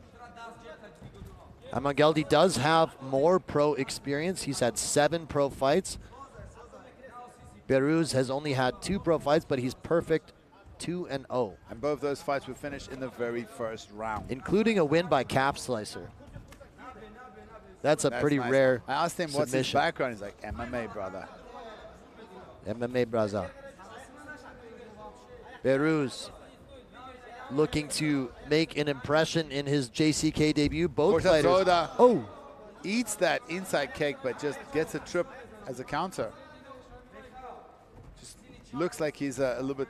C: Amangeldy does have more pro experience. He's had 7 pro fights. Behruz has only had 2 pro fights, but he's perfect 2-0.
B: And both those fights were finished in the very first round.
C: Including a win by Cap Slicer. That's pretty
B: nice.
C: rare
B: I asked him
C: submission.
B: what's his background. He's like, MMA, brother.
C: MMA, brother. Behruz looking to make an impression in his JCK debut. Both fighters.
B: Eats that inside kick, but just gets a trip as a counter. Just looks like he's a little bit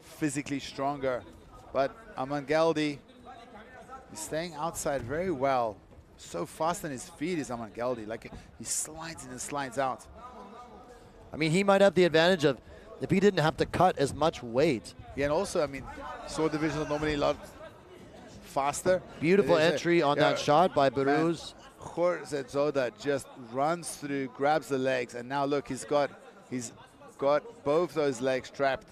B: physically stronger. But Amangeldy is staying outside very well. So fast on his feet is Amangeldy. Like he slides in and slides out.
C: I mean, he might have the advantage of if he didn't have to cut as much weight.
B: Yeah, and also, I mean, sword division is normally a lot faster.
C: Beautiful entry on that shot by Behruz.
B: Khurshedzoda just runs through, grabs the legs, and now look, he's got both those legs trapped.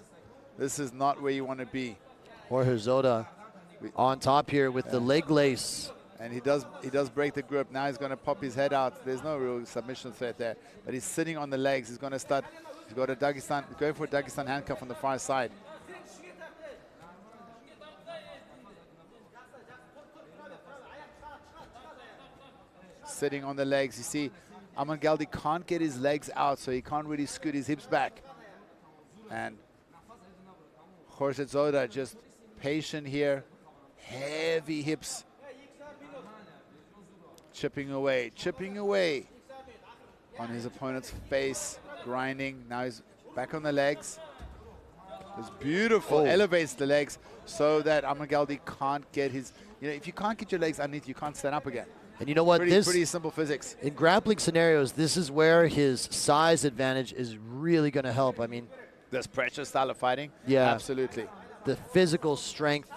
B: This is not where you want to be.
C: Khurshedzoda on top here with the leg lace.
B: And he does break the grip. Now he's going to pop his head out. There's no real submission threat there. But he's sitting on the legs. He's going to start. He's got a Dagestan, going for a Dagestan handcuff on the far side. Sitting on the legs. You see, Amangeldy can't get his legs out, so he can't really scoot his hips back. And Khurshedzoda just patient here. Heavy hips. Chipping away on his opponent's face, grinding. Now he's back on the legs. It's beautiful, elevates the legs so that Amangeldy can't get his, if you can't get your legs underneath, you can't stand up again.
C: And you know what?
B: Pretty simple physics.
C: In grappling scenarios, this is where his size advantage is really going to help. I mean,
B: this pressure style of fighting?
C: Yeah.
B: Absolutely.
C: The physical strength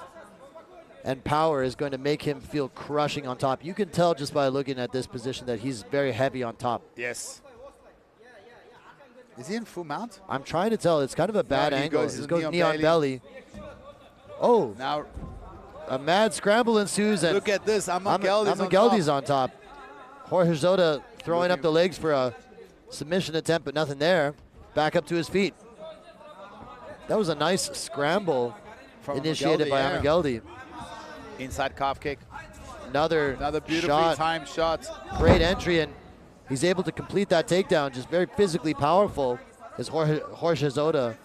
C: and power is going to make him feel crushing on top. You can tell just by looking at this position that he's very heavy on top.
B: Yes. Is he in full mount?
C: I'm trying to tell. It's kind of a bad angle. He goes knee on belly. Oh.
B: Now
C: a mad scramble ensues. And
B: look at this.
C: Amangeldy's on top. Khurshedzoda throwing up the legs for a submission attempt, but nothing there. Back up to his feet. That was a nice scramble initiated by Amangeldy.
B: Inside calf kick.
C: Another
B: beautifully timed shot.
C: Great entry, and he's able to complete that takedown. Just very physically powerful is Khurshedzoda.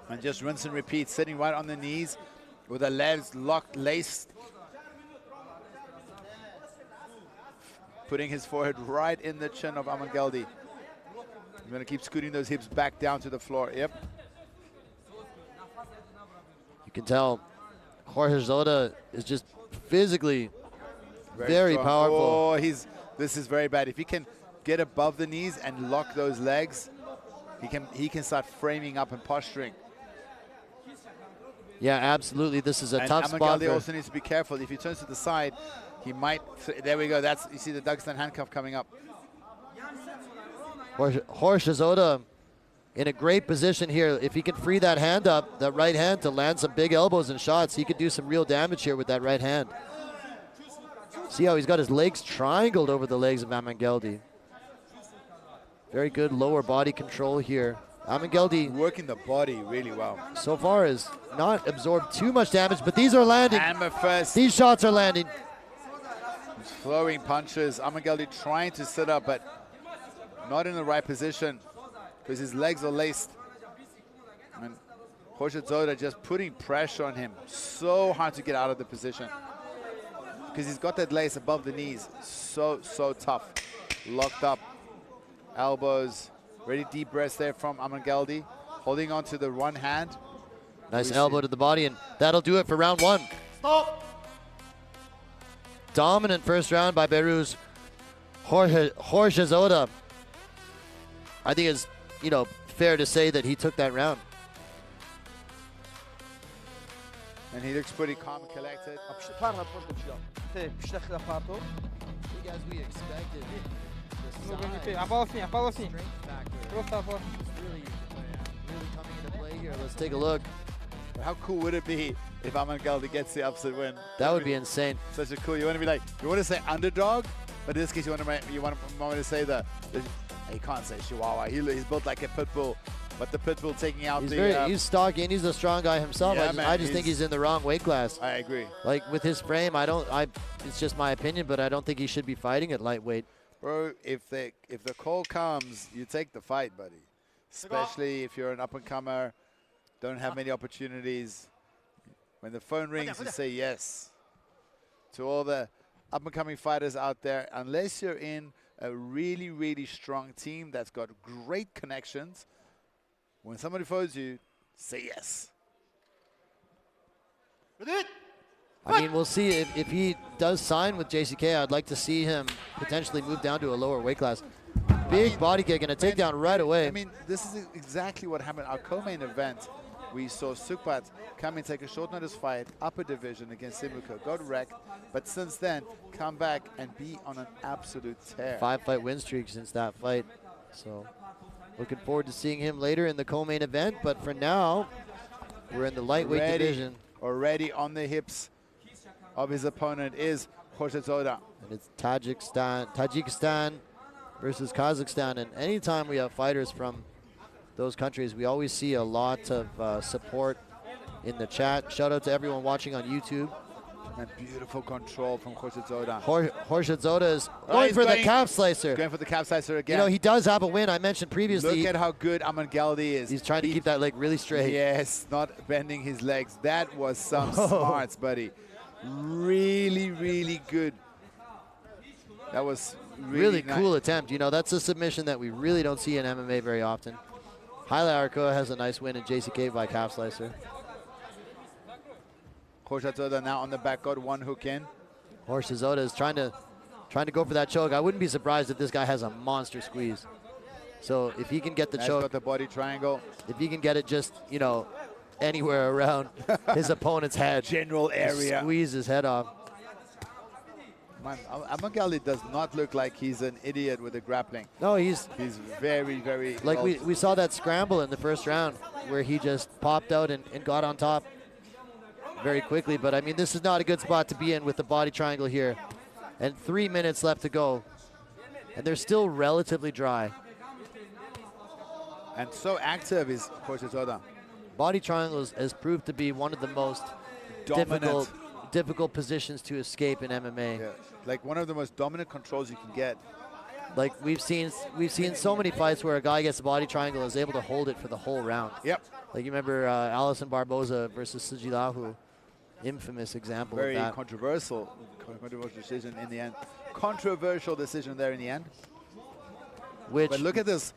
B: And just rinse and repeat, sitting right on the knees with the legs locked, laced. Putting his forehead right in the chin of Amangeldy. He's going to keep scooting those hips back down to the floor. Yep.
C: You can tell Khurshedzoda is just physically very powerful.
B: Oh, this is very bad. If he can get above the knees and lock those legs, he can start framing up and posturing.
C: Yeah, absolutely. This is a tough spot.
B: Amangeldy also needs to be careful. If he turns to the side, he might. There we go. You see the Dagestan handcuff coming up.
C: Khurshedzoda in a great position here. If he can free that hand up, that right hand, to land some big elbows and shots, he could do some real damage here with that right hand. See how he's got his legs triangled over the legs of Amangeldy. Very good lower body control here. Amangeldy
B: working the body really well.
C: So far has not absorbed too much damage, but these are landing.
B: Hammer first.
C: These shots are landing.
B: Flowing punches. Amangeldy trying to sit up, but not in the right position because his legs are laced. And Khurshedzoda just putting pressure on him. So hard to get out of the position because he's got that lace above the knees. So tough. Locked up. Elbows. Really deep breaths there from Amangeldy. Holding on to the one hand.
C: Nice elbow to the body, and that'll do it for round one.
G: Stop.
C: Dominant first round by Behruz. Khurshedzoda, I think it's, fair to say that he took that round.
B: And he looks pretty calm and collected.
C: As we expected.
F: Really
C: coming into play here. Let's take a look.
B: How cool would it be if Amangeldy gets the upset win?
C: That would be insane.
B: Such a cool. You want to be like, you want to say underdog, but in this case you want to say you can't say Chihuahua. He's built like a pit bull, but the pit bull taking out
C: he's stocky and he's a strong guy himself.
B: Yeah,
C: I just think he's in the wrong weight class.
B: I agree.
C: Like with his frame, it's just my opinion, but I don't think he should be fighting at lightweight.
B: Bro, if the call comes, you take the fight, buddy. Especially if you're an up-and-comer, don't have many opportunities. When the phone rings, you say yes. To all the up-and-coming fighters out there, unless you're in a really, really strong team that's got great connections, when somebody phones you, say yes.
C: I mean, we'll see if he does sign with JCK. I'd like to see him potentially move down to a lower weight class. Big body kick and a takedown right away.
B: I mean, this is exactly what happened. Our co-main event, we saw Sukhbat come and take a short notice fight, upper division against Simuka, got wrecked, but since then, come back and be on an absolute tear. 5-fight
C: win streak since that fight. So, looking forward to seeing him later in the co-main event, but for now, we're in the lightweight division.
B: Already on the hips of his opponent is Khurshedzoda.
C: And it's Tajikistan versus Kazakhstan. And anytime we have fighters from those countries, we always see a lot of support in the chat. Shout out to everyone watching on YouTube.
B: And beautiful control from Khurshedzoda.
C: Khurshedzoda is going for the calf slicer.
B: Going for the calf slicer again.
C: He does have a win. I mentioned previously.
B: Look at how good Amangeldy is.
C: He's trying to keep that leg really straight.
B: Yes, not bending his legs. That was some smarts, buddy. Really, really good. That was really
C: cool attempt. That's a submission that we really don't see in MMA very often. Haile Arkoa has a nice win in JCK by calf slicer.
B: Khurshedzoda now on the back, got one hook in.
C: Khurshedzoda is trying to go for that choke. I wouldn't be surprised if this guy has a monster squeeze. So if he can get the choke,
B: got the body triangle.
C: If he can get it just, anywhere around his opponent's head.
B: General area.
C: Squeeze his head off.
B: Man, Amangeldy does not look like he's an idiot with the grappling.
C: No, he's
B: very, very...
C: Like we saw that scramble in the first round where he just popped out and got on top very quickly. But, I mean, this is not a good spot to be in with the body triangle here. And 3 minutes left to go. And they're still relatively dry.
B: And so active is Khurshedzoda.
C: Body triangles has proved to be one of the most difficult positions to escape in MMA.
B: Yeah, like one of the most dominant controls you can get.
C: Like we've seen so many fights where a guy gets a body triangle and is able to hold it for the whole round.
B: Yep.
C: Like you remember Alison Barboza versus Sujilahu, infamous example of that.
B: Very controversial decision in the end. Controversial decision there in the end. But look at this.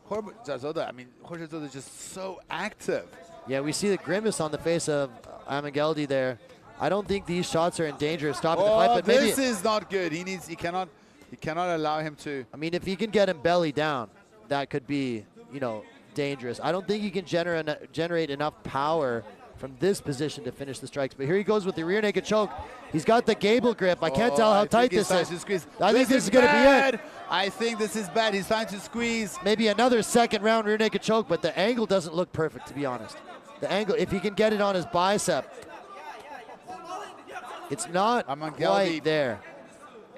B: Khurshedzoda, I mean, Khurshedzoda is just so active.
C: Yeah, we see the grimace on the face of Amangeldy there. I don't think these shots are in danger of stopping the fight, but maybe
B: this is not good. He cannot allow him to.
C: I mean, if he can get him belly down, that could be you know, dangerous. I don't think he can generate enough power from this position to finish the strikes. But here he goes with the rear naked choke. He's got the gable grip. I can't tell how tight this is. I think this is going to be it.
B: I think this is bad. He's trying to squeeze.
C: Maybe another second round rear naked choke, but the angle doesn't look perfect, to be honest. The angle, if he can get it on his bicep, it's not quite there.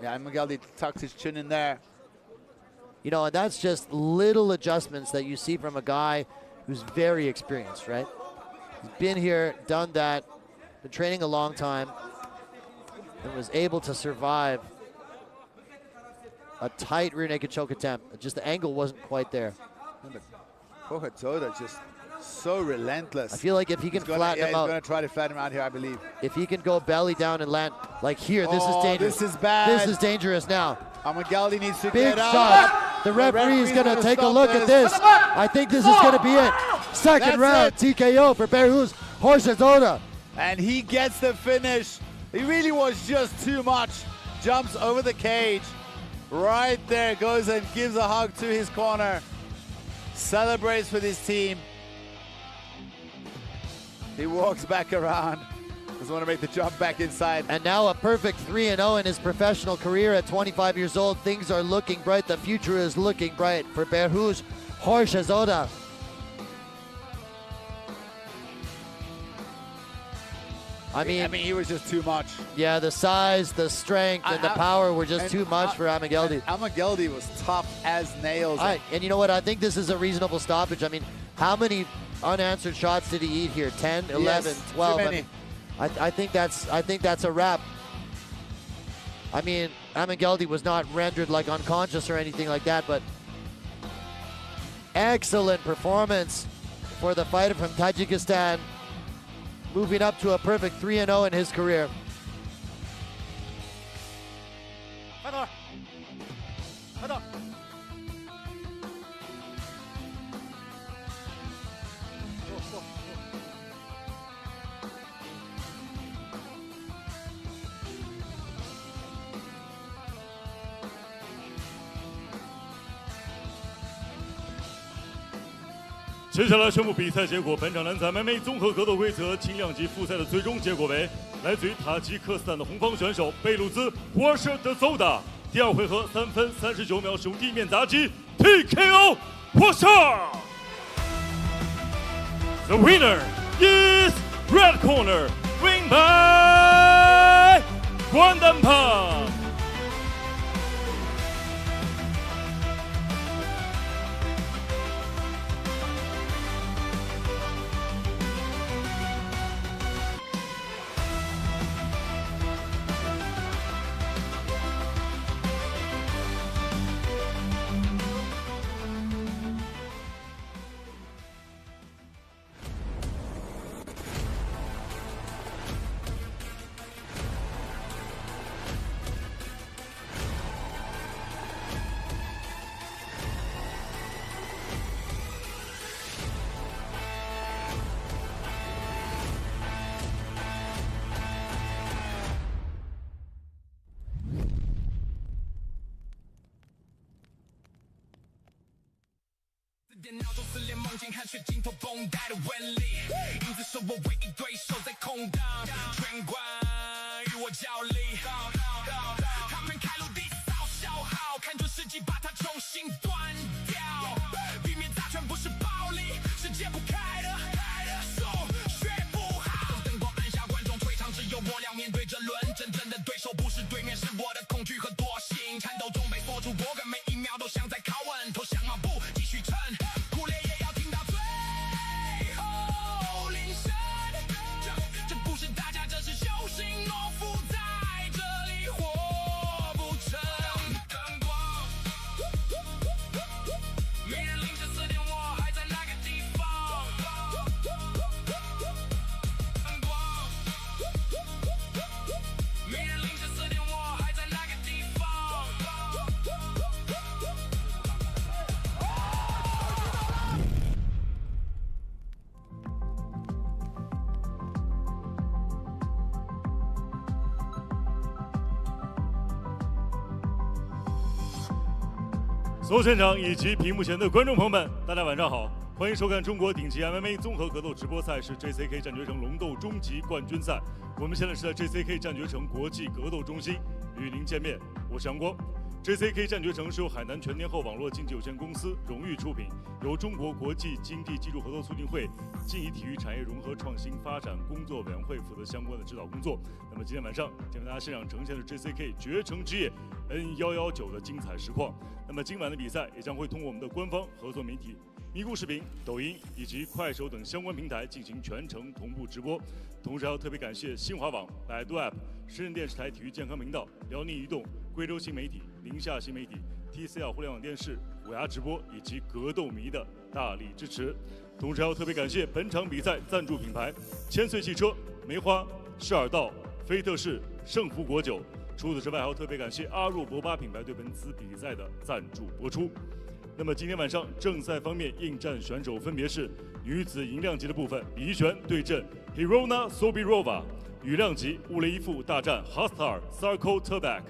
B: Yeah, Amangeldy tucks his chin in there.
C: You know, and that's just little adjustments that you see from a guy who's very experienced, right? He's been here, done that, been training a long time, and was able to survive a tight rear naked choke attempt. Just the angle wasn't quite there.
B: Khurshedzoda just so relentless.
C: I feel like if he can flatten him out.
B: He's going to try to flatten him out here, I believe.
C: If he can go belly down and land, like here, this is dangerous.
B: This is bad.
C: This is dangerous now.
B: Amangeldy needs to
C: Big
B: get out.
C: shot. The referee is going to take a look at this. I think this is going to be it. Second round, TKO for Behruz, Khurshedzoda.
B: And he gets the finish. He really was just too much. Jumps over the cage. Right there, goes and gives a hug to his corner. Celebrates with his team. He walks back around. Doesn't want to make the jump back inside.
C: And now a perfect 3-0 in his professional career at 25 years old. Things are looking bright. The future is looking bright for Behruz, Khurshedzoda. I mean,
B: he was just too much.
C: Yeah, the size, the strength, and the power were just too much for Amangeldy.
B: Amangeldy was tough as nails.
C: And you know what? I think this is a reasonable stoppage. I mean, how many unanswered shots did he eat here? 10, 11, 12?
B: Too many.
C: I think that's a wrap. I mean, Amangeldy was not rendered like unconscious or anything like that, but excellent performance for the fighter from Tajikistan, moving up to a perfect 3-0 in his career.
D: 接下来宣布比赛结果。本场男子 MMA 综合格斗规则轻量级复赛的最终结果为：来自于塔吉克斯坦的红方选手贝鲁兹Khurshedzoda，第二回合3分39秒使用地面砸击 TKO 获胜。The winner is red corner, win by 关丹胖。
H: 电脑中撕裂梦境，汗水浸透绷带的纹理，影子是我唯一对手在空荡，全馆与我较力，他们开路第扫消耗，看准时机把它重新断掉，避免大权不是暴力，是解不开的手学不好。灯光暗下，观众退场，只有我俩面对这轮，真正的对手不是对面，是我的恐惧和惰性，颤抖中被锁住，我跟每一秒都像在拷问，投降吗？不，继续撑。
D: 所有现场以及屏幕前的观众朋友们，大家晚上好，欢迎收看中国顶级 MMA 综合格斗直播赛事 JCK 战绝城龙斗终极冠军赛。我们现在是在 JCK 战绝城国际格斗中心与您见面，我是杨光。JCK 战绝城是由海南全天候网络经纪有限公司荣誉出品，由中国国际经济技术合作促进会经济体育产业融合创新发展工作委员会负责相关的指导工作。那么今天晚上将为大家现场呈现的 JCK 绝城之夜 N119的精彩实况。那么今晚的比赛也将会通过我们的官方合作媒体咪咕视频、抖音以及快手等相关平台进行全程同步直播。同时还要特别感谢新华网、百度 App、深圳电视台体育健康频道、辽宁移动、贵州新媒体、宁夏新媒体、TCL 互联网电视、虎牙直播以及格斗迷的大力支持。同时还要特别感谢本场比赛赞助品牌千岁汽车、梅花、施尔道、菲特士、盛福果酒。除此之外，还要特别感谢阿若博巴品牌对本次比赛的赞助播出。那么今天晚上正赛方面应战选手分别是女子银量级的部分，李怡璇对阵 Hirona Sobirova， 羽量级乌雷伊夫大战 Hastar Sarko Turbak，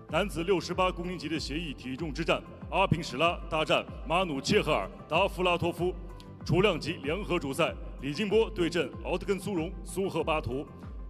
D: 男子68公斤级的协议体重之战，阿平史拉大战马努切赫尔达夫拉托夫，雏量级联合主赛，李金波对阵奥特根苏荣苏赫巴图，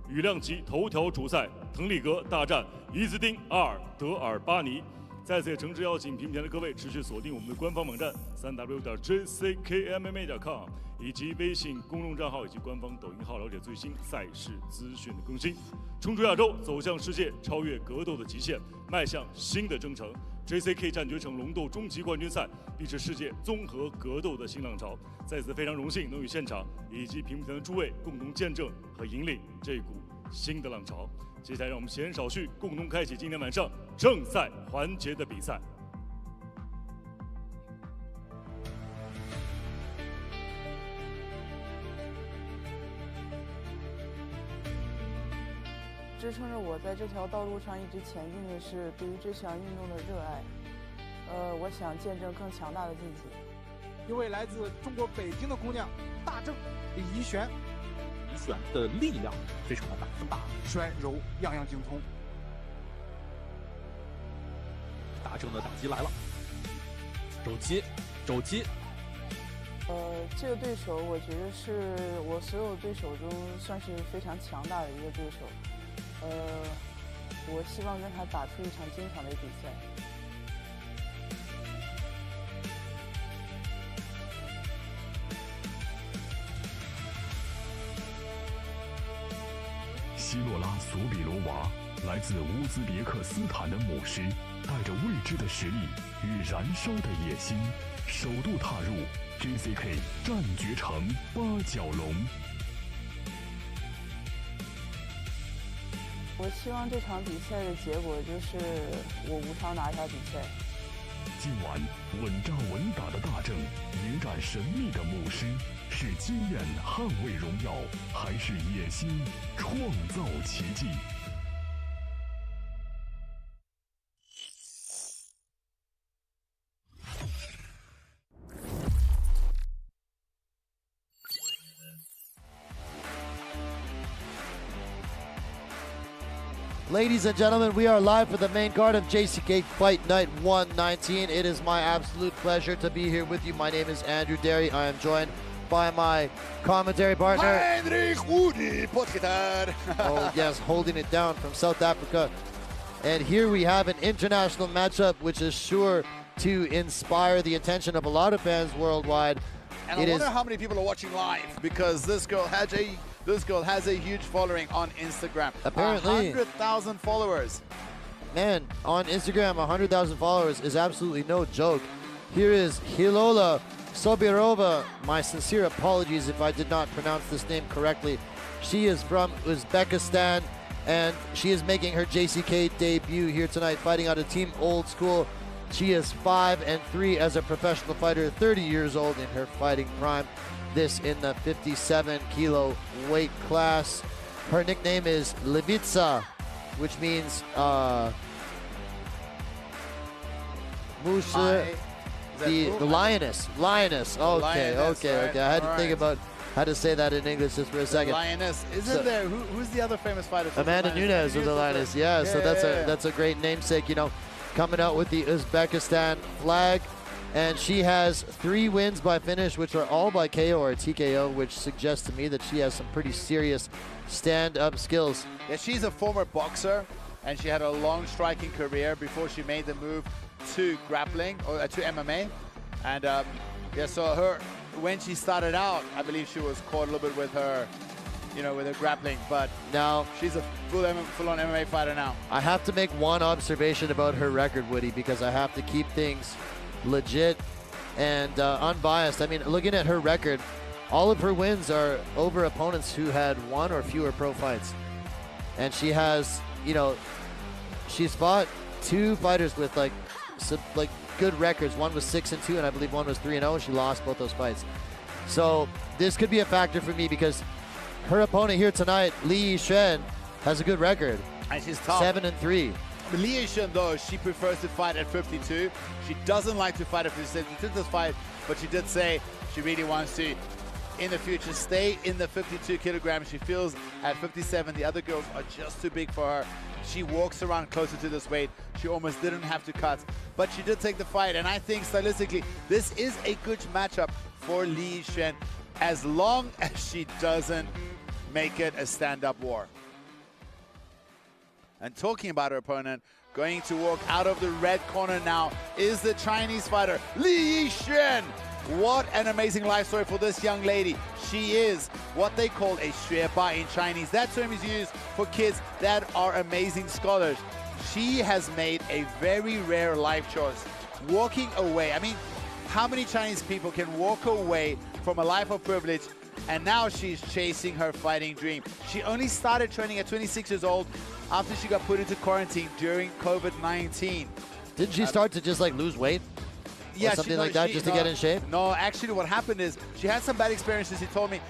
D: 羽量级头条主赛，滕里格大战伊兹丁阿尔德尔巴尼。在此也诚挚邀请屏幕前的各位持续锁定我们的官方网站3w.jckmma.com 以及微信公众账号以及官方抖音号，了解最新赛事资讯的更新。冲出亚洲，走向世界，超越格斗的极限，迈向新的征程。JCK 战绝城龙斗终极冠军赛必是世界综合格斗的新浪潮。在此非常荣幸能与现场以及屏幕前的诸位共同见证和引领这股新的浪潮。接下来让我们闲言少叙，共同开启今天晚上正赛环节的比赛。
I: 支撑着我在这条道路上一直前进的是对于这项运动的热爱。我想见证更强大的自己。
J: 一位来自中国北京的姑娘，大正李怡璇。
K: 李璇的力量非常的大，打
J: 摔柔样样精通。
K: 大正的打击来了，肘击，肘击。
I: 这个对手我觉得是我所有对手中算是非常强大的一个对手。我希望跟他打出一场精彩的比赛。
A: 希洛拉·索比罗娃，来自乌兹别克斯坦的母狮，带着未知的实力与燃烧的野心，首度踏入 JCK 战绝城八角笼。
I: 我希望这场比赛的结果就是我无偿拿下比赛。
A: 今晚稳扎稳打的大正迎战神秘的母狮，是经验捍卫荣耀，还是野心创造奇迹？Ladies
C: and gentlemen, we are live for the main card of JCK Fight Night 119. It is my absolute pleasure to be here with you. My name is Andrew Derry. I am joined by my commentary partner, oh yes, holding it down from South Africa. And here we have an international matchup which is sure to inspire the attention of a lot of fans worldwide.
B: And I wonder how many people are watching live, because this girl has a huge following on Instagram.
C: Apparently
B: 100,000 followers.
C: Man, on Instagram, 100,000 followers is absolutely no joke. Here is Khilola Sobirova. My sincere apologies if I did not pronounce this name correctly. She is from Uzbekistan, and she is making her JCK debut here tonight, fighting out of Team Old School. She is 5-3 as a professional fighter, 30 years old in her fighting prime. This in the 57 kilo weight class. Her nickname is Levitsa, which means Musa, the lioness. Lioness. Okay, okay. I had to think about how to say that in English just for a second.
B: Lioness. Isn't there? Who's the other famous fighter?
C: Amanda Nunes with the lioness. Yeah, so that's a great namesake, you know. coming out with the Uzbekistan flag. And she has 3 wins by finish, which are all by KO or TKO, which suggests to me that she has some pretty serious stand-up skills.
B: Yeah, she's a former boxer, and she had a long striking career before she made the move to grappling, or to MMA. And yeah, so when she started out, I believe she was caught a little bit with her, with her grappling, but
C: now
B: she's a full-on MMA fighter now.
C: I have to make one observation about her record, Woody, because I have to keep things legit and unbiased. I mean, looking at her record, all of her wins are over opponents who had 1 or fewer pro fights. And she has, she's fought 2 fighters with like good records. One was 6-2, and I believe one was 3-0. She lost both those fights. So this could be a factor for me because her opponent here tonight, Li Yixuan, has a good record.
B: And she's tough.
C: 7-3.
B: Li Yixuan, though, she prefers to fight at 52. She doesn't like to fight at 57. She took this fight, but she did say she really wants to, in the future, stay in the 52 kilograms. She feels at 57, the other girls are just too big for her. She walks around closer to this weight. She almost didn't have to cut, but she did take the fight. And I think stylistically, this is a good matchup for Li Yixuan, as long as she doesn't make it a stand-up war. And talking about her opponent, going to walk out of the red corner now is the Chinese fighter, Li Yixuan. What an amazing life story for this young lady. She is what they call a 学霸 in Chinese. That term is used for kids that are amazing scholars. She has made a very rare life choice, walking away. I mean, how many Chinese people can walk away from a life of privilege, and now she's chasing her fighting dream? She only started training at 26 years old after she got put into quarantine during COVID-19.
C: Didn't she start to just like lose weight?
B: Yeah,
C: or something like that, just to get in shape?
B: No, actually what happened is she had some bad experiences. She told me,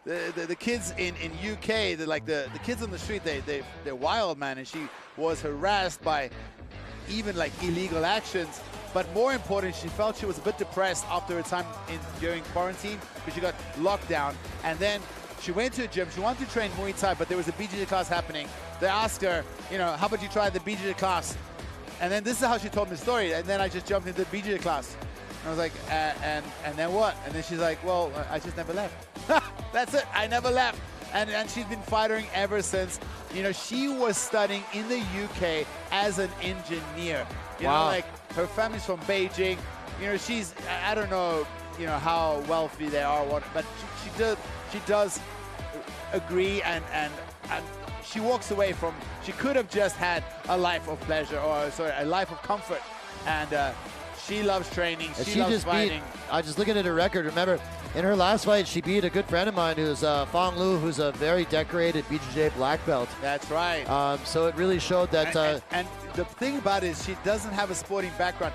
B: the kids in UK, the kids on the street, they're wild, man. And she was harassed by even like illegal actions. But more important, she felt she was a bit depressed after her time during quarantine because she got locked down. And then she went to a gym. She wanted to train Muay Thai, but there was a BJJ class happening. They asked her, how about you try the BJJ class? And then this is how she told me the story. And then I just jumped into the BJJ class. And I was like, and then what? And then she's like, well, I just never left. That's it. I never left. And she's been fighting ever since. She was studying in the UK as an engineer.
C: Wow.
B: Like her family's from Beijing. She's, I don't know, how wealthy they are, but she does agree, and she walks away from, she could have just had a life of pleasure, or sorry, a life of comfort, and she loves training, she loves fighting.
C: I just looking at her record, remember, in her last fight, she beat a good friend of mine who's Fong Lu, who's a very decorated BJJ black belt.
B: That's right.
C: So it really showed that...
B: And the thing about it is she doesn't have a sporting background.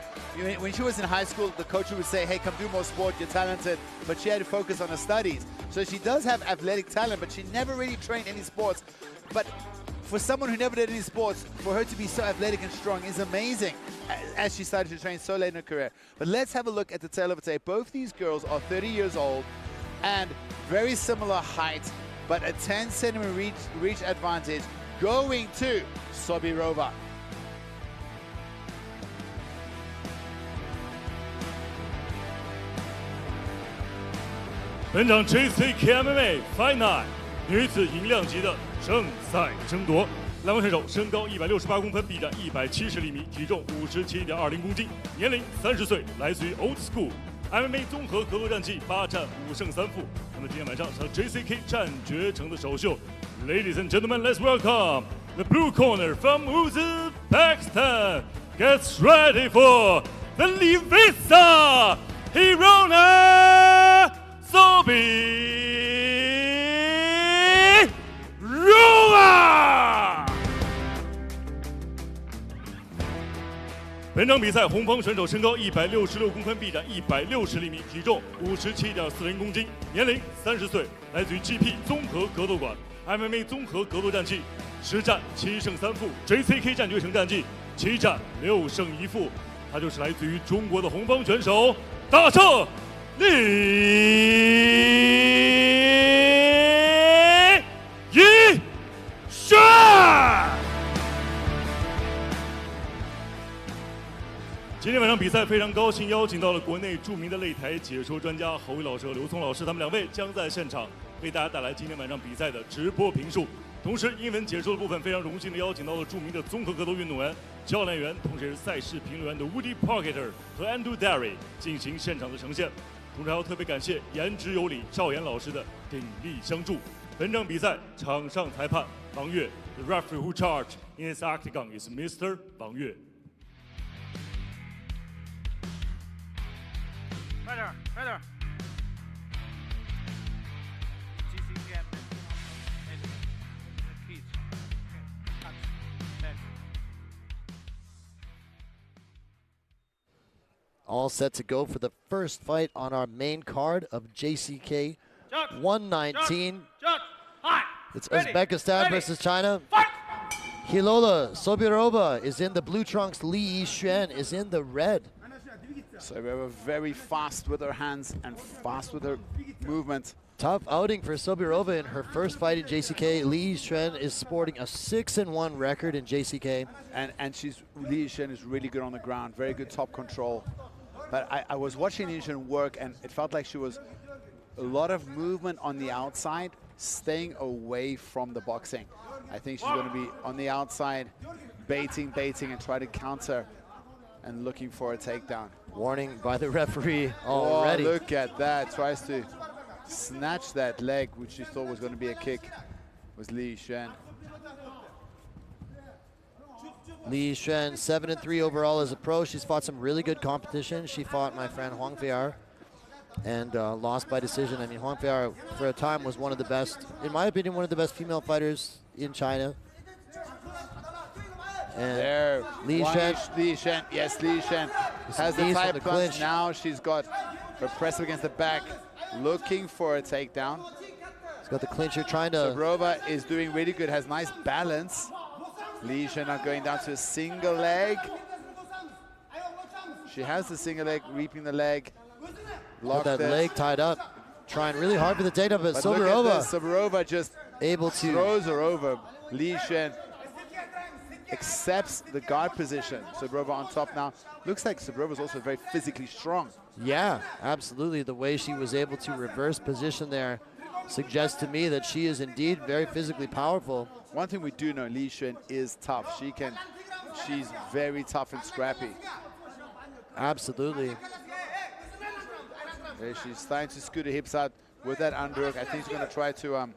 B: When she was in high school, the coach would say, hey, come do more sport, you're talented, but she had to focus on her studies. So she does have athletic talent, but she never really trained any sports. But for someone who never did any sports, for her to be so athletic and strong is amazing as she started to train so late in her career. But let's have a look at the tail of a tape. Both these girls are 30 years old and very similar height, but a 10-centimeter reach advantage going to Sobirova.
D: 本场 JCK MMA Fight Night 女子银量级的正赛争夺，来往选手身高168公分，臂展170厘米，体重57.20公斤，年龄30岁，来自于 Old School MMA 综合格斗战绩8战5胜3负。那么今天晚上是 JCK 战绝城的首秀。Ladies and gentlemen, let's welcome the blue corner from Uzbekistan. Gets ready for the Livisa Hirona Sobirova。本场比赛，红方选手身高166公分，臂展160厘米，体重57.40公斤，年龄30岁，来自于 GP 综合格斗馆 MMA 综合格斗战绩10战7胜3负 ，JCK 战绝城战绩7战6胜1负。他就是来自于中国的红方选手大胜李一轩。今天晚上比赛非常高兴，邀请到了国内著名的擂台解说专家侯伟老师和刘聪老师，他们两位将在现场为大家带来今天晚上比赛的直播评述。同时，英文解说的部分非常荣幸的邀请到了著名的综合格斗运动员、教练员，同时也是赛事评论员的 Woody Parketer 和 Andrew Derry 进行现场的呈现。同时还要特别感谢颜值有礼赵岩老师的鼎力相助。本场比赛场上裁判王悦 ，The referee who charged in this octagon is Mr. 王悦。
G: Better. JCK
C: All set to go for the first fight on our main card of JCK 119. It's Uzbekistan versus China. Khilola Sobirova is in the blue trunks. Li Yixuan is in the red.
B: Sobirova very fast with her hands and fast with her movement.
C: Tough outing for Sobirova in her first fight in JCK. Li Yixuan is sporting a 6-1 record in JCK.
B: And Li Yixuan is really good on the ground, very good top control. But I was watching Li Yixuan work, and it felt like she was a lot of movement on the outside, staying away from the boxing. I think she's going to be on the outside, baiting, and try to counter and looking for a takedown.
C: Warning by the referee already.
B: Oh, look at that. Tries to snatch that leg, which she thought was going to be a kick, was Li Yixuan.
C: Li Yixuan, 7-3 overall as a pro. She's fought some really good competition. She fought my friend Huang Fe'er and lost by decision. I mean, Huang Fe'er, for a time, was one of the best, in my opinion, one of the best female fighters in China. And
B: there,
C: Li Yixuan.
B: Yes, Li Yixuan has the type punch. Now she's got her press against the back, looking for a takedown.
C: She's got the clincher, trying to...
B: Sobirova is doing really good, has nice balance. Li Yixuan now going down to a single leg. She has the single leg, reaping the leg.
C: Got that leg tied up, trying really hard for the takedown, but
B: Sobirova just
C: able to
B: throws her over. Li Yixuan accepts the guard position. Sobirova on top now. Looks like Sobirova is also very physically strong.
C: Yeah, absolutely. The way she was able to reverse position there suggests to me that she is indeed very physically powerful.
B: One thing we do know, Li Yixuan is tough. She's very tough and scrappy.
C: Absolutely.
B: There she's starting to scoot her hips out with that underhook. I think she's going to try to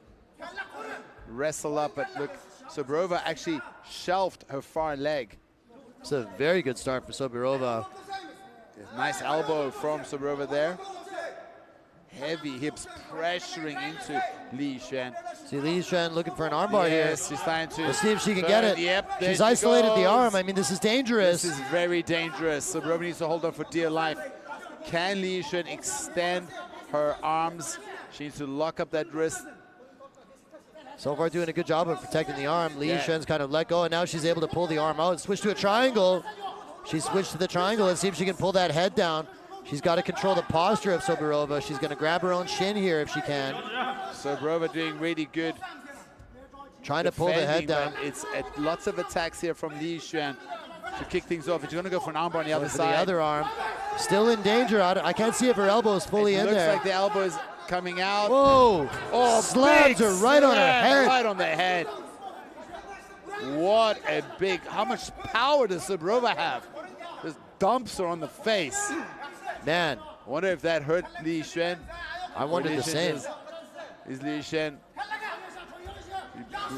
B: wrestle up, but look, Sobirova actually shelved her far leg.
C: It's a very good start for Sobirova.
B: Nice elbow from Sobirova there. Heavy hips pressuring into Li Yixuan.
C: See Li Yixuan looking for an armbar here.
B: Yes, she's trying to.
C: Let's see if she can get it.
B: Yep,
C: she's isolated the arm. I mean, this is dangerous.
B: This is very dangerous. Sobirova needs to hold on for dear life. Can Li Yixuan extend her arms? She needs to lock up that wrist.
C: So far doing a good job of protecting the arm. Li Yixuan's kind of let go, and now she's able to pull the arm out. Switch to a triangle. She switched to the triangle. Let's see if she can pull that head down. She's got to control the posture of Sobirova. She's going to grab her own shin here if she can.
B: Sobirova doing really good.
C: Trying to pull the head down.
B: It's lots of attacks here from Li Yixuan to kick things off. She's going to go for an armbar on the other side.
C: The other arm. Still in danger. I can't see if her elbow is fully in there.
B: Looks like the elbow is coming out.
C: Whoa!
B: Oh,
C: slams her right on her head.
B: Right on the head. What a big, how much power does Sobirova have? Just dumps her on the face.
C: Man.
B: I wonder if that hurt Li Yixuan.
C: I wondered the same.
B: Is Li Yixuan.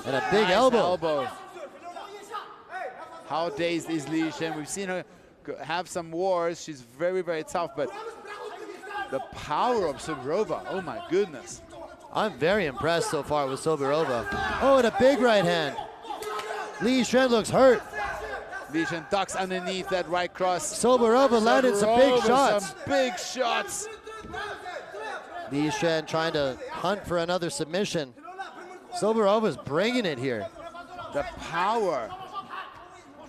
C: And a big elbow.
B: How dazed is Li Yixuan? We've seen her have some wars. She's very, very tough, but the power of Sobirova, oh my goodness.
C: I'm very impressed so far with Sobirova. Oh, and a big right hand. Li Yixuan looks hurt.
B: Li Yixuan ducks underneath that right cross.
C: Sobirova landed some big shots.
B: Some big shots.
C: Li Yixuan trying to hunt for another submission. Sobirova's bringing it here.
B: The power.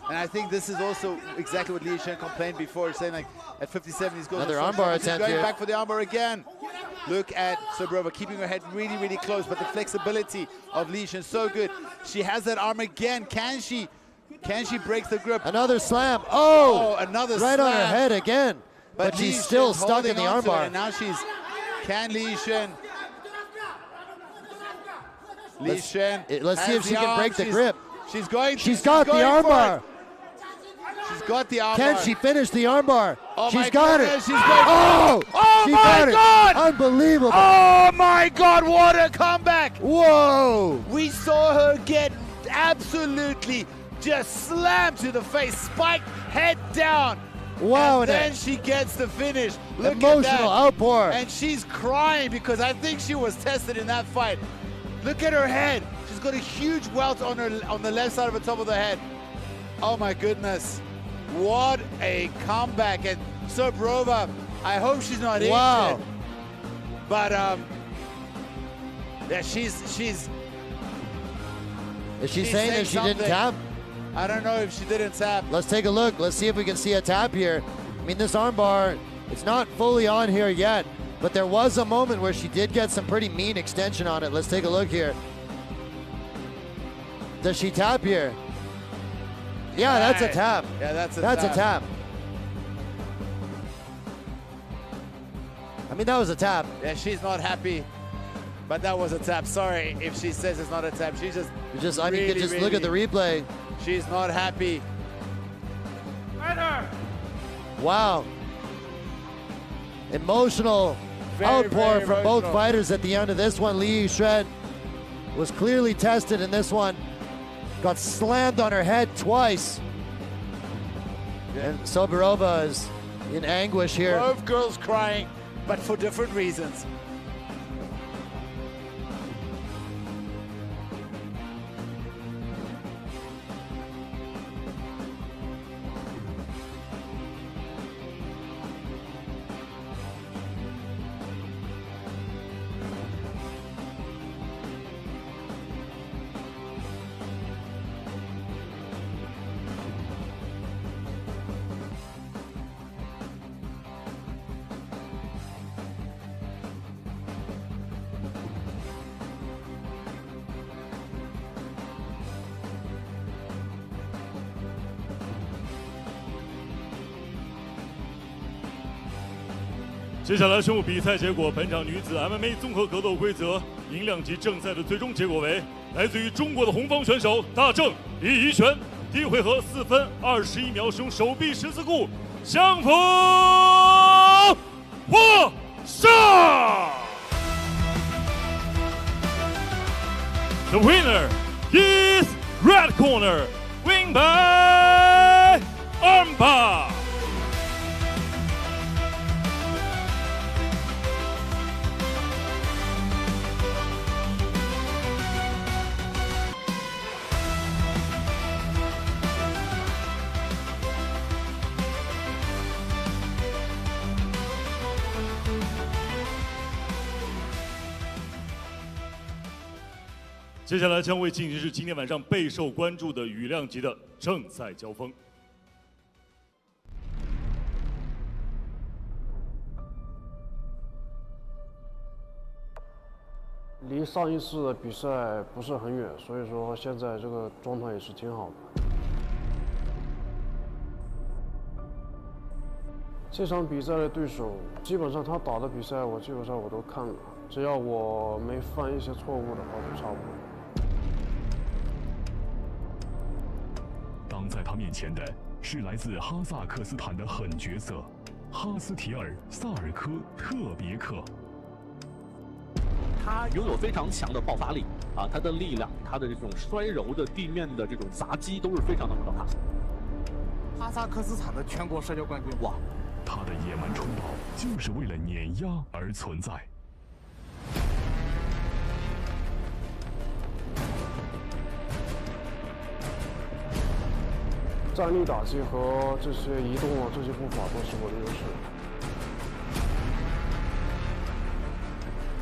B: And I think this is also exactly what Li Yixuan complained before. He's saying like at 57 he's going
C: another armbar attempt
B: going
C: here.
B: Back for the armbar again. Look at Sobirova keeping her head really, really close, but the flexibility of Li Yixuan so good. She has that arm again. Can she Can she break the grip?
C: Another slam. Oh,
B: another
C: right
B: slam.
C: on her head again. But she's still stuck in the armbar.
B: And now she's, can Li Shen?
C: Let's see if she can break the grip.
B: She's going.
C: She's got the armbar.
B: She's got the armbar.
C: Can she finish the armbar?
B: Oh
C: She's got it.
B: She's going.
C: Oh, she got it. Unbelievable.
B: Oh my God, what a comeback.
C: Whoa.
B: We saw her get absolutely just slammed to the face, spiked head down.
C: Wow.
B: And then she gets the finish. Look
C: emotional
B: at that.
C: outpour.
B: And she's crying because I think she was tested in that fight. Look at her head. She's got a huge welt on the left side of the top of the head. Oh my goodness. What a comeback. And Sobrova, I hope she's not injured. But yeah, she's
C: Is she saying that she didn't tap?
B: I don't know if she didn't tap.
C: Let's take a look. Let's see if we can see a tap here. I mean, this armbar, it's not fully on here yet, but there was a moment where she did get some pretty mean extension on it. Let's take a look here. Does she tap here? Yeah, that's a tap.
B: Yeah, that's a
C: tap. I mean, that was a tap.
B: Yeah, she's not happy, but that was a tap. Sorry if she says it's not a tap. She just
C: I mean, you can just look at the replay.
B: She's not happy.
C: Wow. Emotional outpour from both fighters at the end of this one. Li Yixuan was clearly tested in this one. Got slammed on her head twice. Yeah. And Sobrova is in anguish here.
B: Both girls crying, but for different reasons.
D: 接下来宣布比赛结果：本场女子 MMA 综合格斗规则，银两级正赛的最终结果为来自于中国的红方选手大正李怡璇，第一回合4分21秒使用手臂十字固相逢获胜。The winner is red corner, win by armbar. 接下来将会进行是今天晚上备受关注的羽量级的正赛交锋。
L: 离上一次的比赛不是很远，所以说现在这个状态也是挺好的。这场比赛的对手，基本上他打的比赛，基本上我都看了，只要我没犯一些错误的话，就差不多。
A: 挡在他面前的是来自哈萨克斯坦的狠角色哈斯提尔·萨尔科特别克。
K: 他拥有非常强的爆发力啊，他的力量，他的这种摔揉的地面的这种砸击都是非常的可怕。
J: 哈萨克斯坦的全国摔跤冠军，哇！
A: 他的野蛮冲暴就是为了碾压而存在。
L: 站立打击和这些移动啊，这些步伐都是我的优势。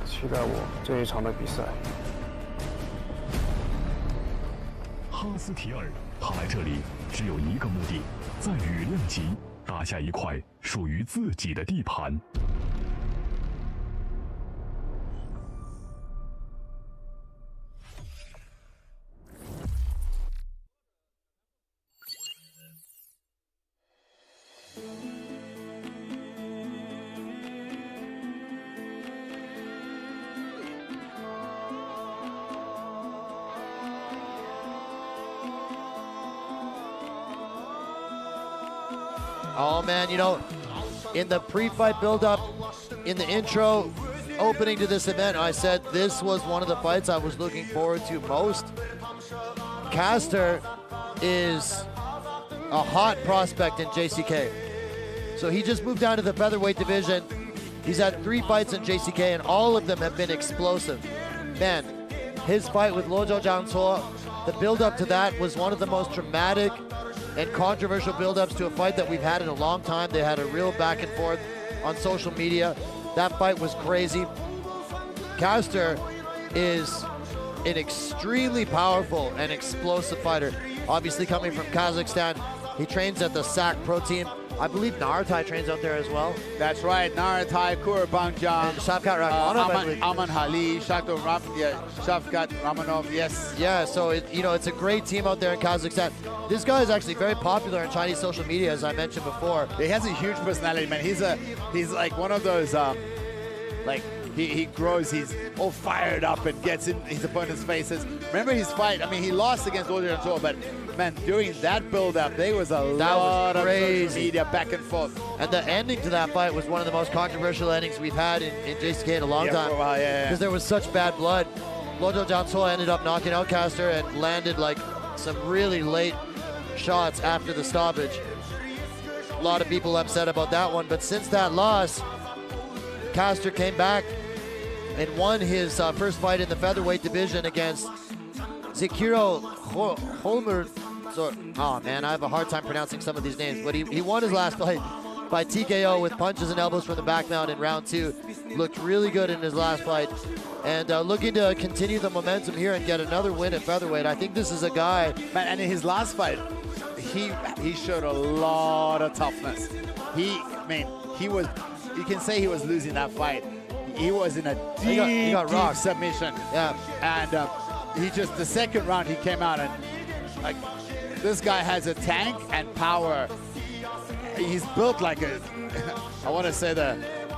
L: 期待我这一场的比赛。
A: 哈斯提尔，他来这里只有一个目的，在羽量级打下一块属于自己的地盘。
C: Oh man, you know, in the pre-fight build-up, in the intro, opening to this event, I said this was one of the fights I was looking forward to most. Caster is a hot prospect in JCK. So he just moved down to the featherweight division. He's had 3 fights in JCK and all of them have been explosive. Man, his fight with Lojo Jiangcuo, the build-up to that was one of the most dramatic and controversial build-ups to a fight that we've had in a long time. They had a real back and forth on social media. That fight was crazy. Caster is an extremely powerful and explosive fighter. Obviously coming from Kazakhstan, he trains at the SAC Pro Team. I believe Naratai trains out there as well.
B: That's right, Naratai, Kurbanjan,
C: Shavkat Rakhmonov,
B: Aman Shavkat Rakhmonov, yes.
C: Yeah, so it's a great team out there in Kazakhstan. This guy is actually very popular in Chinese social media, as I mentioned before.
B: He has a huge personality, man. He's like one of those he grows, he's all fired up and gets in his opponent's faces. Remember his fight? I mean, he lost against Lojo Jiangcuo, but man, during that build-up, there was a lot of social media back and forth.
C: And the ending to that fight was one of the most controversial endings we've had in JCK in a long time.
B: For a while,
C: because there was such bad blood. Lojo Jiangcuo ended up knocking out Caster and landed like some really late shots after the stoppage. A lot of people upset about that one, but since that loss, Caster came back and won his first fight in the featherweight division against Zekiro Holmer. Oh man, I have a hard time pronouncing some of these names, but he won his last fight by TKO with punches and elbows from the back mount in round 2. Looked really good in his last fight, and looking to continue the momentum here and get another win at featherweight. I think this is a guy.
B: Man, and in his last fight, he showed a lot of toughness. You can say he was losing that fight. He was in a deep submission.
C: Yeah.
B: And the second round he came out and like, this guy has a tank and power. He's built like I want to say the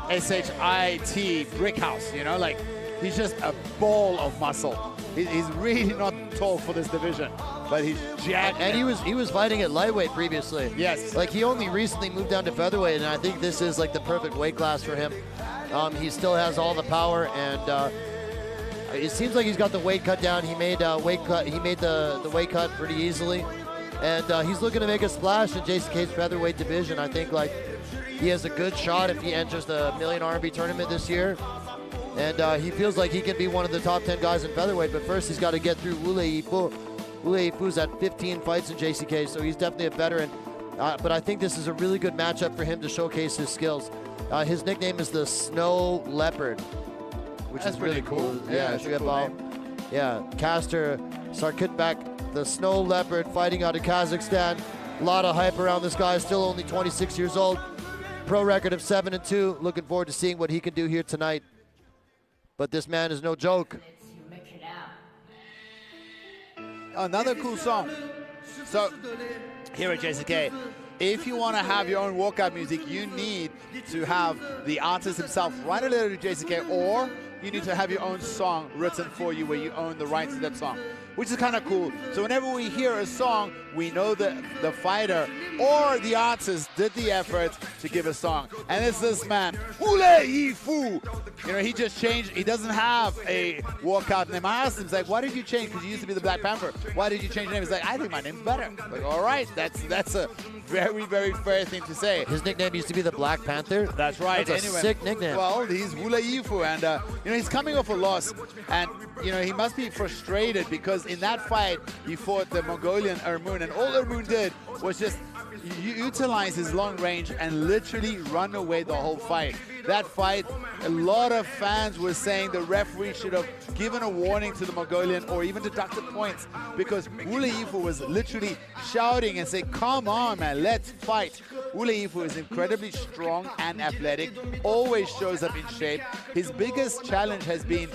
B: SHIT brick house, you know, like he's just a ball of muscle. He's really not tall for this division, but he's jacked.
C: And he was fighting at lightweight previously.
B: Yes.
C: Like he only recently moved down to featherweight, and I think this is like the perfect weight class for him. He still has all the power, and it seems like he's got the weight cut down. He made the weight cut pretty easily, and he's looking to make a splash in JCK's featherweight division. I think like he has a good shot if he enters the Million RMB tournament this year, and he feels like he can be one of the top 10 guys in featherweight. But first, he's got to get through Wu Yifu. Wu Yifu's had 15 fights in JCK, so he's definitely a veteran. But I think this is a really good matchup for him to showcase his skills. His nickname is the Snow Leopard, which is really cool. Yeah, yeah. Caster Sarkitbek, the Snow Leopard, fighting out of Kazakhstan. A lot of hype around this guy. Still only 26 years old. Pro record of 7-2. Looking forward to seeing what he can do here tonight. But this man is no joke.
B: Another cool song. So here at JCK, if you want to have your own walkout music, you need to have the artist himself write a letter to JCK, or you need to have your own song written for you where you own the rights to that song, which is kind of cool. So whenever we hear a song, we know that the fighter or the artist did the effort to give a song. And it's this man, Wu Yifu. You know, he just changed. He doesn't have a walkout name. I asked him, he's like, why did you change? Because you used to be the Black Panther. Why did you change your name? He's like, I think my name's better. Like, all right, that's a very, very fair thing to say.
C: His nickname used to be the Black Panther?
B: That's right.
C: That's a sick nickname.
B: Well, he's Wu Yifu, and you know, he's coming off a loss, and you know, he must be frustrated because in that fight he fought the Mongolian Ermun, and all Ermun did was just utilize his long range and literally run away the whole fight. That fight, a lot of fans were saying the referee should have given a warning to the Mongolian or even deducted points, because Wu Yifu was literally shouting and saying, come on man, let's fight. Wu Yifu is incredibly strong and athletic, always shows up in shape. His biggest challenge has been,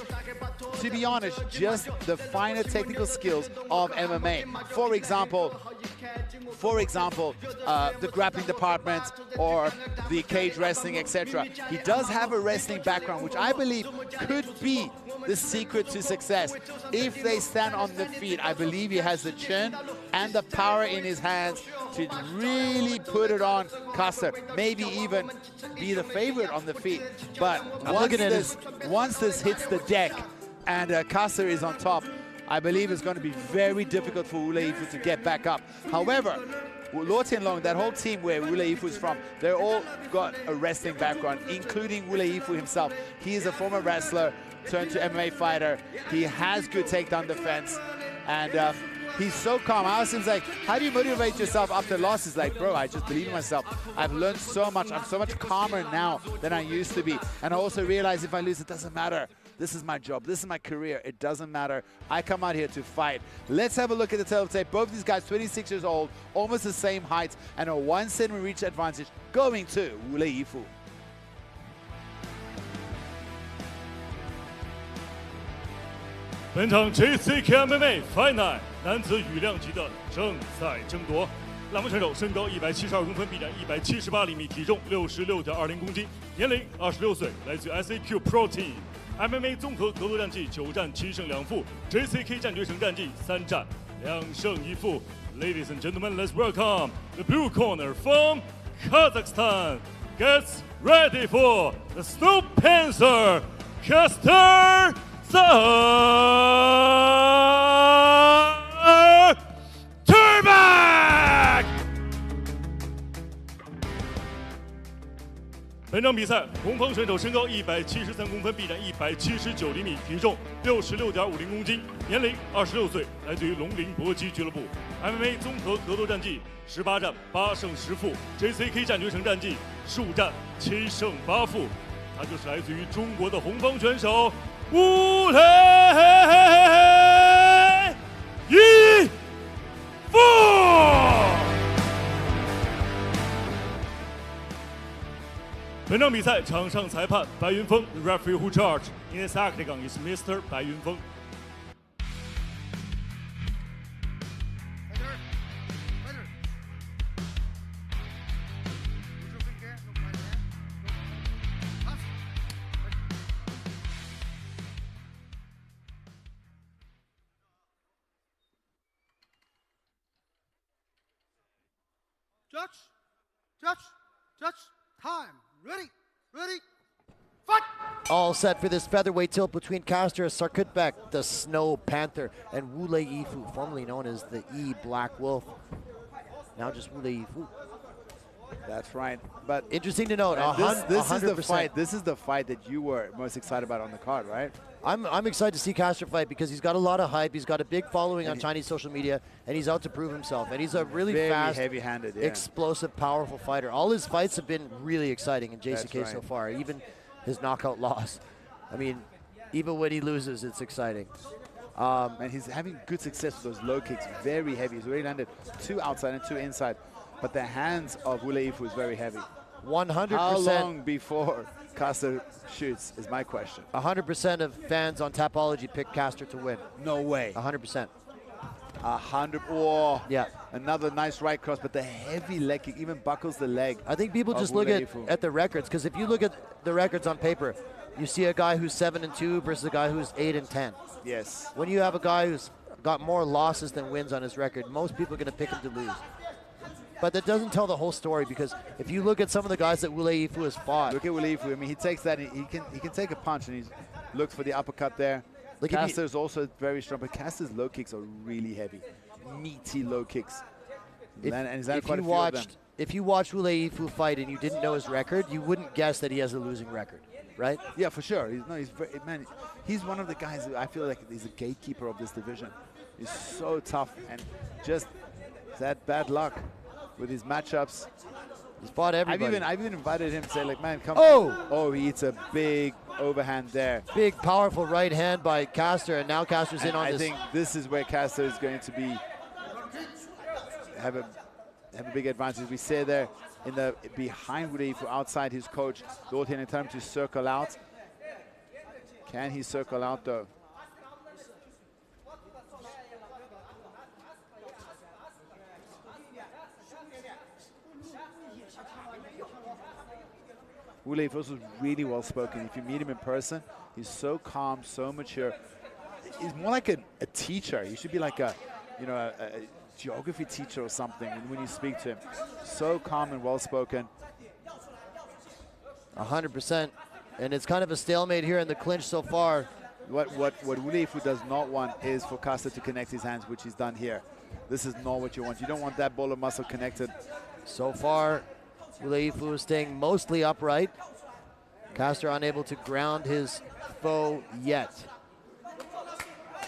B: to be honest, just the finer technical skills of MMA. For example, the grappling department or the cage wrestling, etc. He does have a wrestling background, which I believe could be the secret to success. If they stand on the feet, I believe he has the chin and the power in his hands to really put it on Caster, maybe even be the favorite on the feet. But once this hits the deck and Caster is on top, I believe it's going to be very difficult for Wu Yifu to get back up. However, Luo Tianlong, that whole team where Wu Yifu is from, they all got a wrestling background, including Wu Yifu himself. He is a former wrestler turned to MMA fighter. He has good takedown defense, and he's so calm. I asked him, like, how do you motivate yourself after losses? Like, bro, I just believe in myself. I've learned so much. I'm so much calmer now than I used to be. And I also realize if I lose, it doesn't matter. This is my job. This is my career. It doesn't matter. I come out here to fight. Let's have a look at the tape. Both these guys, 26 years old, almost the same height, and a 1 cm reach advantage going to Wu Yifu.
D: 本场 JCK MMA Fight Night 男子羽量级的正赛争夺，栏目选手身高172公分，臂展178厘米，体重66.20公斤，年龄26岁，来自于 SAQ Pro Team。MMA 综合格斗战绩9战7胜2负 ，JCK 战决胜战绩3战2胜1负。Ladies and gentlemen, let's welcome the blue corner from Kazakhstan. Gets ready for the Snow Panther, Caster Turback。本场比赛，红方选手身高173公分，臂展179厘米，体重66.50公斤，年龄26岁，来自于龙鳞搏击俱乐部。MMA 综合格斗战绩18战8胜10负 ，JCK 战决胜战绩15战7胜8负。他就是来自于中国的红方选手Wu Yifu。本场比赛场上裁判白云峰 ，the referee who charged in this octagon is Mr. 白云峰。
J: Judge, time. Ready, fight!
C: All set for this featherweight tilt between Caster Sukhbat, the Snow Panther, and Wu Yifu, formerly known as the Black Wolf. Now just Wu Yifu.
B: That's right. But
C: interesting to note,
B: this is the fight. This is the fight that you were most excited about on the card, right?
C: I'm excited to see Caster fight because he's got a lot of hype. He's got a big following on Chinese social media, and he's out to prove himself. And he's a really fast,
B: heavy-handed,
C: explosive, powerful fighter. All his fights have been really exciting in JCK so far. Even his knockout loss. I mean, even when he loses, it's exciting.
B: And he's having good success with those low kicks. Very heavy. He's already landed 2 outside and 2 inside. But the hands of Wu Yifu is very heavy.
C: 100%.
B: How long before Caster shoots is my question.
C: 100% of fans on Tapology pick Caster to win.
B: No way.
C: 100%.
B: 100. Oh,
C: yeah.
B: Another nice right cross, but the heavy leg kick even buckles the leg.
C: I think people just look at the records, because if you look at the records on paper, you see a guy who's 7-2 versus a guy who's 8-10.
B: Yes.
C: When you have a guy who's got more losses than wins on his record, most people are going to pick him to lose. But that doesn't tell the whole story, because if you look at some of the guys that Wu Yifu has fought.
B: Look at Wu Yifu. I mean, he takes that. He can take a punch, and he looks for the uppercut there. Caster's also very strong, but Caster's low kicks are really heavy, meaty low kicks.
C: If you watched Wu Yifu fight and you didn't know his record, you wouldn't guess that he has a losing record, right?
B: Yeah, for sure. He's one of the guys who I feel like he's a gatekeeper of this division. He's so tough, and just that bad luck with his matchups.
C: He's fought everybody.
B: I've even invited him to say, like, man, come.
C: Oh,
B: he eats a big overhand there.
C: Big, powerful right hand by Caster, and now Caster's in on this.
B: I think this is where Caster is going to have a big advantage. We say there in the behind Wu Yifu, outside his coach, Luo Tianlong, telling him to circle out. Can he circle out though? Wu Leifu is really well spoken. If you meet him in person, he's so calm, so mature. He's more like a teacher. He should be like a geography teacher or something when you speak to him. So calm and well spoken.
C: 100%. And it's kind of a stalemate here in the clinch so far.
B: What Wu Leifu does not want is for Caster to connect his hands, which he's done here. This is not what you want. You don't want that ball of muscle connected.
C: So far, Wu Leifu is staying mostly upright. Caster unable to ground his foe yet.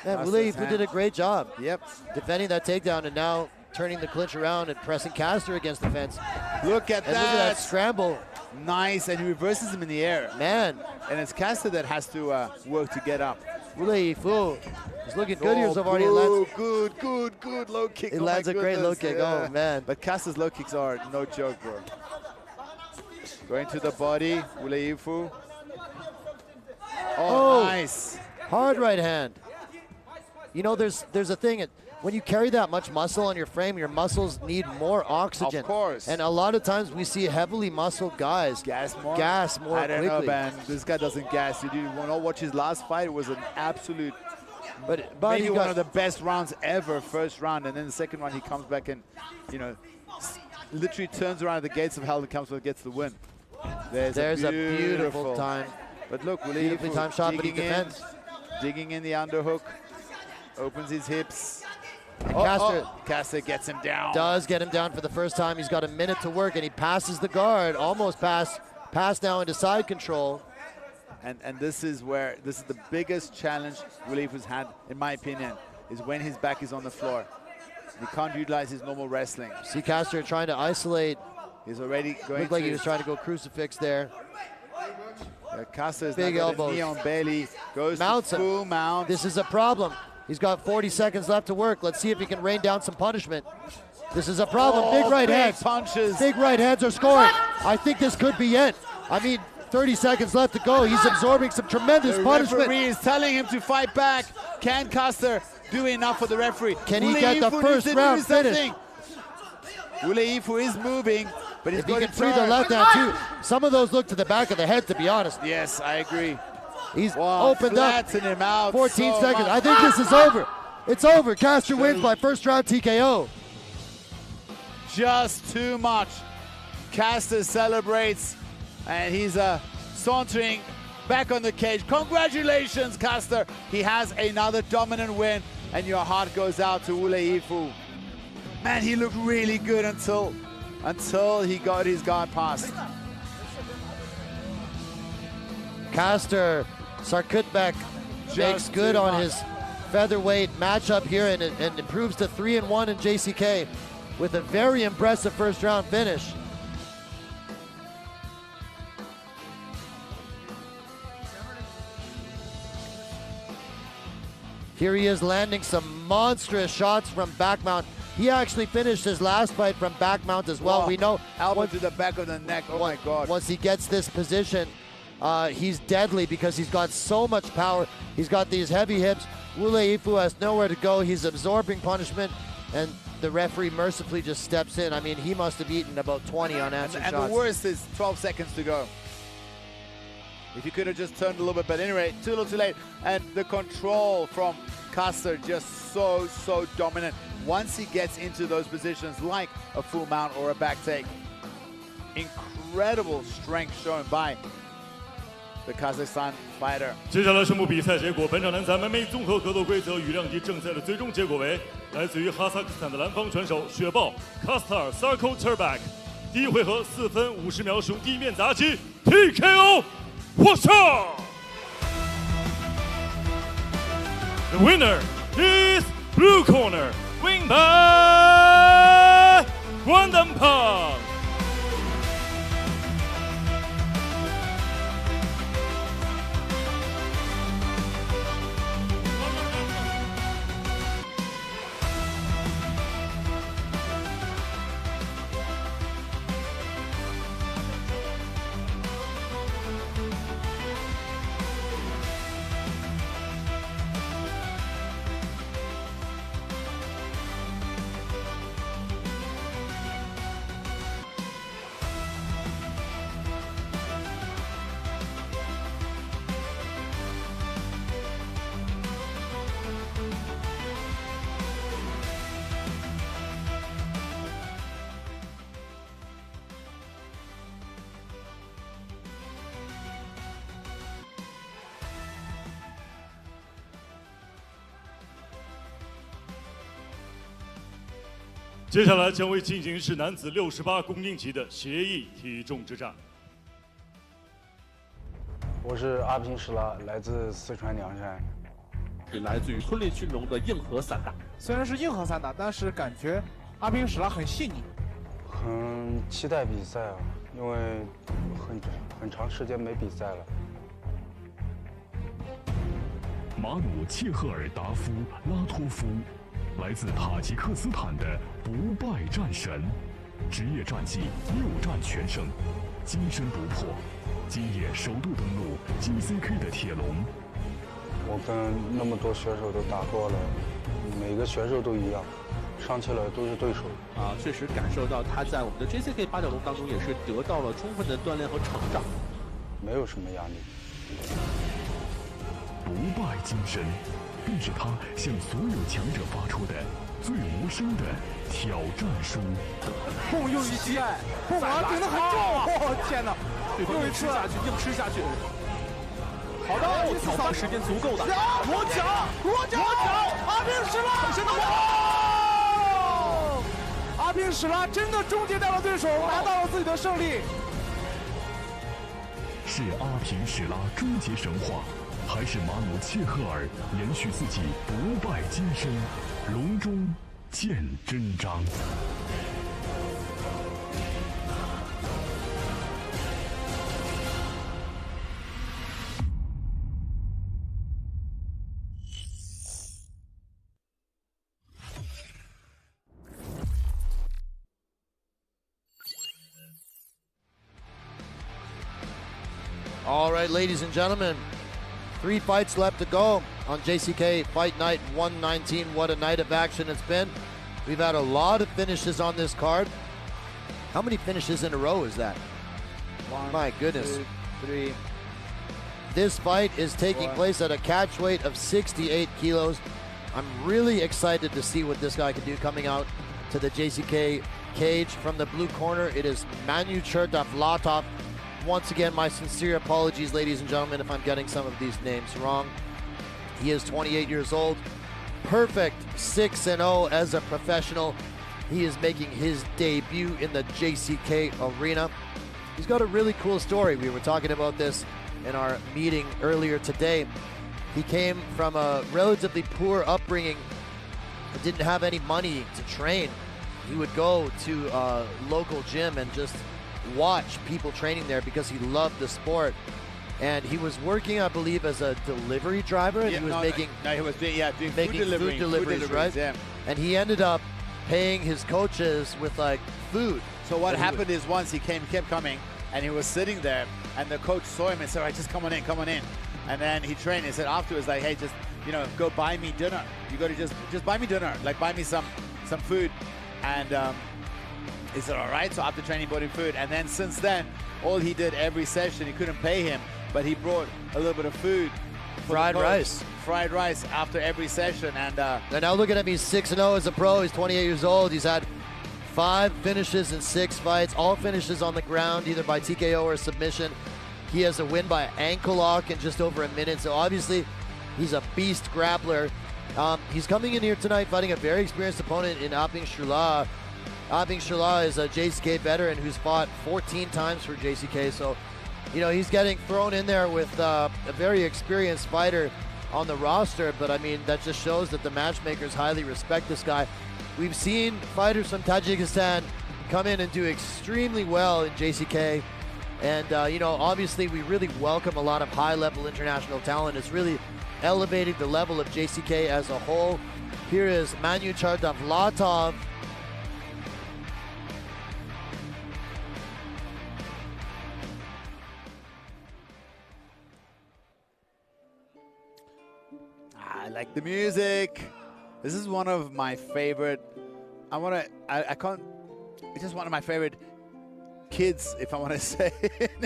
C: And Wu Leifu did a great job.
B: Yep.
C: Defending that takedown and now turning the clinch around and pressing Caster against the fence.
B: Look at that.
C: Look at that scramble.
B: Nice, and he reverses him in the air.
C: Man.
B: And it's Caster that has to work to get up.
C: Wu Leifu is looking good here so far. He lands,
B: good low kick.
C: He lands a great low kick,
B: yeah.
C: oh man.
B: But Caster's low kicks are no joke, bro. Going to the body, Wu Leifu. Oh, nice.
C: Hard right hand. You know, there's a thing, when you carry that much muscle on your frame, your muscles need more oxygen.
B: Of course.
C: And a lot of times we see heavily muscled guys
B: gas more
C: I don't know,
B: man. This guy doesn't gas. You want to watch his last fight. It was an absolute,
C: but
B: maybe one of the best rounds ever, first round. And then the second round, he comes back and, literally turns around at the gates of hell and comes and gets the win. There's a beautiful
C: time.
B: But look, Wu
C: Beautifully timed shot, but he defends.
B: Digging in the underhook. Opens his hips. Caster gets him down.
C: Does get him down for the first time. He's got a minute to work, and he passes the guard. Almost pass now into side control.
B: And this is the biggest challenge Wu Leifu's had, in my opinion, is when his back is on the floor. He can't utilize his normal wrestling.
C: See Caster trying to isolate.
B: He's already going.
C: Looked like he was trying to go crucifix there.
B: Caster's
C: big elbows.
B: Knee on belly. Goes
C: Mounts
B: to full mount.
C: This is a problem. He's got 40 seconds left to work. Let's see if he can rain down some punishment. This is a problem. Big right hands.
B: Punches.
C: Big right hands are scoring. I think this could be it. I mean, 30 seconds left to go. He's absorbing some tremendous punishment.
B: The referee is telling him to fight back. Can Caster do enough for the referee?
C: Can he get the first round finished?
B: Wu Leifu is moving, but he's going to
C: free the left hand too. Some of those look to the back of the head, to be honest.
B: Yes, I agree.
C: He's opened up.
B: Him out
C: 14 seconds. I think this is over. It's over. Caster wins by first round TKO.
B: Just too much. Caster celebrates, and he's sauntering back on the cage. Congratulations, Caster. He has another dominant win, and your heart goes out to Wu Leifu. Man, he looked really good until he got his guard passed.
C: Caster Sarkutbek makes good on his featherweight matchup here and improves to 3-1 in JCK with a very impressive first round finish. Here he is landing some monstrous shots from back mount. He actually finished his last fight from back mount as well.
B: Wow.
C: We know
B: elbow to the back of the neck. Oh my God.
C: Once he gets this position, he's deadly because he's got so much power. He's got these heavy hips. Wu Leifu has nowhere to go. He's absorbing punishment, and the referee mercifully just steps in. I mean, he must have eaten about 20 unanswered shots.
B: And the worst is 12 seconds to go. If you could have just turned a little bit, but anyway, too little too late. And the control from Caster just so dominant. Once he gets into those positions like a full mount or a back take, incredible strength shown by the Kazakhstan fighter.
D: 接下来宣布比赛结果，本场男子MMA综合格斗规则与量级正赛的最终结果为：来自于哈萨克斯坦的蓝方拳手雪豹 Kastar Sarkutbek， 第一回合4分50秒使用地面砸击 TKO 获胜。The winner is blue corner, win by 1 pound. 接下来将会进行是男子68公斤级的协议体重之战。
L: 我是阿平石拉，来自四川凉山，
K: 是来自于昆力俊龙的硬核散打。
J: 虽然是硬核散打，但是感觉阿平史拉很细腻。
L: 很期待比赛啊，因为很长时间没比赛了。
A: 马努切赫尔达夫拉托夫，来自塔吉克斯坦的不败战神，职业战绩6战全胜，金身不破，今夜首度登陆 JCK 的铁笼。
L: 我跟那么多选手都打过了，每个选手都一样，上去了都是对手。
K: 啊，确实感受到他在我们的 JCK 八角笼当中也是得到了充分的锻炼和成长，
L: 没有什么压力。
A: 不败金身，便是他向所有强者发出的最无声的挑战书。
J: 蹦又一击，蹦完顶得很重，哦天哪！
K: 又一吃下去，硬吃下去。好的，挑发时间足够的。
J: 裸脚，阿平史拉很深的阿平史拉真的终结掉了对手，拿到了自己的胜利。
A: 是阿平史拉终结神话，还是马努切赫尔延续自己不败金身，笼中见真章？All
C: right, ladies and gentlemen, 3 fights left to go on JCK Fight Night 119. What a night of action it's been. We've had a lot of finishes on this card. How many finishes in a row is that? My goodness.
B: 2, 3.
C: This fight is taking place at a catch weight of 68 kilos. I'm really excited to see what this guy can do coming out to the JCK cage. From the blue corner, it is Manucherdavlatov. Once again, my sincere apologies, ladies and gentlemen, if I'm getting some of these names wrong. He is 28 years old. Perfect 6-0 as a professional. He is making his debut in the JCK arena. He's got a really cool story. We were talking about this in our meeting earlier today. He came from a relatively poor upbringing, didn't have any money to train. He would go to a local gym and just watch people training there because he loved the sport. And he was working, I believe, as a delivery driver, and he was doing food deliveries, right?
B: Yeah.
C: And he ended up paying his coaches with like food.
B: So what happened is once he kept coming, and he was sitting there, and the coach saw him and said, "All right, just come on in." And then he trained. He said afterwards, like, "Hey, just go buy me dinner. You got to just buy me dinner, like buy me some food." And he said, "All right." So after training, bought him food, and then since then, all he did every session, he couldn't pay him, but he brought a little bit of food, fried rice after every session. And
C: now look at him. He's 6-0 as a pro. He's 28 years old. He's had 5 finishes in 6 fights, all finishes on the ground, either by TKO or submission. He has a win by ankle lock in just over a minute. So obviously, he's a beast grappler. He's coming in here tonight fighting a very experienced opponent in Aping Shula. Aping Shula is a JCK veteran who's fought 14 times for JCK. So, he's getting thrown in there with a very experienced fighter on the roster. But, I mean, that just shows that the matchmakers highly respect this guy. We've seen fighters from Tajikistan come in and do extremely well in JCK. And, obviously we really welcome a lot of high-level international talent. It's really elevating the level of JCK as a whole. Here is Manucherdavlatov.
B: I like the music. This is one of my favorite. It's just one of my favorite kids, if I want to say,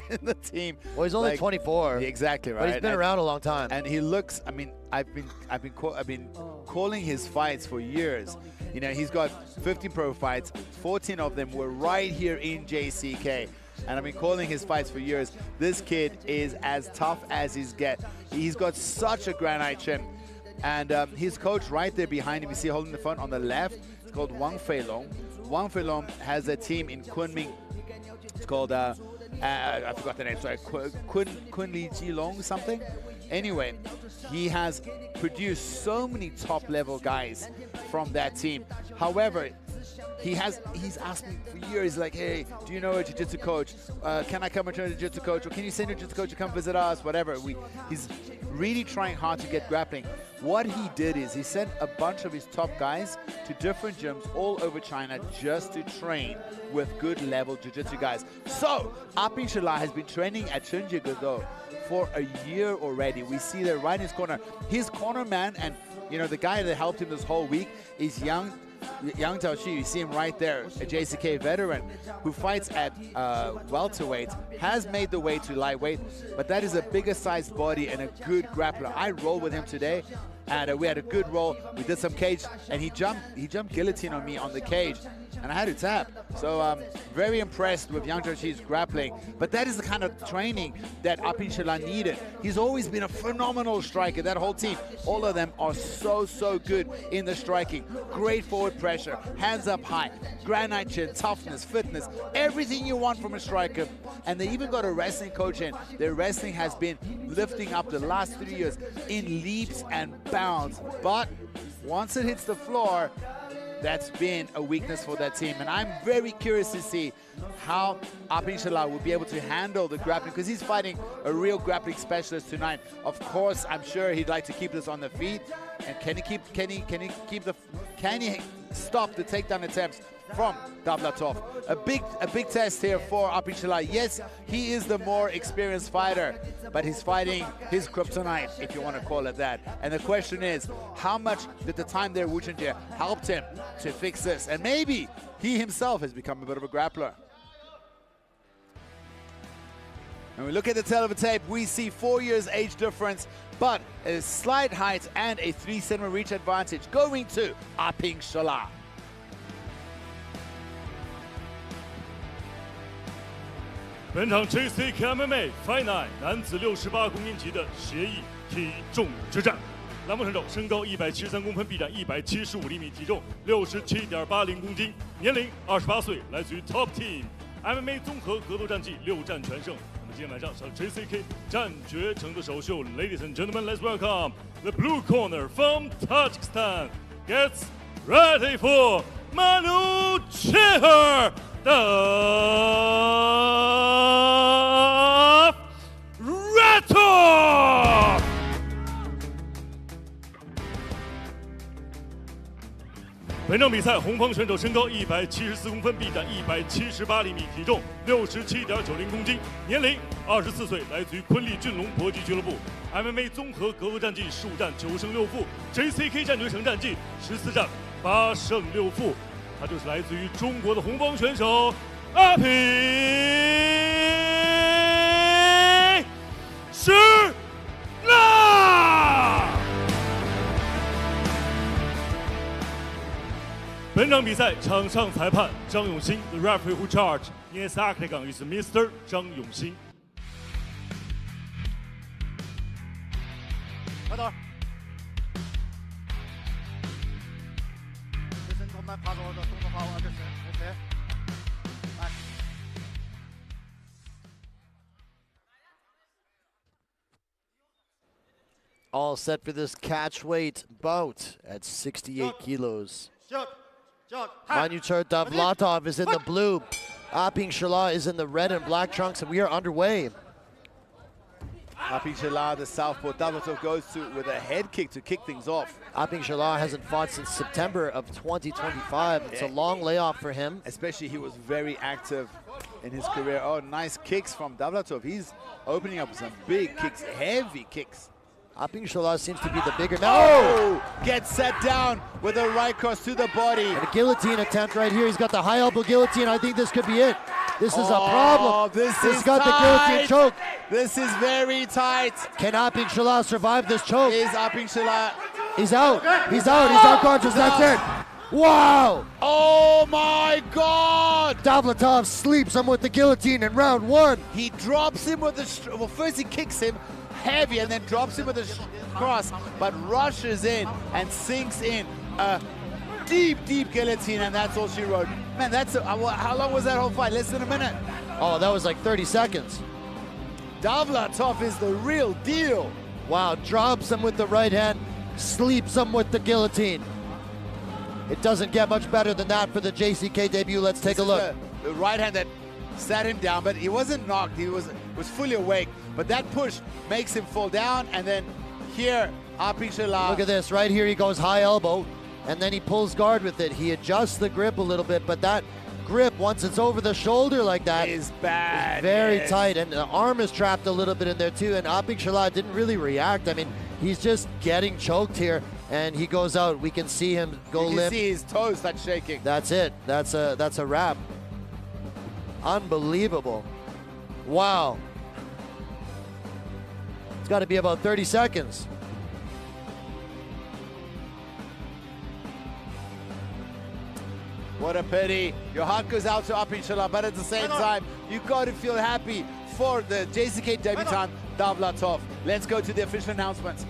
B: in the team.
C: Well, he's only 24.
B: Exactly right.
C: But he's been around a long time.
B: And he looks. I mean, I've been calling his fights for years. He's got 15 pro fights. 14 of them were right here in JCK. And I've been calling his fights for years. This kid is as tough as he's He's got such a granite chin. And his coach right there behind him, you see holding the phone on the left, it's called Wang Feilong. Wang has a team in Kunming. It's called, I forgot the name, sorry, Tenglige something. Anyway, he has produced so many top-level guys from that team. However, he's asked me for years, like, hey, do you know a jiu-jitsu coach? Can I come and join a jiu-jitsu coach? Or can you send your jiu-jitsu coach to come visit us? Whatever. He's really trying hard to get grappling. What he did is he sent a bunch of his top guys to different gyms all over China just to train with good level jiu-jitsu guys. So, Aoshishiti has been training at Tenglige for a year already. We see that right in his corner. His corner man, and you know, the guy that helped him this whole week is Yang Zhaoxi. You see him right there, a JCK veteran who fights at welterweight, has made the way to lightweight, but that is a bigger sized body and a good grappler. I rolled with him today, and we had a good roll. We did some cage, and he jumped guillotine on me on the cage, and I had to tap. So I'm very impressed with Yang Zhaoxi's grappling. But that is the kind of training that Aoshishiti needed. He's always been a phenomenal striker. That whole team, all of them are so good in the striking. Great forward pressure, hands up high, granite chin, toughness, fitness, everything you want from a striker. And they even got a wrestling coach in. Their wrestling has been lifting up the last 3 years in leaps and bounds. But once it hits the floor, that's been a weakness for that team. And I'm very curious to see how Aoshishiti will be able to handle the grappling, because he's fighting a real grappling specialist tonight. Of course, I'm sure he'd like to keep this on the feet. And can he stop the takedown attempts from Davlatov? A big test here for Aoshishiti. Yes, he is the more experienced fighter, but he's fighting his kryptonite, if you want to call it that. And the question is, how much did the time there Wuchenjie helped him to fix this? And maybe he himself has become a bit of a grappler. When we look at the tail of the tape, we see 4 years age difference, but a slight height and a 3-centimeter reach advantage going to Aoshishiti.
D: 本场 JCK MMA Fight Night 男子68公斤级的协议体重之战，栏目选手身高173公分，臂展175厘米，体重67.80公斤，年龄28岁，来自于 Top Team MMA 综合格斗战绩6战全胜。那么今天晚上是 JCK 战决城的首秀 ，Ladies and gentlemen, let's welcome the blue corner from Tajikistan. Gets ready for Mahaiersha. Rattle! 本场比赛，红方选手身高174公分，臂展178厘米，体重67.90公斤，年龄24岁，来自于昆力俊龙搏击俱乐部。MMA 综合格斗战绩15战9胜6负 ，JCK 战决城战绩14战8胜6负。他就是来自于中国的红方选手Aoshishiti。本场比赛场上裁判张永新 ，The referee who charged in this octagon is Mr. 张永新。
J: 快点！这是我们爬着的动作发完，这是 OK。来。
C: All set for this catch weight bout at 68 kilos. Mahaiersha Davlatov is in the blue. Aoshishiti is in the red and black trunks, and we are underway.
B: Aoshishiti, the southpaw. Davlatov goes with a head kick to kick things off.
C: Aoshishiti hasn't fought since September of 2025. It's a long layoff for him.
B: Especially he was very active in his career. Oh, nice kicks from Davlatov. He's opening up with some big kicks, heavy kicks.
C: Aoshishiti seems to be the bigger man.
B: Oh! Gets set down with a right cross to the body.
C: And a guillotine attempt right here. He's got the high elbow guillotine. I think this could be it. This is a problem.
B: He's
C: got the guillotine choke.
B: This is very tight.
C: Can Aoshishiti survive this choke?
B: Is Aoshishiti?
C: He's out. He's out. He's unconscious. That's it. Wow!
B: Oh my God!
C: Davlatov sleeps him with the guillotine in round 1.
B: He drops him with the... Well, first he kicks him heavy and then drops him with a cross, but rushes in and sinks in a deep guillotine, and that's all she wrote. Man, that's how long was that whole fight? Less than a minute.
C: Oh, that was like 30 seconds.
B: Davlatov is the real deal.
C: Wow, drops him with the right hand, sleeps him with the guillotine. It doesn't get much better than that for the JCK debut. Let's take a look.
B: The right hand that sat him down, but he wasn't knocked. He was fully awake. But that push makes him fall down, and then here, Aoshishiti.
C: Look at this, right here he goes high elbow, and then he pulls guard with it. He adjusts the grip a little bit, but that grip, once it's over the shoulder like that,
B: is bad.
C: Very tight, and the arm is trapped a little bit in there too, and Aoshishiti didn't really react. I mean, he's just getting choked here, and he goes out. We can see him go limp.
B: You can see his toes start shaking.
C: That's it. That's a wrap. Unbelievable. Wow. It's got to be about 30 seconds.
B: What a pity. Your heart goes out to Aoshishiti, but at the same time, you got to feel happy for the JCK debutant, Davlatov. Let's go to the official announcements.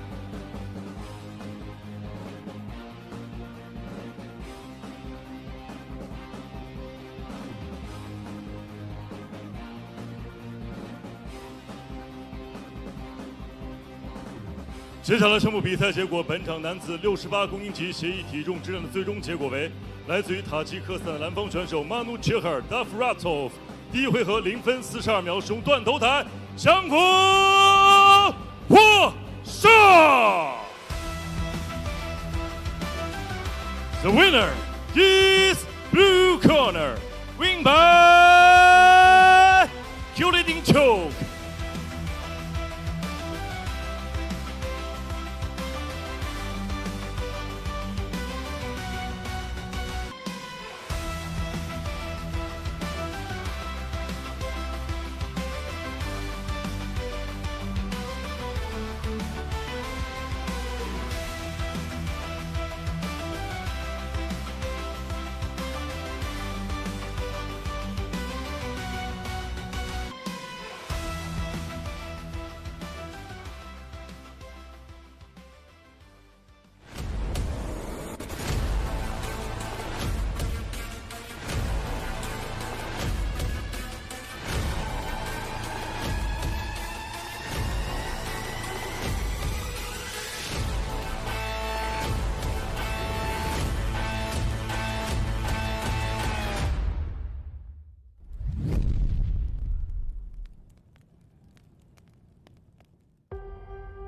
D: 接下来宣布比赛结果：本场男子68公斤级协议体重之战的最终结果为，来自于塔吉克斯坦的蓝方选手马努切赫尔达夫拉托夫，第一回合0分42秒使用断头台降服获胜。The winner is blue corner, win by guillotine choke.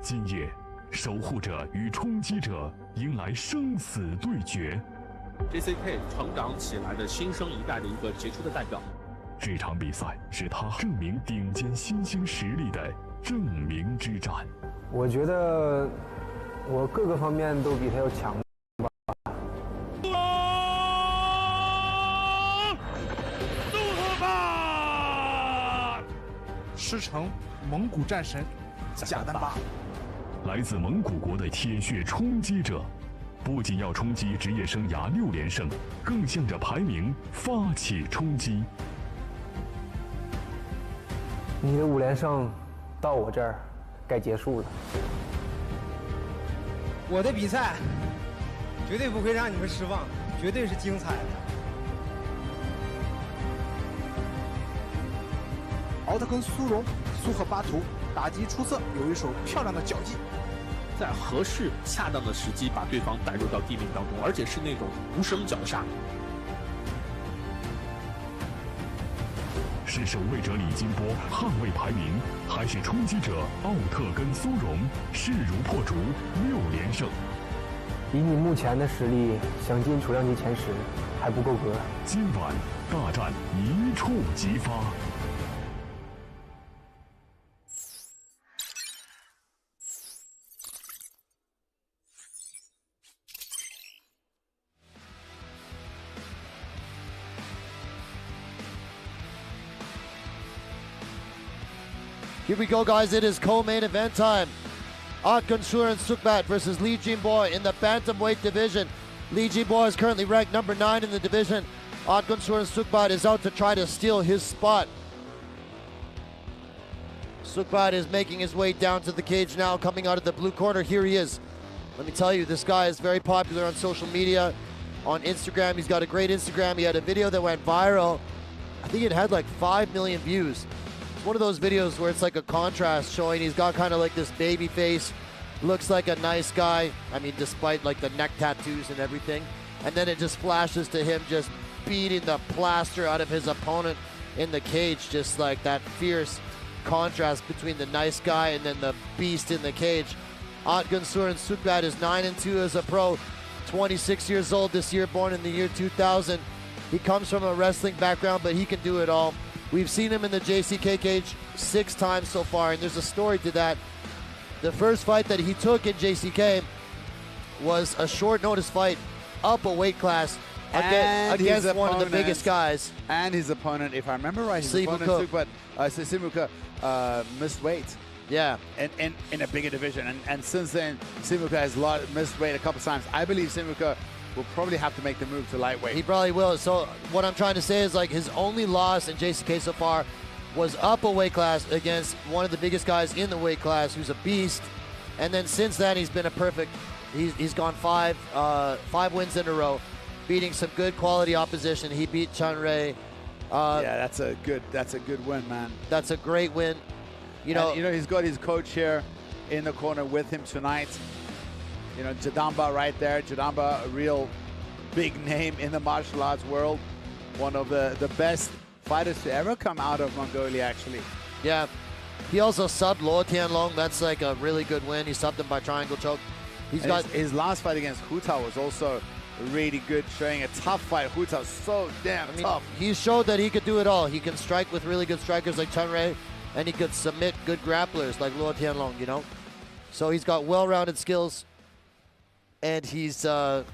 A: 今夜，守护者与冲击者迎来生死对决。
K: JCK 成长起来的新生一代的一个杰出的代表。
A: 这场比赛是他证明顶尖新兴实力的证明之战。
M: 我觉得我各个方面都比他要强吧。
J: 师承蒙古战神贾丹巴。
A: 来自蒙古国的铁血冲击者，不仅要冲击职业生涯6连胜，更向着排名发起冲击。
M: 你的5连胜到我这儿该结束了。
N: 我的比赛绝对不会让你们失望，绝对是精彩的。
J: 奥特根苏荣、苏赫巴图打击出色，有一手漂亮的脚技，
K: 在合适恰当的时机把对方带入到地面当中，而且是那种无声绞杀。
A: 是守卫者李金波捍卫排名，还是冲击者奥特根苏荣势如破竹6连胜？
M: 以你目前的实力，想进储量级前10还不够格。
A: 今晚大战一触即发。
C: Here we go, guys. It is co-main event time. Otgonsuren Sukhbat versus Li Jinbo in the Bantamweight division. Li Jinbo is currently ranked number 9 in the division. Otgonsuren Sukhbat is out to try to steal his spot. Sukhbat is making his way down to the cage now, coming out of the blue corner. Here he is. Let me tell you, this guy is very popular on social media. on Instagram. He's got a great Instagram. He had a video that went viral. I think it had like 5 million views. It's one of those videos where it's like a contrast showing he's got kind of like this baby face, looks like a nice guy. I mean, despite like the neck tattoos and everything. And then it just flashes to him just beating the plaster out of his opponent in the cage, just like that fierce contrast between the nice guy and then the beast in the cage. Otgonsuren Sukhbat is 9-2 as a pro, 26 years old this year, born in the year 2000. He comes from a wrestling background, but he can do it all. We've seen him in the JCK cage 6 times so far, and there's a story to that. The first fight that he took in JCK was a short notice fight up a weight class against one of the biggest guys.
B: And his opponent, if I remember right, his opponent Sukhbat missed weight.
C: Yeah.
B: In a bigger division. And since then, Simuka has missed weight a couple times. I believe Simuka will probably have to make the move to lightweight.
C: He probably will. So what I'm trying to say is like his only loss in JCK so far was up a weight class against one of the biggest guys in the weight class who's a beast. And then since then, he's been a perfect, he's gone 5 wins in a row, beating some good quality opposition. He beat Chanrei.
B: Yeah, that's a good win, man.
C: That's a great win. You know,
B: he's got his coach here in the corner with him tonight. You know, Jadamba right there. Jadamba, a real big name in the martial arts world. One of the best fighters to ever come out of Mongolia, actually.
C: Yeah. He also subbed Luo Tianlong. That's like a really good win. He subbed him by triangle choke. He's got
B: his last fight against Hu Tao was also really good, showing a tough fight. Hu Tao's so damn tough.
C: He showed that he could do it all. He can strike with really good strikers like Chanrei, and he could submit good grapplers like Luo Tianlong, you know? So he's got well-rounded skills, and he's a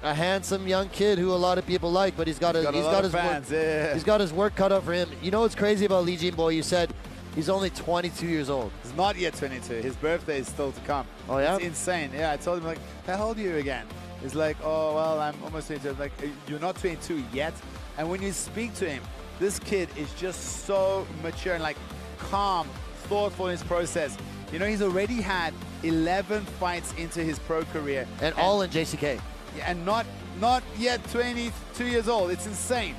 C: handsome young kid who a lot of people like, but he's got his work cut out for him. You know what's crazy about Li Jinbo? You said he's only 22 years old.
B: He's not yet 22. His birthday is still to come.
C: Oh, yeah?
B: It's insane. Yeah, I told him, like, how old are you again? He's like, oh, well, I'm almost 22. I'm like, you're not 22 yet? And when you speak to him, this kid is just so mature and, like, calm, thoughtful in his process. You know, he's already had 11 fights into his pro career.
C: And all in JCK.
B: And not yet 22 years old. It's insane.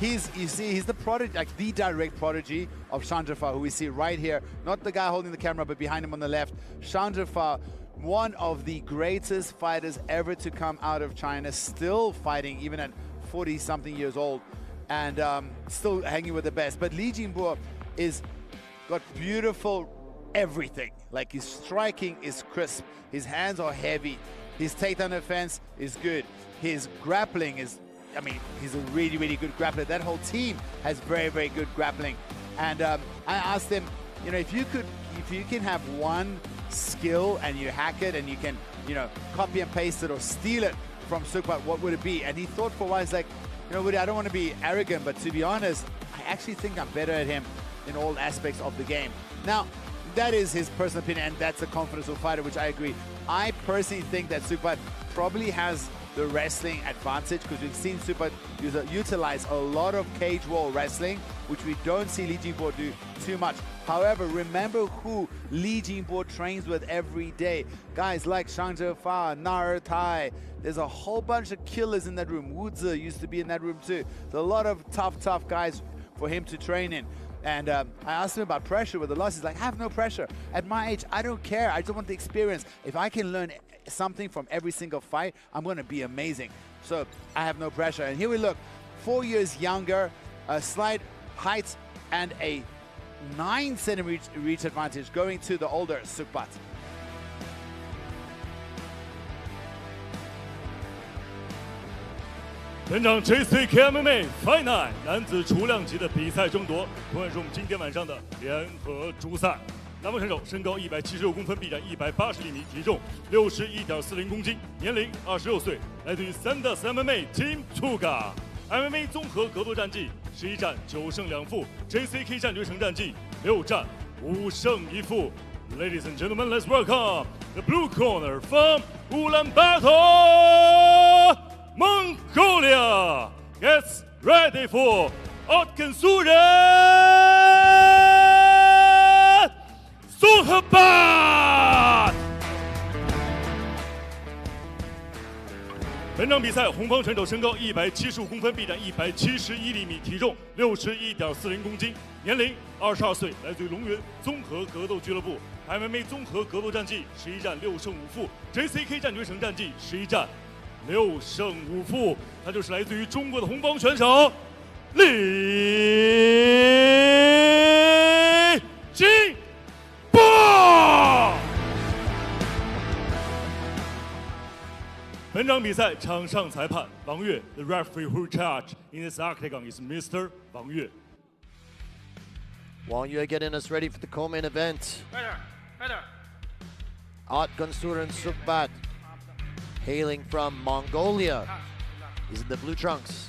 B: He's the prodigy, like the direct prodigy of Songhaer, who we see right here. Not the guy holding the camera, but behind him on the left. Songhaer, one of the greatest fighters ever to come out of China, still fighting even at 40-something years old, and still hanging with the best. But Li Jinbo is got beautiful everything. Like, his striking is crisp, his hands are heavy, his takedown defense is good, his grappling is, I mean, he's a really, really good grappler. That whole team has very, very good grappling. And I asked him, you know, if you can have one skill and you hack it and you can, you know, copy and paste it or steal it from Sukhbat, what would it be? And he thought for a while. He's like, you know, Woody, I don't want to be arrogant, but to be honest, I actually think I'm better at him in all aspects of the game. Now, that is his personal opinion, and that's a confidential fighter, which I agree. I personally think that Sukhbat probably has the wrestling advantage, because we've seen Sukhbat utilize a lot of cage wall wrestling, which we don't see Li Jinbo do too much. However, remember who Li Jinbo trains with every day. Guys like Shang Zhefa, Nar Tai. There's a whole bunch of killers in that room. Wu Zi used to be in that room too. There's a lot of tough guys for him to train in. And I asked him about pressure with the loss. He's like, have no pressure. At my age, I don't care. I just want the experience. If I can learn something from every single fight, I'm going to be amazing. So I have no pressure. And here we look, 4 years younger, a slight height and a 9 centimeter reach advantage going to the older Sukhbat.
D: 本场 JCK MMA Fight Night 男子雏量级的比赛争夺，同样是我们今天晚上的联合主赛。南方选手身高176公分，臂展180厘米，体重61.40公斤，年龄26岁，来自于3-4 MMA Team Sukhbat。MMA 综合格斗战绩11战9胜2负 ，JCK 战略城战绩6战5胜1负。Ladies and gentlemen, let's welcome the blue corner from Ulaanbaatar, Mongolia. Gets ready for Otgonsuren Songhaer. 本场比赛，红方选手身高175公分，臂展171厘米，体重61.40公斤，年龄22岁，来自于龙源综合格斗俱乐部。MMA 综合格斗战绩11战6胜5负 ，JCK 战决胜战绩11战6胜5负。他就是来自于中国的红方选手李金波。本场比赛场上裁判王悦 ，The referee who charged in this octagon is Mr. 王悦。
C: Wang Yue getting us ready for the co-main event. Otgonsuren Sukhbat, hailing from Mongolia, is in the blue trunks.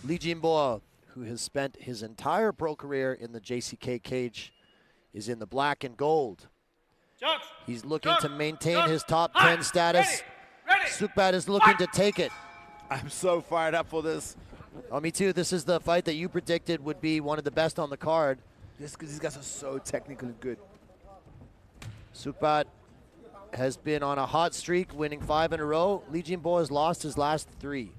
C: Jinbo, who has spent his entire pro career in the JCK cage, is in the black and gold. He's looking to maintain his top 10 status. Sukhbat is looking to take it.
B: I'm so fired up for this.
C: Oh, me too. This is the fight that you predicted would be one of the best on the card.
B: Just because these guys are so technically good.
C: Sukhbat has been on a hot streak, winning 5 in a row. Jinbo has lost his last 3.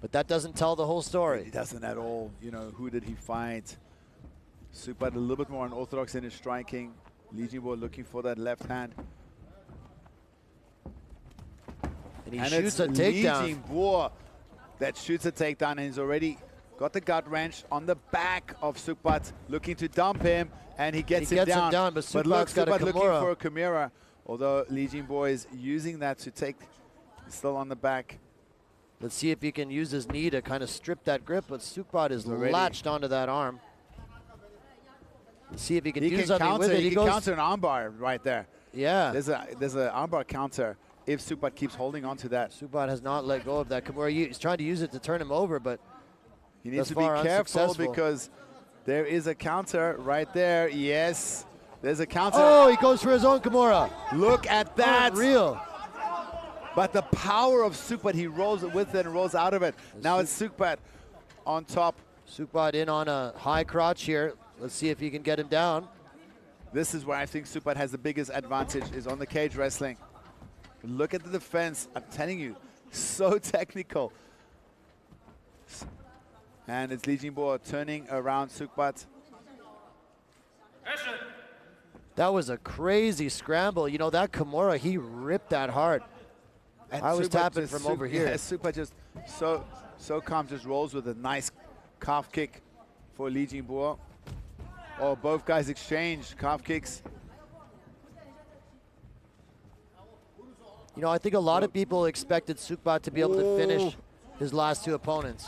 C: But that doesn't tell the whole story.
B: It doesn't at all. You know, who did he fight? Sukhbat a little bit more unorthodox in his striking. Jinbo looking for that left hand.
C: And he shoots a takedown.
B: Jinbo that shoots a takedown, and he's already got the gut wrench on the back of Sukhbat, looking to dump him, and he gets him down.
C: But Sukhbat's got a
B: Sukhbat looking
C: Kimura.
B: for a Kimura, although Jinbo is using that to take, still on the back.
C: Let's see if he can use his knee to kind of strip that grip, but Sukhbat is latched onto that arm. Let's see if he can do something with it.
B: He can counter an armbar right there.
C: Yeah.
B: There's an armbar counter if Sukhbat keeps holding on to that.
C: Sukhbat has not let go of that Kimura. He's trying to use it to turn him over, but
B: he needs to be careful because there is a counter right there. Yes, there's a counter.
C: Oh, he goes for his own Kimura.
B: Look at that.
C: Unreal.
B: But the power of Sukhbat, he rolls with it and rolls out of it. Now it's Sukhbat on top.
C: Sukhbat in on a high crotch here. Let's see if he can get him down.
B: This is where I think Sukhbat has the biggest advantage, is on the cage wrestling. Look at the defense. I'm telling you, so technical. And it's Jinbo turning around Sukhbat.
C: That was a crazy scramble. You know, that Kimura, he ripped that hard.
B: And
C: I was
B: Sukhbat
C: tapping from over here.
B: Yeah, Sukhbat just so calm, just rolls with a nice calf kick for Jinbo. Oh, both guys exchange calf kicks.
C: You know, I think a lot of people expected Sukhbat to be able to finish his last 2 opponents.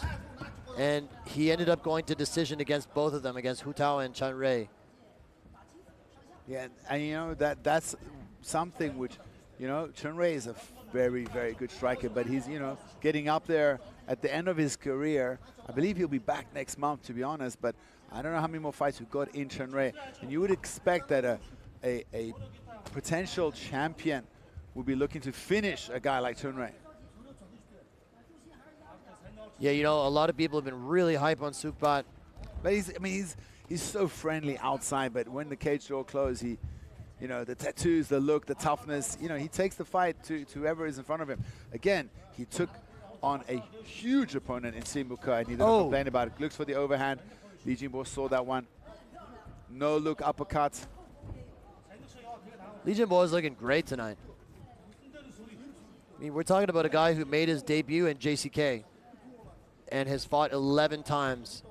C: And he ended up going to decision against both of them, against Hu Tao and Chen Rui.
B: Yeah, and you know, that's something which, you know, Chen Rui is a very, very good striker, but he's, you know, getting up there at the end of his career. I believe he'll be back next month, to be honest, but I don't know how many more fights we've got in Chen Rui. And you would expect that a potential champion would be looking to finish a guy like Chen Rui.
C: Yeah, you know, a lot of people have been really hype on Sukhbat.
B: But he's so friendly outside, but when the cage door closed, he, you know, the tattoos, the look, the toughness, you know, he takes the fight to whoever is in front of him. Again, he took on a huge opponent in Simuka, and he didn't complain about it. Looks for the overhand. Jinbo saw that one. No look uppercut.
C: Jinbo is looking great tonight. I mean, we're talking about a guy who made his debut in JCK and has fought 11 times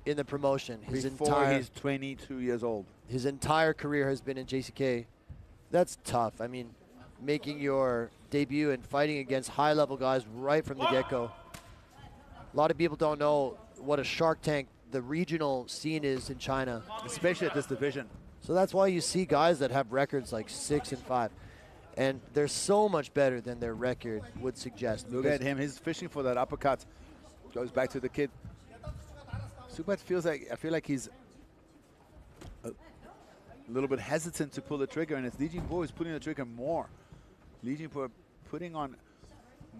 C: in the promotion.
B: Before he's 22 years old.
C: His entire career has been in JCK. That's tough. I mean, making your debut and fighting against high-level guys right from the get-go. A lot of people don't know what a Shark Tank the regional scene is in China.
B: Especially at this division.
C: So that's why you see guys that have records like 6-5. And they're so much better than their record would suggest.
B: Look at him. He's fishing for that uppercut. Goes back to the kid. Sukhbat I feel like he's a little bit hesitant to pull the trigger, and it's Jinbo who's putting the trigger more. Jinbo putting on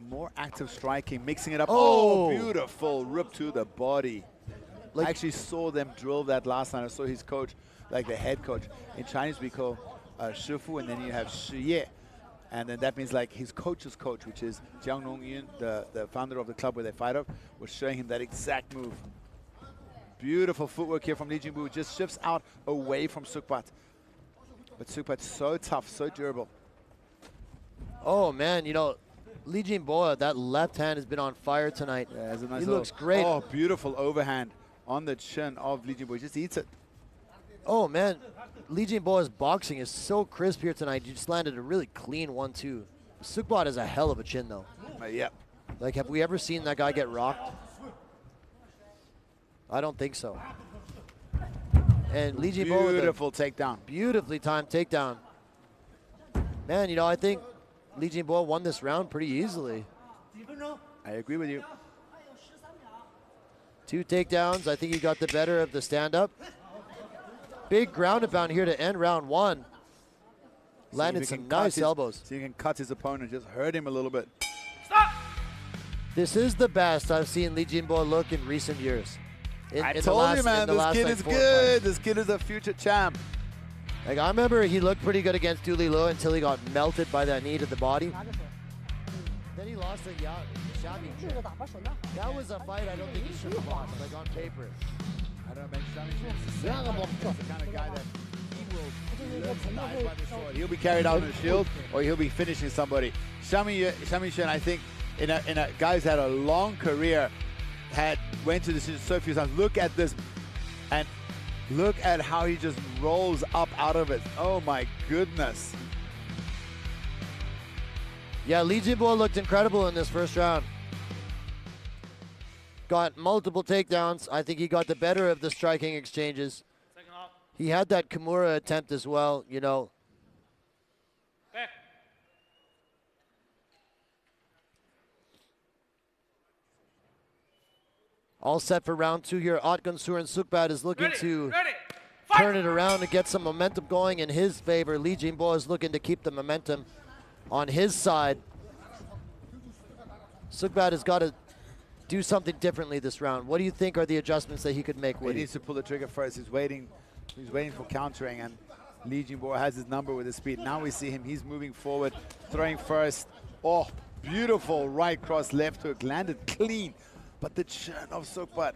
B: more active striking, mixing it up. Oh, beautiful rip to the body. I actually saw them drill that last time. I saw his coach, like the head coach. In Chinese we call Shifu, and then you have Shiye. And then that means like his coach's coach, which is Jiang Nongyun, the founder of the club where they fight up, was showing him that exact move. Beautiful footwork here from Li Jinbo, just shifts out away from Sukhbat. But Sukhbat's so tough, so durable.
C: Oh man, you know, Li Jinbo, that left hand has been on fire tonight.
B: Yeah, it's a nice
C: he looks great.
B: Oh, beautiful overhand on the chin of Li Jinbo. He just eats it.
C: Oh man, Li Jinbo's boxing is so crisp here tonight. You just landed a really clean 1-2. Sukhbat has a hell of a chin though.
B: Yep.
C: Like, have we ever seen that guy get rocked? I don't think so. And Li Jinbo,
B: beautiful takedown.
C: Beautifully timed takedown. Man, you know, I think Li Jinbo won this round pretty easily.
B: I agree with you.
C: 2 takedowns. I think he got the better of the stand-up. Big ground and pound here to end round 1. Landed some nice elbows.
B: So you can cut his opponent, just hurt him a little bit.
C: This is the best I've seen Li Jinbo look in recent years.
B: I told you, man, this kid is good. This kid is a future champ.
C: Like, I remember he looked pretty good against Du Lilo until he got melted by that knee to the body. Then he lost to Yixuan. That was a fight I don't think he should have lost, like on paper.
B: I don't know, man. He's the kind of guy that he will learn to die by the sword. He'll be carried out on a shield, or he'll be finishing somebody. Shamishan, I think, in a guy's had a long career, went to decision so few times. Look at this, and look at how he just rolls up out of it. Oh my goodness.
C: Yeah, Li Jinbo looked incredible in this first round. Got multiple takedowns. I think he got the better of the striking exchanges. He had that Kimura attempt as well, you know. All set for round 2 here. Otgonsuren Sukhbat is looking to turn it around and get some momentum going in his favor. Li Jinbo is looking to keep the momentum on his side. Sukhbat has got to do something differently this round. What do you think are the adjustments that he could make?
B: He needs to pull the trigger first. He's waiting for countering, and Li Jinbo has his number with his speed. Now we see him. He's moving forward, throwing first. Oh, beautiful right cross, left hook, landed clean. But the chin of Sukhbat.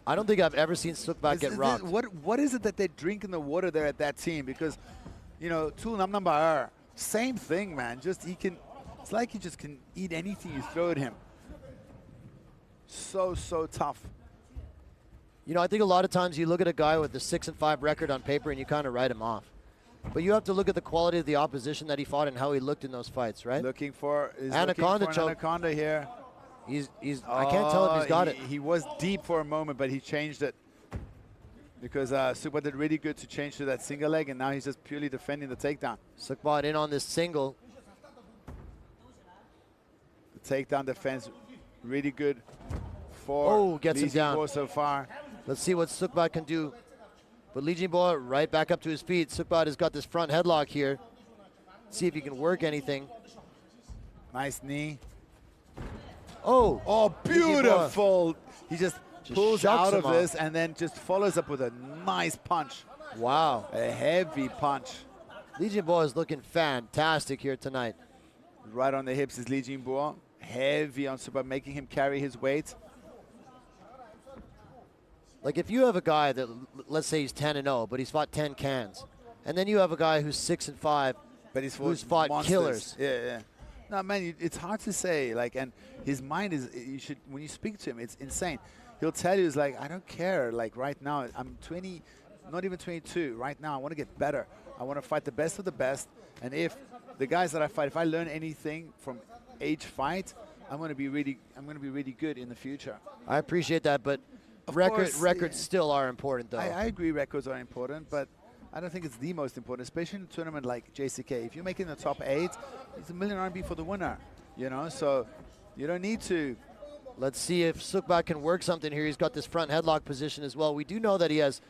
C: I don't think I've ever seen Sukhbat get rocked.
B: What is it that they drink in the water there at that team? Because, you know, Tul Nam Nambar, same thing, man. Just it's like he just can eat anything you throw at him. So tough.
C: You know, I think a lot of times you look at a guy with a 6-5 record on paper and you kind of write him off. But you have to look at the quality of the opposition that he fought and how he looked in those fights, right?
B: Looking for
C: Anaconda choke.
B: Anaconda here.
C: I can't tell if he's got it.
B: He was deep for a moment, but he changed it. Because Sukhbat did really good to change to that single leg, and now he's just purely defending the takedown.
C: Sukhbat in on this single.
B: The takedown defense really good for
C: gets him down
B: so far.
C: Let's see what Sukhbat can do. But Li Jinbo right back up to his feet. Sukhbat has got this front headlock here. See if he can work anything.
B: Nice knee.
C: Oh,
B: beautiful. He just pulls out of this
C: off.
B: and then just follows up with a nice punch.
C: Wow.
B: A heavy punch.
C: Li Jinbo is looking fantastic here tonight.
B: Right on the hips is Li Jinbo. Heavy on Sukhbat, making him carry his weight.
C: Like, if you have a guy that, let's say he's 10-0, but he's fought 10 cans, and then you have a guy who's 6-5,
B: but who's
C: fought
B: monsters.
C: killers.
B: Yeah. No, man, it's hard to say. Like, and his mind is, when you speak to him, it's insane. He'll tell you, it's like, I don't care. Like, right now, I'm 20, not even 22. Right now, I want to get better. I want to fight the best of the best. And if the guys that I fight, if I learn anything from each fight, I'm going to be really good in the future.
C: I appreciate that, but records still are important, though.
B: I agree, records are important, but I don't think it's the most important, especially in a tournament like JCK. If you're making the top 8, it's $1 million RMB for the winner, you know, so you don't need to.
C: Let's see if Sukhbat can work something here. He's got this front headlock position as well. We do know that he has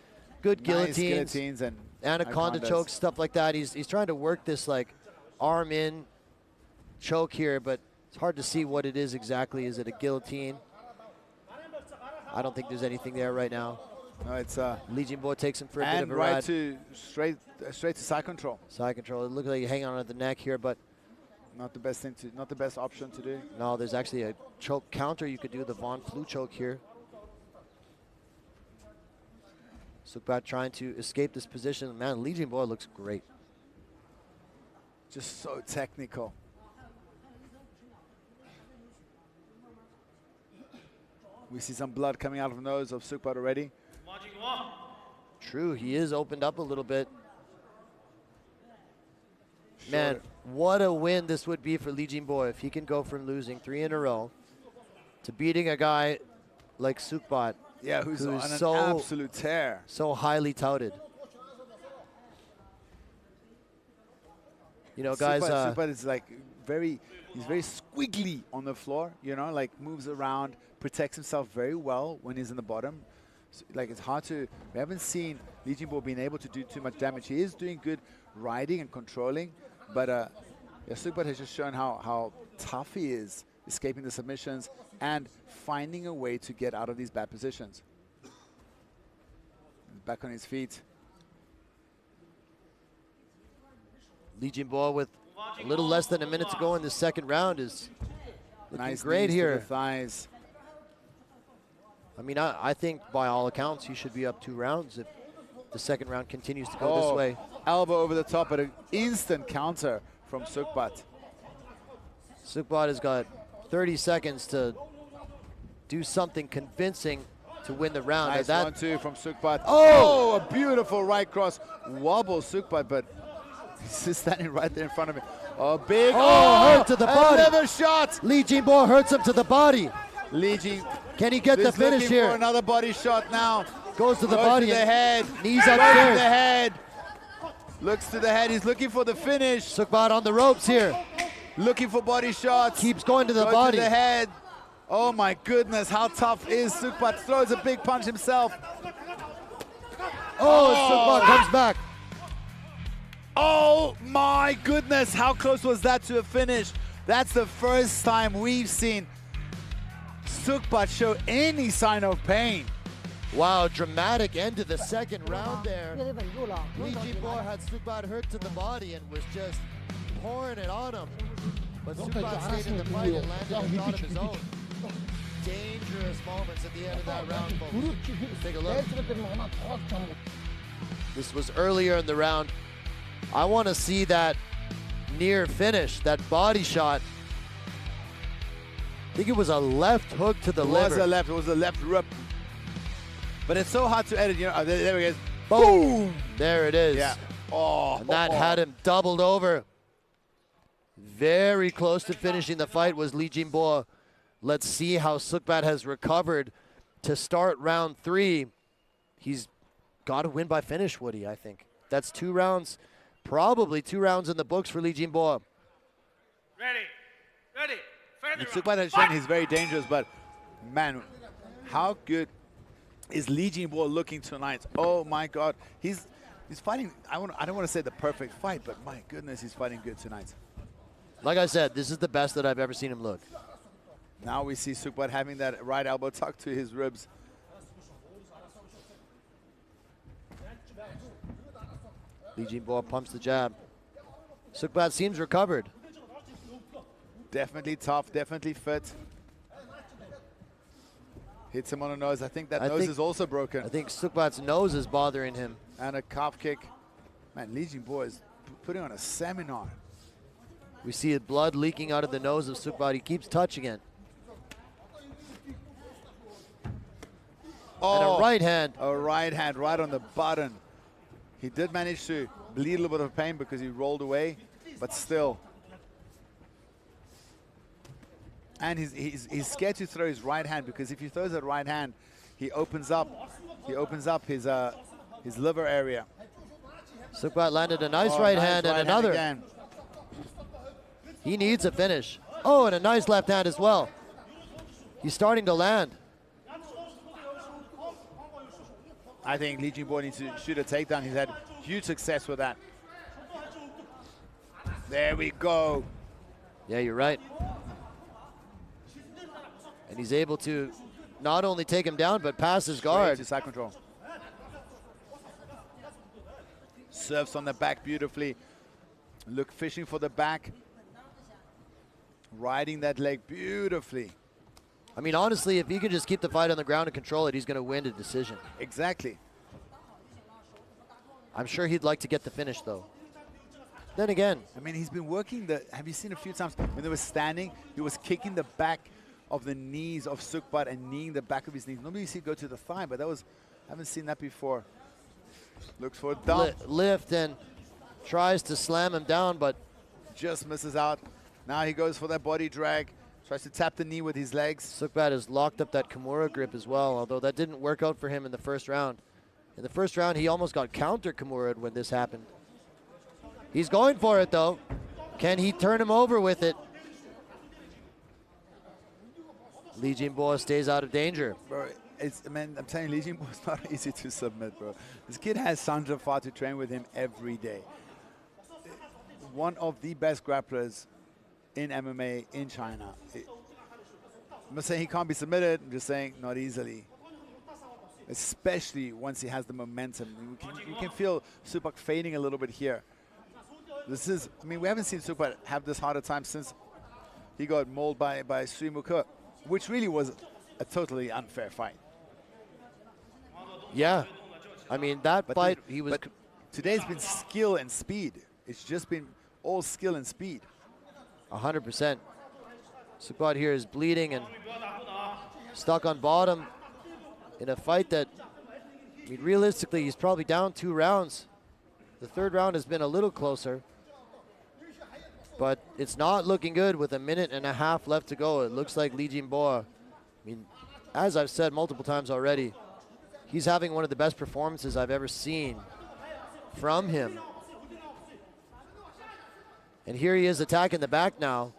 C: good guillotines
B: and
C: anaconda chokes, stuff like that. He's trying to work this, like, arm in choke here, but it's hard to see what it is exactly. Is it a guillotine? I don't think there's anything there right now.
B: No, it's
C: Li Jinbo takes him for a bit
B: and
C: of a
B: right
C: ride.
B: to straight to side control.
C: Side control. It looks like you hang on at the neck here, but
B: not the best thing to, not the best option to do.
C: No, there's actually a choke counter you could do, the Von Flu choke here. Sukhbat trying to escape this position. Man, Li Jinbo looks great.
B: Just so technical. We see some blood coming out of the nose of Sukhbat already.
C: True, he is opened up a little bit. Man, what a win this would be for Li Jinbo if he can go from losing 3 in a row to beating a guy like Sukhbat.
B: Yeah, who's on an
C: so,
B: absolute tear.
C: So highly touted. You know, guys.
B: Sukhbat is like he's very squiggly on the floor, you know, like moves around, protects himself very well when he's in the bottom. So, like, it's hard to, we haven't seen Li Jinbo being able to do too much damage. He is doing good riding and controlling, but yeah, Sukhbat has just shown how tough he is, escaping the submissions and finding a way to get out of these bad positions. He's back on his feet.
C: Li Jinbo with a little less than a minute to go in the second round is looking
B: Nice
C: great
B: knees to
C: here.
B: the thighs.
C: I mean, I think by all accounts he should be up 2 rounds if the second round continues to go this way.
B: Elbow over the top, but an instant counter from Sukhbat.
C: Sukhbat has got 30 seconds to do something convincing to win the round.
B: Nice
C: That
B: 1-2 from Sukhbat.
C: Oh!
B: A beautiful right cross. Wobbles Sukhbat, but he's just standing right there in front of him. Oh, big.
C: hurt to the body.
B: Another shot.
C: Li Jinbo hurts him to the body.
B: Li Jin.
C: Can he get the finish
B: looking
C: here?
B: for another body shot now.
C: Goes to the
B: Goes
C: body.
B: to the
C: and
B: head.
C: Knees
B: Goes
C: upstairs.
B: to the head. Looks to the head. He's looking for the finish.
C: Sukhbat on the ropes here.
B: Looking for body shots.
C: Keeps going to the
B: Goes
C: body.
B: to the head. Oh my goodness, how tough is Sukhbat? Throws a big punch himself.
C: Sukhbat comes back.
B: Oh my goodness, how close was that to a finish? That's the first time we've seen Sukhbat show any sign of pain.
C: Wow, dramatic end to the second round there. Li Jinbo had Sukhbat hurt to the body and was just pouring it on him. But Sukhbat stayed in the fight and landed a shot of his own. Dangerous moments at the end of that round, folks. Let's take a look. This was earlier in the round. I want to see that near finish, that body shot. I think it was a left hook to the liver.
B: It was a left rip. But it's so hard to edit, you know. There we go.
C: Boom! There it is.
B: Yeah. Oh.
C: And that had him doubled over. Very close to finishing the fight was Li Jinbo. Let's see how Sukhbat has recovered to start round 3. He's got to win by finish, Woody, I think. That's 2 rounds, probably 2 rounds in the books for Li Jinbo.
G: Ready.
B: And Sukhbat has shown he's very dangerous, but man, how good is Li Jinbo looking tonight? Oh my God, he's fighting. I don't want to say the perfect fight, but my goodness, he's fighting good tonight.
C: Like I said, this is the best that I've ever seen him look.
B: Now we see Sukhbat having that right elbow tucked to his ribs.
C: Li Jinbo pumps the jab. Sukhbat seems recovered.
B: Definitely tough, definitely fit. Hits him on the nose. I think that nose is also broken.
C: I think Sukhbat's nose is bothering him.
B: And a calf kick. Man, Li Jinbo is putting on a seminar.
C: We see blood leaking out of the nose of Sukhbat. He keeps touching it. And a right hand.
B: A right hand right on the button. He did manage to bleed a little bit of pain because he rolled away, but still. And he's scared to throw his right hand because if he throws that right hand, he opens up his liver area.
C: Sukhbat landed a nice right hand and another.
B: Again.
C: He needs a finish. Oh, and a nice left hand as well. He's starting to land.
B: I think Li Jinbo needs to shoot a takedown. He's had huge success with that. There we go.
C: Yeah, you're right. And he's able to not only take him down, but pass his guard.
B: Side control. Surfs on the back beautifully. Look, fishing for the back. Riding that leg beautifully.
C: I mean, honestly, if he can just keep the fight on the ground and control it, he's going to win the decision.
B: Exactly.
C: I'm sure he'd like to get the finish, though. Then again,
B: I mean, he's been working the, have you seen a few times when they were standing, he was kicking the back of the knees of Sukhbat and kneeing the back of his knees. Normally you see it go to the thigh, but that was, I haven't seen that before. Looks for a dump.
C: Lift and tries to slam him down, but
B: just misses out. Now he goes for that body drag, tries to tap the knee with his legs.
C: Sukhbat has locked up that Kimura grip as well, although that didn't work out for him in the first round. In the first round, he almost got counter Kimura when this happened. He's going for it, though. Can he turn him over with it? Li Jinbo stays out of danger.
B: Bro, man, I'm telling you, Li Jinbo is not easy to submit, bro. This kid has Sandra Fa to train with him every day. One of the best grapplers in MMA in China. I'm not saying he can't be submitted, I'm just saying not easily. Especially once he has the momentum. You can feel Sukhbat fading a little bit here. This is, I mean, we haven't seen Sukhbat have this harder time since he got mauled by Suimuke, which really was a totally unfair fight.
C: Yeah. I mean, that fight, he was...
B: But today's been skill and speed. It's just been all skill and speed.
C: 100%. Sukhbat here is bleeding and stuck on bottom in a fight that, I mean, realistically, he's probably down 2 rounds. The third round has been a little closer, but it's not looking good with 1.5 minutes left to go. It looks like Li Jinbo, I mean, as I've said multiple times already, he's having one of the best performances I've ever seen from him. And here he is attacking the back now.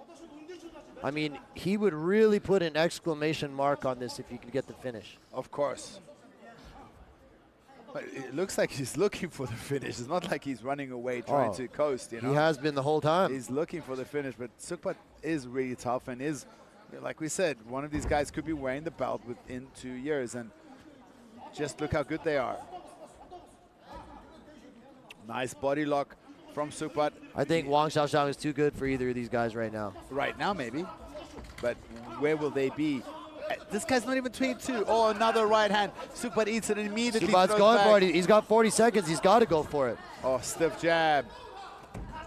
C: I mean, he would really put an exclamation mark on this if he could get the finish.
B: Of course. But it looks like he's looking for the finish. It's not like he's running away trying to coast, you know.
C: He has been the whole time.
B: He's looking for the finish, but Sukhbat is really tough and is, like we said, one of these guys could be wearing the belt within 2 years, and just look how good they are. Nice body lock from Sukhbat.
C: I think Wang Xiaoxiang is too good for either of these guys right now.
B: Right now, maybe. But where will they be? This guy's not even 22. Oh, another right hand. Sukhbat eats it and immediately
C: Sukhbat's
B: throws
C: going
B: back.
C: for it. He's got 40 seconds. He's got to go for it.
B: Oh, stiff jab.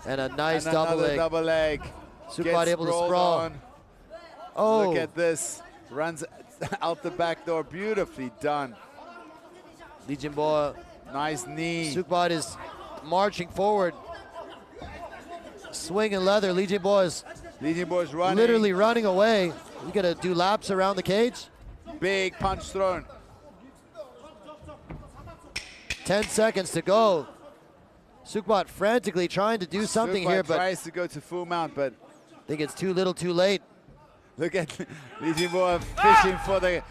C: And a nice
B: and double leg.
C: Sukhbat able to
B: sprawled
C: sprawl.
B: on.
C: Oh.
B: Look at this. Runs out the back door. Beautifully done.
C: Li Jinbo.
B: Nice knee.
C: Sukhbat is marching forward. Swinging leather. Li Jinbo is
B: running.
C: Literally running away. You got to do laps around the cage.
B: Big punch thrown.
C: 10 seconds to go. Sukhbat frantically trying to do something here, but
B: tries to go to full mount, but
C: I think it's too little, too late.
B: Look at Li Jinbo fishing for the...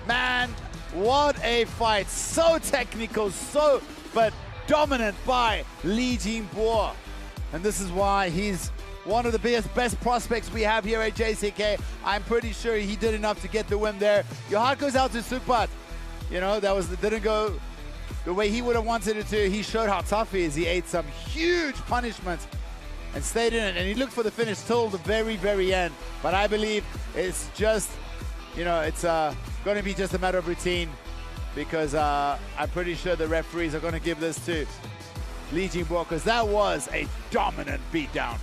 B: Man, what a fight. So technical, but dominant by Li Jinbo. And this is why he's one of the best prospects we have here at JCK. I'm pretty sure he did enough to get the win there. Your heart goes out to Sukhbat. You know, didn't go the way he would have wanted it to. He showed how tough he is. He ate some huge punishments and stayed in it. And he looked for the finish till the very, very end. But I believe it's just, you know, it's going to be just a matter of routine, because I'm pretty sure the referees are going to give this to Li Jinbo, because that was a dominant beatdown.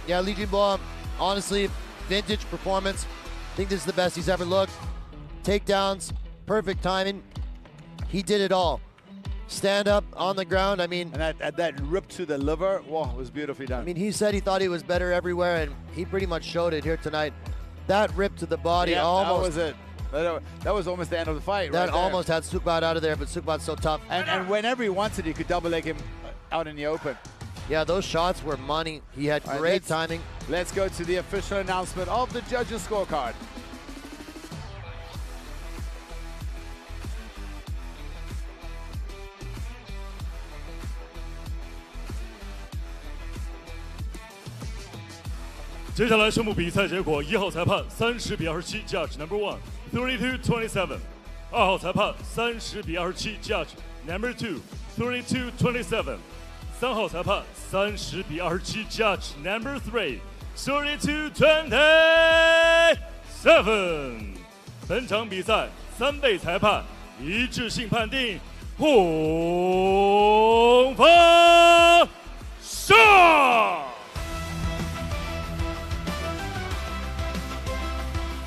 C: Yeah, Li Jinbo, honestly, vintage performance. I think this is the best he's ever looked. Takedowns, perfect timing. He did it all. Stand up on the ground, I mean.
B: And that rip to the liver, whoa, was beautifully done.
C: I mean, he said he thought he was better everywhere, and he pretty much showed it here tonight. That rip to the body, almost.
B: That was it. That was almost the end of the fight.
C: That
B: right
C: almost had Sukhbat out of there, but Sukhbat's so tough.
B: And whenever he wanted, he could double leg him out in the open.
C: Yeah, those shots were money. He had great timing.
B: Let's go to the official announcement of the judges' scorecard.
D: 接下来宣布比赛结果：1号裁判30比27 ，Judge Number 1 32-27；2号裁判30比27 ，Judge Number 2, 32-27. 3号裁判30比27 Judge Number 3, 32-27. 本场比赛3位裁判一致性判定，红方胜。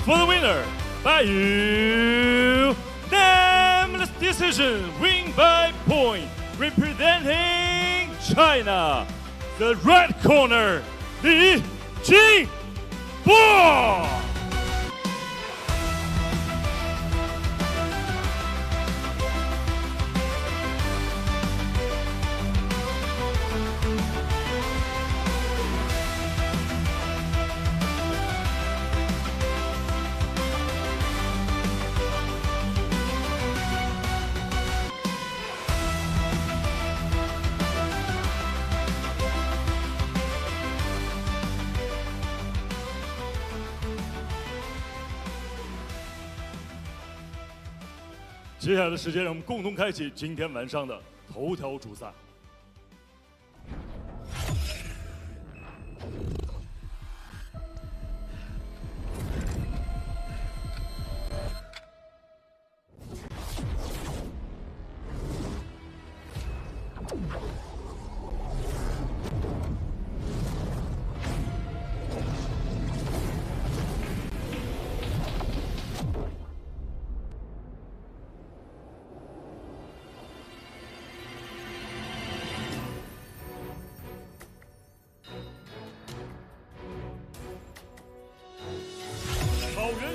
D: For the winner, by unanimous decision, win by point, representing China, the red corner, Jinbo.接下来的时间，让我们共同开启今天晚上的头条主赛。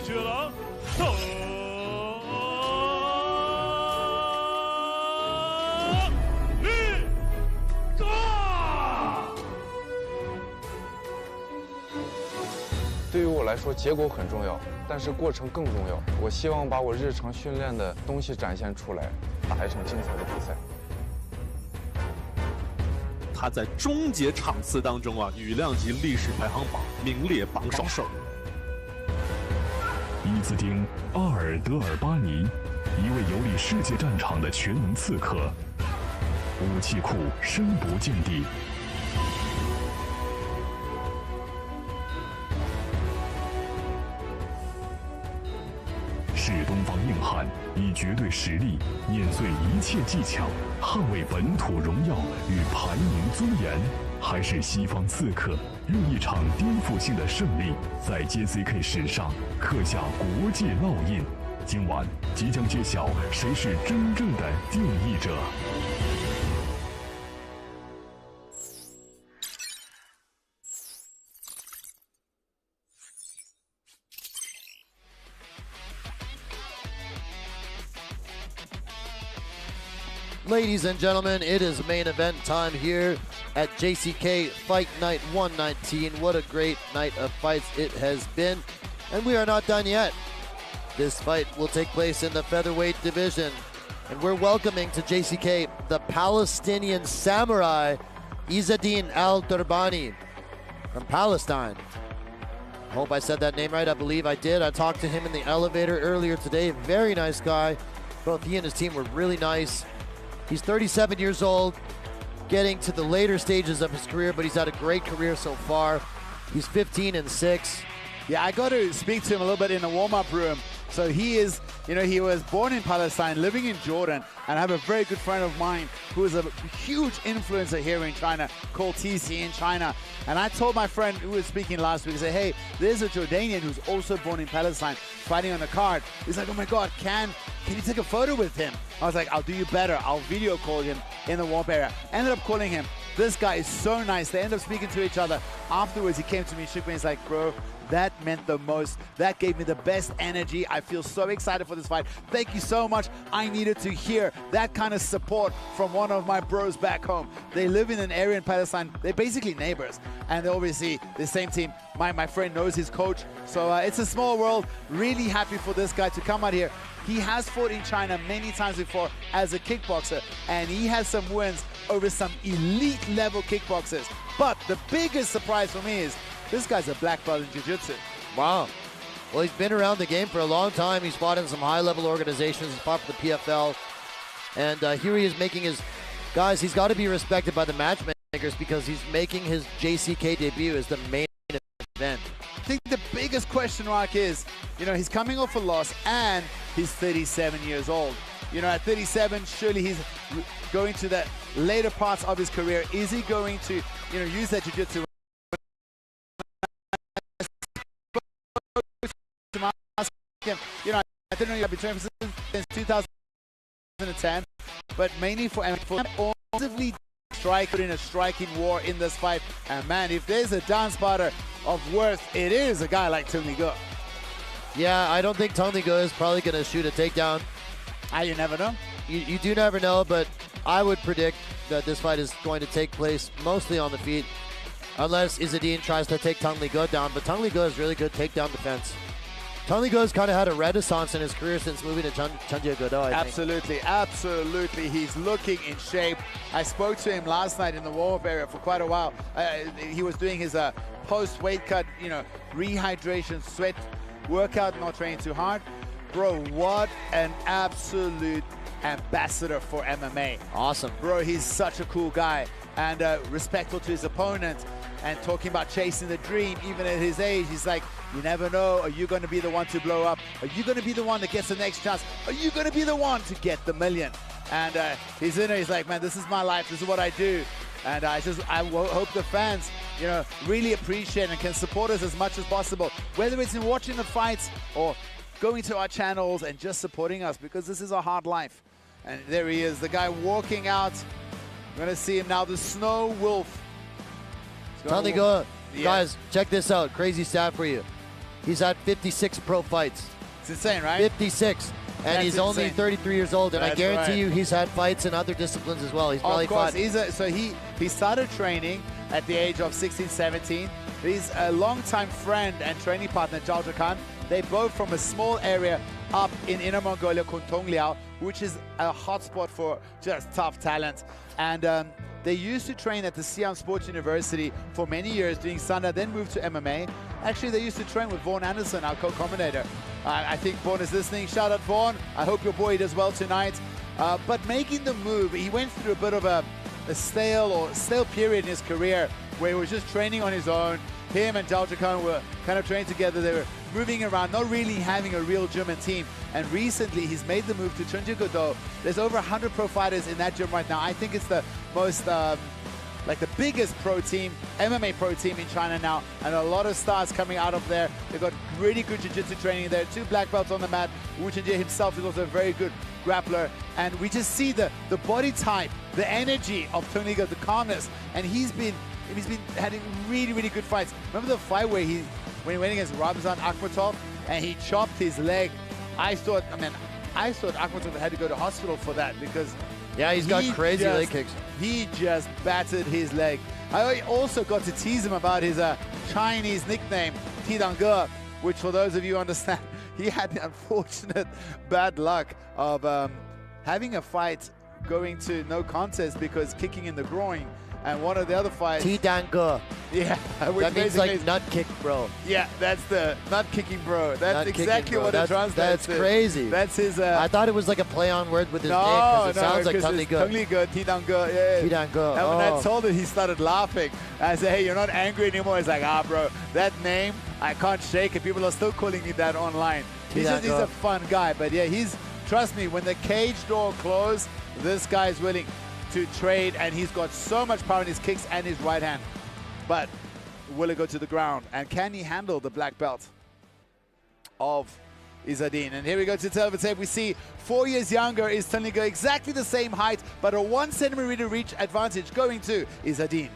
D: 雪狼等立正。
O: 对于我来说，结果很重要，但是过程更重要。我希望把我日常训练的东西展现出来，打一场精彩的比赛。
K: 他在终结场次当中啊，羽量级历史排行榜名列榜首。
A: 伊兹丁·阿尔德尔巴尼，一位游历世界战场的全能刺客，武器库深不见底。是东方硬汉，以绝对实力碾碎一切技巧，捍卫本土荣耀与排名尊严，还是西方刺客用一场颠覆性的胜利，在 JCK 史上刻下国际烙印？今晚即将揭晓谁是真正的定义者。
C: Ladies and gentlemen, it is main event time here at JCK Fight Night 119. What a great night of fights it has been. And we are not done yet. This fight will take place in the featherweight division. And we're welcoming to JCK the Palestinian samurai, Izzeddin al-Derbani from Palestine. I hope I said that name right. I believe I did. I talked to him in the elevator earlier today. Very nice guy. Both he and his team were really nice. He's 37 years old, getting to the later stages of his career, but he's had a great career so far. He's 15-6.
B: Yeah, I got to speak to him a little bit in the warm-up room. So he is, you know, he was born in Palestine, living in Jordan, and I have a very good friend of mine who is a huge influencer here in China called TC in China. And I told my friend who was speaking last week, I said, hey, there's a Jordanian who's also born in Palestine fighting on the card. He's like, oh my God, can you take a photo with him? I was like, I'll do you better. I'll video call him in the warm area. Ended up calling him. This guy is so nice. They ended up speaking to each other. Afterwards, he came to me, shook me, he's like, bro, that meant the most. That gave me the best energy. I feel so excited for this fight. Thank you so much. I needed to hear that kind of support from one of my bros back home. They live in an area in Palestine. They're basically neighbors. And they're obviously the same team. My friend knows his coach. So it's a small world. Really happy for this guy to come out here. He has fought in China many times before as a kickboxer. And he has some wins over some elite level kickboxers. But the biggest surprise for me is this guy's a black belt in jiu-jitsu.
C: Wow. Well, he's been around the game for a long time. He's fought in some high-level organizations. He's fought for the PFL. And here he is making his... Guys, he's got to be respected by the matchmakers because he's making his JCK debut as the main event.
B: I think the biggest question mark is, you know, he's coming off a loss and he's 37 years old. You know, at 37, surely he's going to the later parts of his career. Is he going to, you know, use that jiu-jitsu? You know, I don't know, you've been training since 2010, but mainly for offensively in a striking war in this fight. And man, if there's a dance partner of worth, it is a guy like Tenglige.
C: Yeah, I don't think Tenglige is probably going to shoot a takedown.
B: You never know.
C: You do never know, but I would predict that this fight is going to take place mostly on the feet, unless Izzeddin tries to take Tenglige down. But Tenglige has really good takedown defense. Tenglige has kind of had a renaissance in his career since moving to Chunjiagodo,
B: Absolutely, absolutely. He's looking in shape. I spoke to him last night in the warm-up area for quite a while. He was doing his post-weight cut, you know, rehydration, sweat workout, not training too hard. Bro, what an absolute ambassador for MMA.
C: Awesome.
B: Bro, he's such a cool guy and respectful to his opponent and talking about chasing the dream even at his age. He's like, you never know, are you going to be the one to blow up? Are you going to be the one that gets the next chance? Are you going to be the one to get the million? And he's in there, he's like, man, this is my life, this is what I do. And I hope the fans, you know, really appreciate and can support us as much as possible, whether it's in watching the fights or going to our channels and just supporting us, because this is a hard life. And there he is, the guy walking out. We're going to see him now, the Snow Wolf.
C: Tenglige, guys, check this out. Crazy stat for you. He's had 56 pro fights.
B: It's insane, right?
C: 56. And
B: That's
C: he's only
B: insane.
C: 33 years old. And
B: That's
C: I guarantee
B: right.
C: you he's had fights in other disciplines as well. He's probably
B: Of course,
C: fought.
B: so he started training at the age of 16, 17. He's a longtime friend and training partner, Zhao Zhikan. They both from a small area up in Inner Mongolia called Tongliao, which is a hotspot for just tough talent. And they used to train at the Xi'an Sports University for many years doing Sanda, then moved to MMA. Actually, they used to train with Vaughn Anderson, our co-commentator. I think Vaughn is listening. Shout out, Vaughn. I hope your boy does well tonight. But making the move, he went through a bit of a stale period in his career where he was just training on his own. Him and Zhao Zhikan were kind of training together. They were moving around, not really having a real gym and team. And recently, he's made the move to Chunjiagodo. There's over 100 pro fighters in that gym right now. I think it's the most, like the biggest pro team, MMA pro team in China now. And a lot of stars coming out of there. They've got really good jiu-jitsu training there. 2 black belts on the mat. Wu Chenjie himself is also a very good grappler. And we just see the body type, the energy of Tenglige, the calmness. And he's been having really, really good fights. Remember the fight where when he went against Ramazan Akhmatov and he chopped his leg? I thought Akhmatov had to go to hospital for that because
C: he's got crazy leg kicks.
B: He just battered his leg. I also got to tease him about his Chinese nickname, Tidangge, which for those of you who understand, he had the unfortunate bad luck of having a fight going to no contest because kicking in the groin. And one of the other fights...
C: Tidangge.
B: Yeah.
C: That means like nut kick, bro.
B: Yeah, that's the nut kicking, bro. That's exactly what it translates
C: That's
B: to.
C: crazy.
B: That's his...
C: I thought it was like a play on word with his name because it sounds like Tenglige.
B: Tenglige, Tidangge, yeah.
C: Tidangge.
B: And when I told him, he started laughing. I said, hey, you're not angry anymore. He's like, bro, that name, I can't shake it. People are still calling me that online. He's a fun guy. But yeah, trust me, when the cage door closed, this guy is willing to trade, and he's got so much power in his kicks and his right hand. But will it go to the ground? And can he handle the black belt of Izzeddin? And here we go to tape. We see 4 years younger is Tenglige, exactly the same height, but a 1 centimeter reach advantage going to Izzeddin.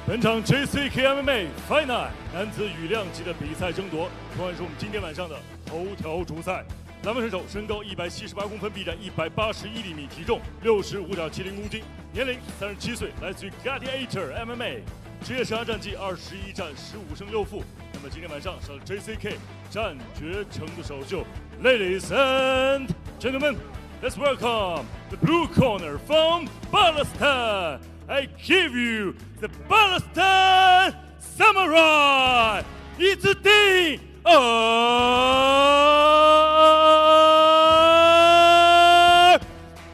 D: 本场 JCK MMA Fight Night 男子羽量级的比赛争夺，同样是我们今天晚上的头条主赛。蓝方选手身高178公分，臂展181厘米，体重65.70公斤，年龄37岁，来自于 Gladiator MMA， 职业生涯战绩21战15胜6负。那么今天晚上是 JCK 战绝城的首秀。Ladies and gentlemen, let's welcome the blue corner from Palestine. I give you the Palestine Samurai, Izzeddin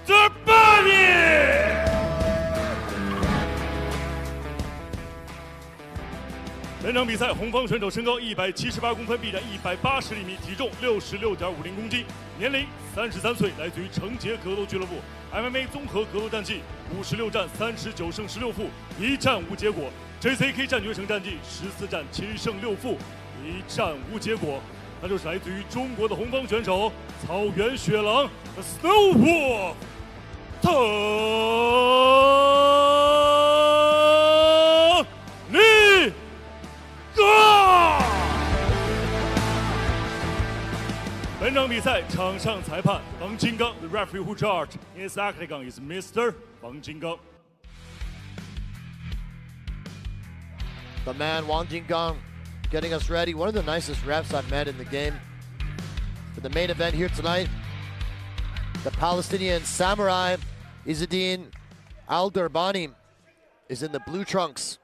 D: Derbani。本场比赛，红方选手身高178公分，臂展180厘米，体重66.50公斤，年龄33岁，来自于成杰格斗俱乐部 MMA 综合格斗战绩56战39胜16负，1战无结果。JCK 战决胜战绩14战7胜6负，1战无结果。他就是来自于中国的红方选手草原雪狼 Snowwolf 特里戈。本场比赛场上裁判王金刚 ，The referee who charged in this octagon is Mr. 王金刚。
C: The man Wang Jingang getting us ready. One of the nicest refs I've met in the game. For the main event here tonight, the Palestinian samurai Izzeddin Derbani is in the blue trunks.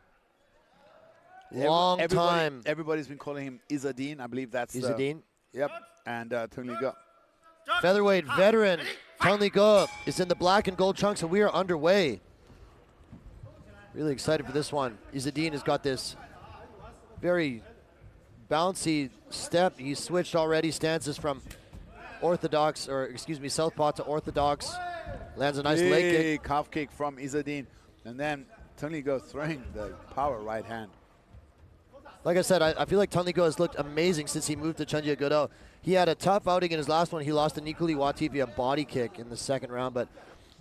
C: Long time.
B: Everybody's been calling him Izzeddin. I believe that's
C: Izzeddin.
B: Yep, and Tenglige.
C: Featherweight veteran Tenglige is in the black and gold trunks, and we are underway. Really excited for this one. Izzeddin has got this very bouncy step. He's switched already stances from orthodox, or excuse me, southpaw to orthodox. Lands a nice leg kick.
B: Calf kick from Izzeddin. And then Tenglige throwing the power right hand.
C: Like I said, I feel like Tenglige has looked amazing since he moved to Cheonggye-do. He had a tough outing in his last one. He lost to Nikuliwati via body kick in the second round, but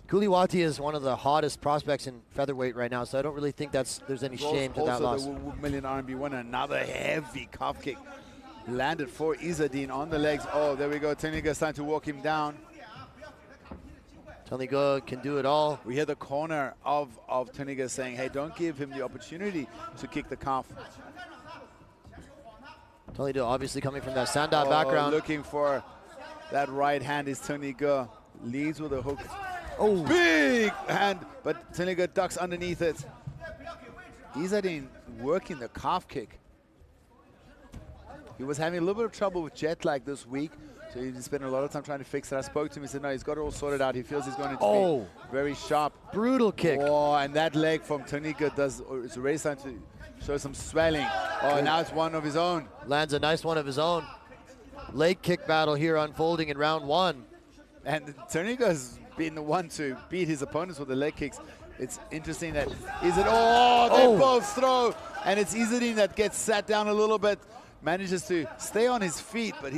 C: Kuliwati is one of the hottest prospects in featherweight right now, so I don't really think there's any shame to that loss.
B: Also the million RMB winner, another heavy calf kick landed for Izzeddin on the legs. Oh, there we go. Tenglige starting to walk him down.
C: Tenglige can do it all.
B: We hear the corner of Tenglige saying, hey, don't give him the opportunity to kick the calf.
C: Tenglige obviously coming from that Sanda background.
B: Looking for that right hand is Tenglige. Leads with a hook.
C: Oh,
B: big hand, but Tenglige ducks underneath it. Izzeddin working the calf kick. He was having a little bit of trouble with jet lag this week, so he spent a lot of time trying to fix it. I spoke to him, he said, no, he's got it all sorted out. He feels he's going to be very sharp.
C: Brutal kick.
B: Oh, and that leg from Tenglige is already starting to show some swelling. Oh, now it's one of his own.
C: Lands a nice one of his own. Leg kick battle here unfolding in round one.
B: And Tenglige has been the one to beat his opponents with the leg kicks. It's interesting that they both throw, and it's Izzeddin that gets sat down a little bit, manages to stay on his feet, but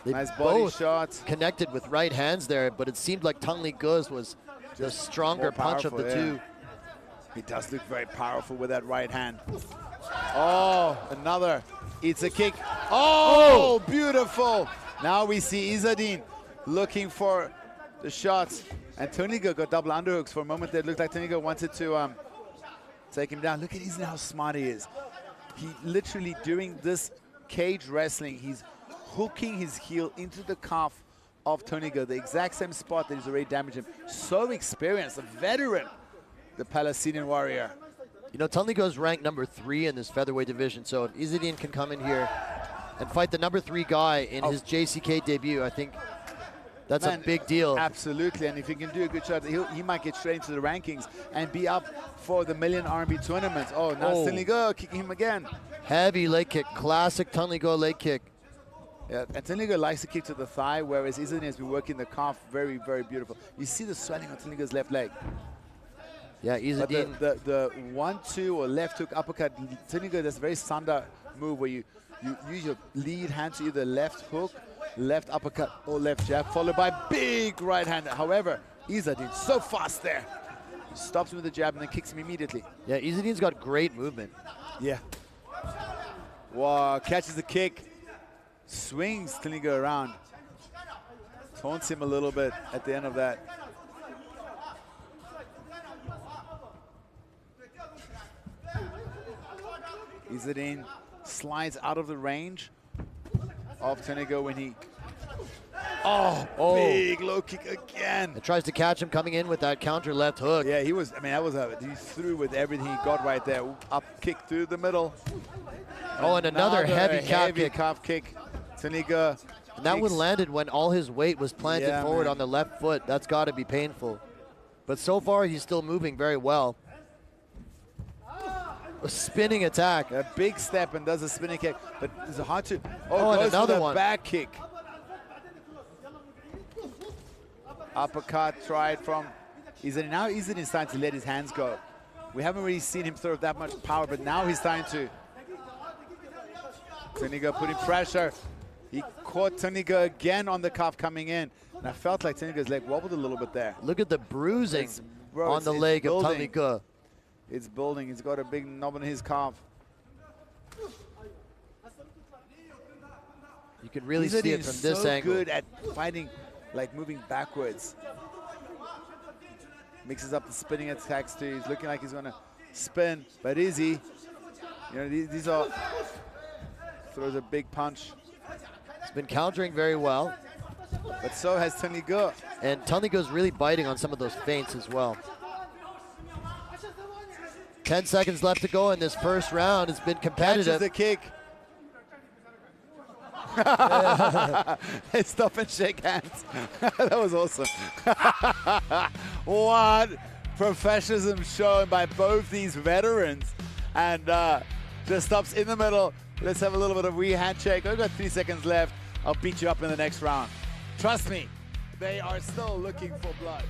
B: nice body shot.
C: Connected with right hands there, but it seemed like Tenglige's was the stronger punch of the two.
B: He does look very powerful with that right hand. Oh, another. It's a kick. Oh, beautiful. Now we see Izzeddin looking for the shots, and Tenglige got double underhooks for a moment. It looked like Tenglige wanted to take him down. Look at Izzeddin, how smart he is. He literally doing this cage wrestling. He's hooking his heel into the calf of Tenglige, the exact same spot that he's already damaged him. So experienced, a veteran, the Palestinian warrior.
C: You know, Tenglige is ranked number 3 in this featherweight division, so if Izzeddin can come in here and fight the number 3 guy in his JCK debut, I think that's a big deal.
B: Absolutely, and if he can do a good shot, he might get straight into the rankings and be up for the million RMB tournament. Oh, now Tenglige kicking him again.
C: Heavy leg kick, classic Tenglige leg kick.
B: Yeah, and Tenglige likes to kick to the thigh, whereas Izzeddin has been working the calf very, very beautiful. You see the swelling on Tenglige's left leg.
C: Yeah, Izzeddin.
B: The 1-2 or left hook uppercut, Tenglige does a very Sanda move where you use your lead hand to either left hook, left uppercut, or left jab, followed by big right hand. However, Izzeddin so fast there. Stops him with the jab and then kicks him immediately.
C: Yeah, Izzeddin's got great movement.
B: Yeah. Wow, catches the kick. Swings Tenglige around. Taunts him a little bit at the end of that. Izzeddin slides out of the range of Tenglige when he... big low kick again.
C: It tries to catch him coming in with that counter left hook.
B: Yeah, he threw with everything he got right there. Up kick through the middle.
C: Oh, and another heavy
B: calf kick. Tenglige.
C: And that one landed when all his weight was planted forward on the left foot. That's got to be painful. But so far, he's still moving very well. A spinning attack.
B: A big step and does a spinning kick. But it's hard to...
C: Oh, and
B: goes
C: another
B: for the
C: one.
B: back kick. Uppercut tried from Izzeddin. Now Izzeddin's starting to let his hands go. We haven't really seen him throw that much power, but now he's starting to. Tenglige putting pressure. He caught Tenglige again on the cuff coming in. And I felt like Tenglige's leg wobbled a little bit there.
C: Look at the bruising on the leg of Tenglige.
B: It's building. He's got a big knob in his calf.
C: You can really see it from this angle.
B: Good at fighting, like moving backwards. Mixes up the spinning attacks too. He's looking like he's going to spin, but is he? You know, these are... Throws a big punch.
C: He's been countering very well.
B: But so has Tenglige.
C: And Tenglige's really biting on some of those feints as well. 10 seconds left to go in this first round. It's been competitive.
B: Catches the kick. They stop and shake hands. That was awesome. What professionalism shown by both these veterans. And just stops in the middle. Let's have a little bit of handshake. I've got 3 seconds left. I'll beat you up in the next round. Trust me, they are still looking for blood.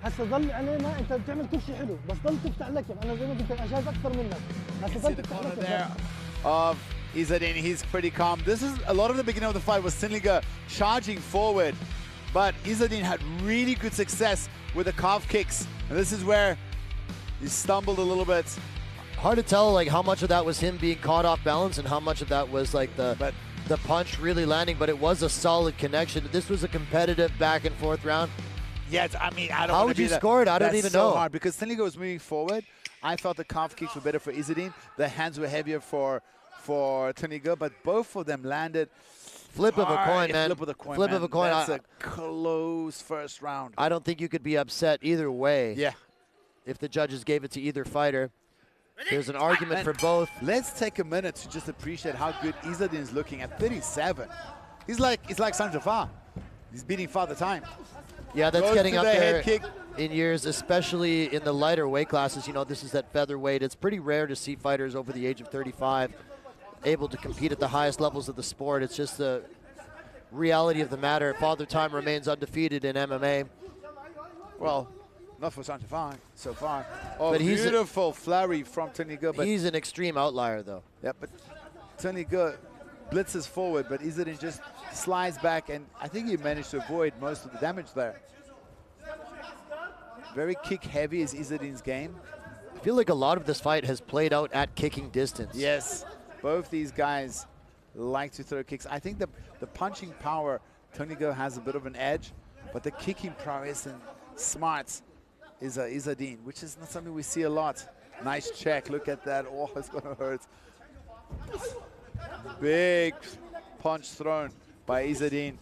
P: هسه ضل علينا انت بتعمل كل شيء حلو بس ضل تفتح لكم انا زي ما قلت انا جاهز اكثر منك هسه ضل تفتح لكم
B: of Izzeddin, he's pretty calm. This is a lot of the beginning of the fight was Tenglige charging forward, but Izzeddin had really good success with the calf kicks. And this is where he stumbled a little bit.
C: Hard to tell like how much of that was him being caught off balance and how much of that was like the punch really landing, but it was a solid connection. This was a competitive back and forth round.
B: Yes, I mean, I don't
C: How would you score it? I don't even know.
B: That's so hard because Tenglige was moving forward. I thought the calf kicks were better for Izzeddin. The hands were heavier for Tenglige, but both of them landed.
C: Flip of a coin, man.
B: Flip of the coin,
C: Flip
B: man.
C: of a coin.
B: That's a close first round.
C: I don't think you could be upset either way.
B: Yeah.
C: If the judges gave it to either fighter. There's an argument for both.
B: Let's take a minute to just appreciate how good Izzeddin is looking at 37. It's like Songhaer. He's beating Father Time.
C: Yeah, that's
B: Goes
C: getting
B: to
C: up
B: the
C: there
B: head kick.
C: in years, especially in the lighter weight classes. You know, this is at featherweight. It's pretty rare to see fighters over the age of 35 able to compete at the highest levels of the sport. It's just the reality of the matter. Father Time remains undefeated in MMA.
B: Well, not for Songhaer so far. Oh,
C: but he's
B: beautiful flurry from Tenglige. But
C: he's an extreme outlier, though.
B: Yeah, but Tenglige blitzes forward, but Izzeddin just slides back, and I think he managed to avoid most of the damage there. Very kick-heavy is Izzeddin's game.
C: I feel like a lot of this fight has played out at kicking distance.
B: Yes, both these guys like to throw kicks. I think the punching power, Tenglige has a bit of an edge, but the kicking prowess and smarts is Izzeddin, which is not something we see a lot. Nice check, look at that. Oh, it's gonna hurt. Big punch thrown by Izzeddin.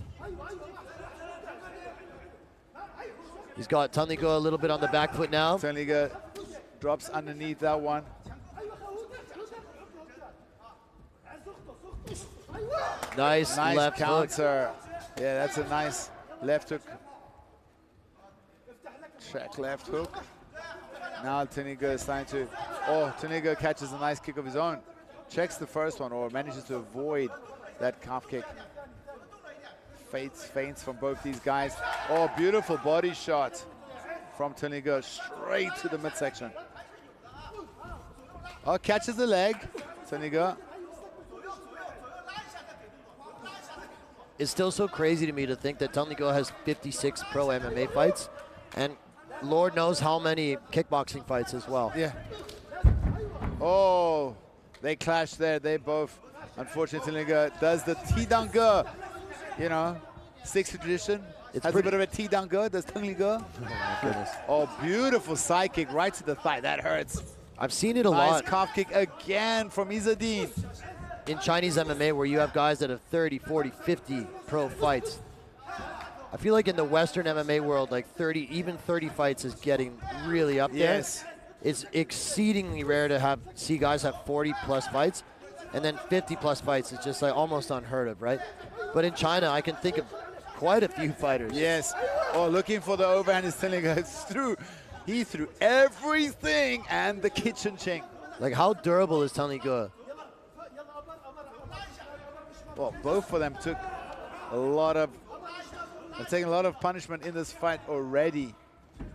C: He's got Tenglige a little bit on the back foot now.
B: Tenglige drops underneath that one.
C: Nice left
B: counter. Hook. Yeah, that's a nice left hook. Check left hook. Now Tenglige is starting to... Oh, Tenglige catches a nice kick of his own. Checks the first one or manages to avoid that calf kick. Feints from both these guys. Oh, beautiful body shot from Tenglige straight to the midsection. Oh, catches the leg, Tenglige.
C: It's still so crazy to me to think that Tenglige has 56 pro MMA fights, and Lord knows how many kickboxing fights as well.
B: Yeah. Oh, they clash there. They both, unfortunately, Tenglige does the T-Dange. You know, 6th tradition. It has a bit of a T-Dange, does Tenglige.
C: Oh, my goodness.
B: Oh, beautiful side kick right to the thigh. That hurts.
C: I've seen it a lot.
B: Nice calf kick again from Izzeddin.
C: In Chinese MMA, where you have guys that have 30, 40, 50 pro fights. I feel like in the Western MMA world, like 30, even 30 fights is getting really up there.
B: Yes.
C: It's exceedingly rare to see guys have 40+ fights, and then 50+ fights. It's just like almost unheard of, right? But in China, I can think of quite a few fighters.
B: Yes. Oh, looking for the overhand is Tenglige. He threw everything and the kitchen sink.
C: Like, how durable is Tenglige?
B: Well, both of them took a lot of, have taken a lot of punishment in this fight already.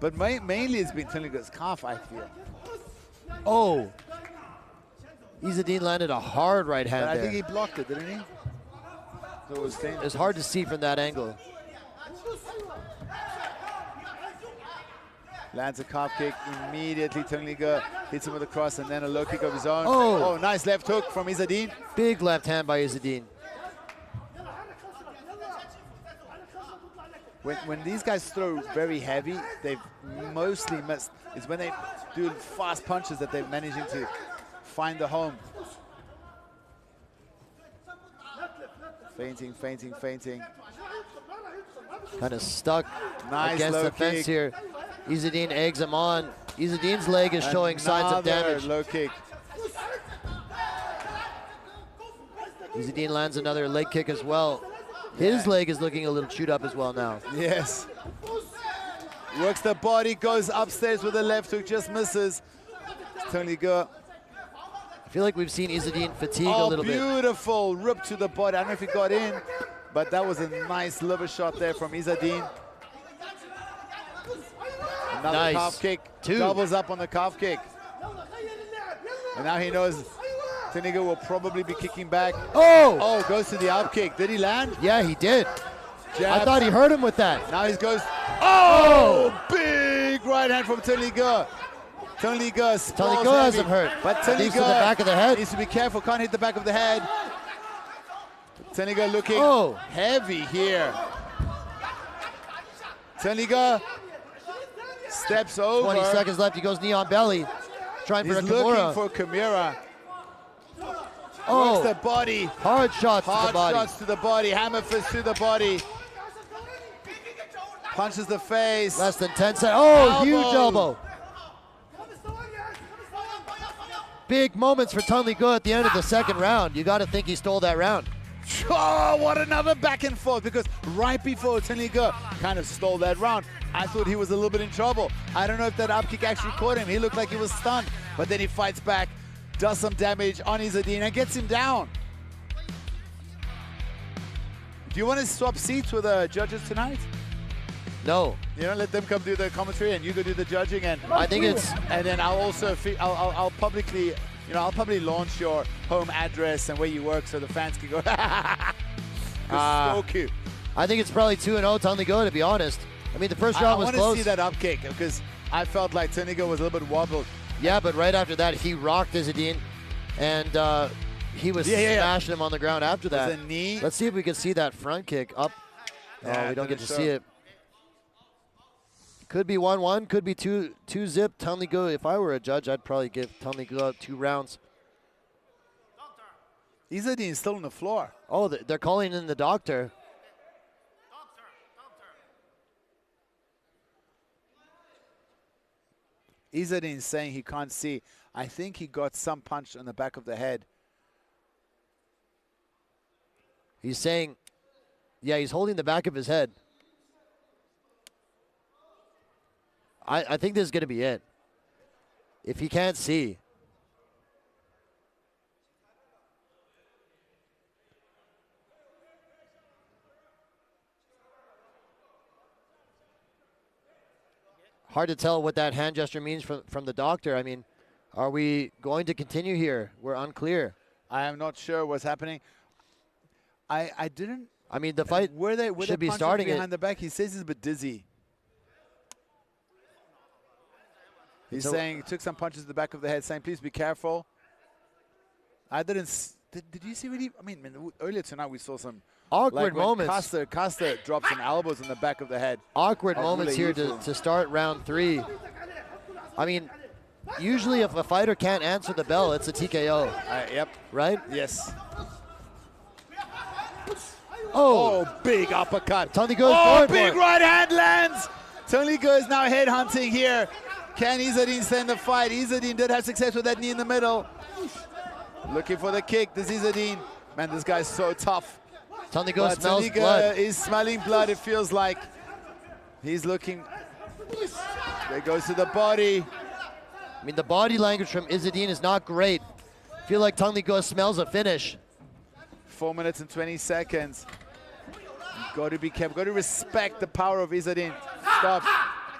B: But mainly it's been Tenglige's calf, I feel.
C: Oh. Izzeddin landed a hard right hand
B: but I
C: there.
B: think he blocked it, didn't he? So
C: it's hard to see from that angle.
B: Lands a calf kick immediately. Tenglige hits him with a cross and then a low kick of his own.
C: Oh,
B: nice left hook from Izzeddin.
C: Big left hand by Izzeddin.
B: When these guys throw very heavy, they've mostly missed. It's when they do fast punches that they're managing to find the home. Feinting, feinting, feinting.
C: Kind of stuck
B: Nice
C: against
B: low
C: the fence
B: kick.
C: here. Izzeddin eggs him on. Izzeddin's leg is showing signs of damage.
B: Low kick.
C: Izzeddin lands another leg kick as well. His leg is looking a little chewed up as well now.
B: Yes. Works the body, goes upstairs with a left hook, just misses. Tenglige.
C: I feel like we've seen Izzeddin fatigue a little bit.
B: Beautiful rip to the body. I don't know if he got in, but that was a nice liver shot there from Izzeddin. Another
C: Nice.
B: calf kick.
C: Two.
B: Doubles up on the calf kick. And now he knows Tenglige will probably be kicking back.
C: Oh!
B: Oh, goes to the out kick. Did he land?
C: Yeah, he did.
B: Jab.
C: I thought he hurt him with that.
B: Now he goes. Oh! Big right hand from Tenglige. Tenglige
C: has him hurt.
B: But
C: At least to the back of the head.
B: Needs to be careful. Can't hit the back of the head. Tenglige looking heavy here. Tenglige steps over.
C: 20 seconds left. He goes knee on belly. Trying for a
B: He's
C: Kimura.
B: looking for Kimura.
C: Oh,
B: Works the body.
C: Hard shots to the body.
B: Shots to the body. Hammer fist to the body. Punches the face.
C: Less than 10 seconds. Oh,
B: Elbow.
C: huge elbow. Big moments for Tenglige at the end of the second round. You got to think he stole that round.
B: Oh, what another back and forth, because right before Tenglige kind of stole that round, I thought he was a little bit in trouble. I don't know if that up kick actually caught him. He looked like he was stunned, but then he fights back, does some damage on Izzeddin and gets him down. Do you want to swap seats with the judges tonight?
C: No.
B: You know, let them come do the commentary and you go do the judging, and
C: I think it's.
B: And then I'll also I'll publicly, you know, I'll probably launch your home address and where you work so the fans can go. So cute.
C: I think it's probably 2-0 Tenglige, to be honest. I mean, the first round was
B: I
C: close.
B: want to see that up kick because I felt like Tenglige was a little bit wobbled.
C: Yeah, but right after that, he rocked Izzeddin, and he was smashing him on the ground after that.
B: There's a knee.
C: Let's see if we can see that front kick up.
B: Yeah,
C: We don't get to
B: sure.
C: see it. Could be 1-1, could be 2-zip. Tenglige, if I were a judge, I'd probably give Tenglige 2 rounds.
B: Izzeddin is still on the floor.
C: Oh, they're calling in the doctor.
B: Izzeddin saying he can't see. I think he got some punch on the back of the head.
C: He's saying, yeah, he's holding the back of his head. I think this is going to be it. If he can't see. Hard to tell what that hand gesture means from the doctor. I mean, are we going to continue here? We're unclear.
B: I am not sure what's happening. I didn't.
C: I mean, the fight should be starting
B: behind the back. He says he's a bit dizzy. He's saying he took some punches to the back of the head, saying, please be careful. I didn't. Did you see really? I mean, earlier tonight we saw some
C: awkward moments.
B: Costa dropped some elbows in the back of the head.
C: Awkward
B: That's
C: moments
B: really
C: here
B: useful.
C: to start round 3. I mean, usually if a fighter can't answer the bell, it's a TKO.
B: Yep.
C: Right?
B: Yes.
C: Oh,
B: big uppercut.
C: Tenglige
B: Oh,
C: going for
B: big
C: it.
B: right hand lands. Tenglige is now headhunting here. Can Izzeddin stand the fight? Izzeddin did have success with that knee in the middle. Looking for the kick. This is Izzeddin. Man, this guy's so tough.
C: Tenglige smells blood.
B: Is smelling blood, it feels like. He's looking. There goes to the body.
C: I mean, the body language from Izzeddin is not great. I feel like Tenglige smells a finish.
B: 4 minutes and 20 seconds. You've got to be careful. Got to respect the power of Izzeddin. Stop.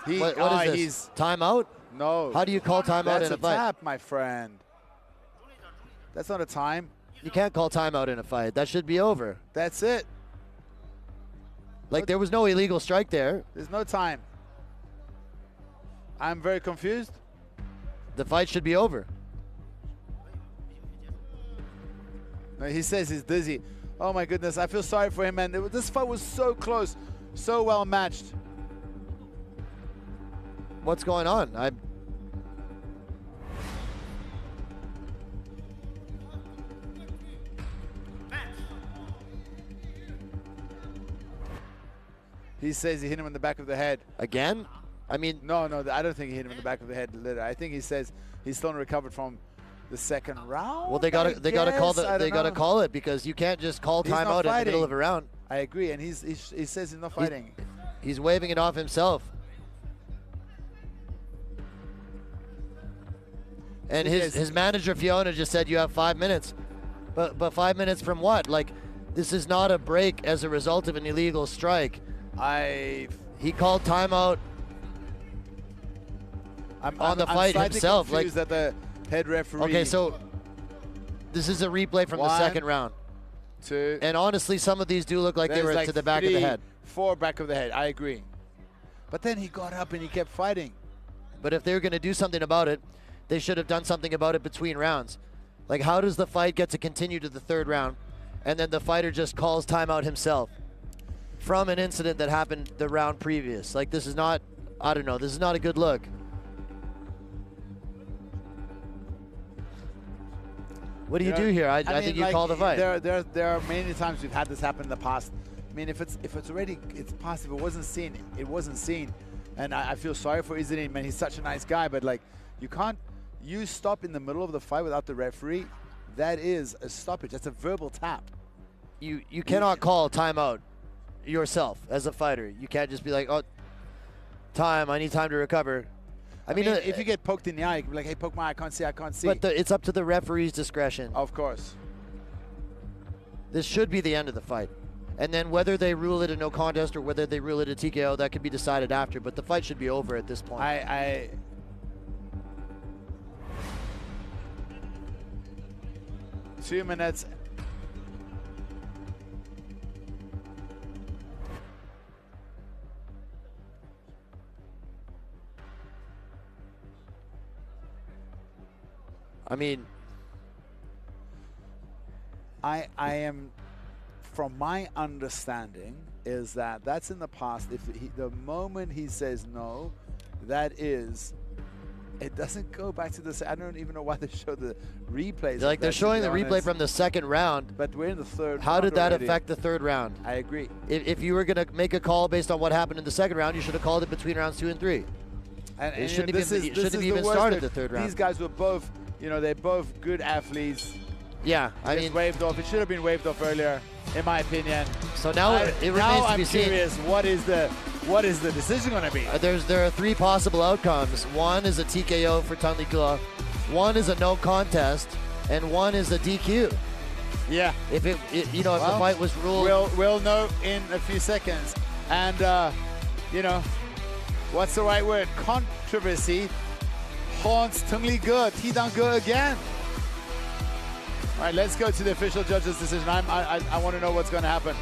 C: What is this? Timeout?
B: No.
C: How do you call timeout in a fight?
B: That's a tap, my friend. That's not a time.
C: You can't call timeout in a fight. That should be over.
B: That's it.
C: Like, there was no illegal strike there.
B: There's no time. I'm very confused.
C: The fight should be over.
B: No, he says he's dizzy. Oh my goodness, I feel sorry for him, man. This fight was so close, so well matched.
C: What's going on?
B: He says he hit him in the back of the head.
C: Again? I mean...
B: No, I don't think he hit him in the back of the head. I think he says he's still recovered from the second round.
C: Well, they gotta call it because you can't just call timeout in the middle of a round.
B: I agree, and he says he's not fighting.
C: He's waving it off himself. And his manager Fiona just said you have 5 minutes, but 5 minutes from what? Like, this is not a break as a result of an illegal strike. He called timeout on the fight himself.
B: Like that the head referee.
C: Okay, so this is a replay from the second round.
B: 2.
C: And honestly, some of these do look like they were to the back of the head.
B: 4 back of the head. I agree. But then he got up and he kept fighting.
C: But if they were going to do something about it, they should have done something about it between rounds. Like, how does the fight get to continue to the third round, and then the fighter just calls timeout himself from an incident that happened the round previous? Like, this is not, I don't know, this is not a good look. What do you do here? I think you call the fight.
B: There are many times we've had this happen in the past. I mean, if it's already, it's past. If it wasn't seen, it wasn't seen. And I feel sorry for Izzeddin, man. He's such a nice guy, but like, you can't stop in the middle of the fight without the referee. That is a stoppage. That's a verbal tap.
C: You cannot call timeout yourself as a fighter. You can't just be like, oh, time, I need time to recover.
B: I mean, if you get poked in the eye, you can be like, hey, poke my eye, I can't see.
C: But it's up to the referee's discretion.
B: Of course.
C: This should be the end of the fight. And then whether they rule it a no contest or whether they rule it a TKO, that could be decided after. But the fight should be over at this point.
B: 2 minutes.
C: I mean,
B: I am, from my understanding, is that that's in the past. If the moment he says no, that is, it doesn't go back to the. I don't even know why they show the replays.
C: Like, they're showing the replay from the second round.
B: But we're in the third.
C: How did that affect the third round?
B: I agree.
C: If you were going to make a call based on what happened in the second round, you should have called it between rounds 2 and 3.
B: And
C: it shouldn't have even started the third round.
B: These guys were both, they're both good athletes.
C: Yeah, I mean,
B: waved off. It should have been waved off earlier, in my opinion.
C: So now it remains to be seen.
B: I'm curious, what is the decision going to be?
C: There are 3 possible outcomes. One is a TKO for Tenglige, one is a no contest, and one is a DQ.
B: Yeah.
C: If the fight was ruled,
B: we'll know in a few seconds. And what's the right word? Controversy haunts Tenglige, Tidange again. All right, let's go to the official judge's decision. I want to know what's going to happen.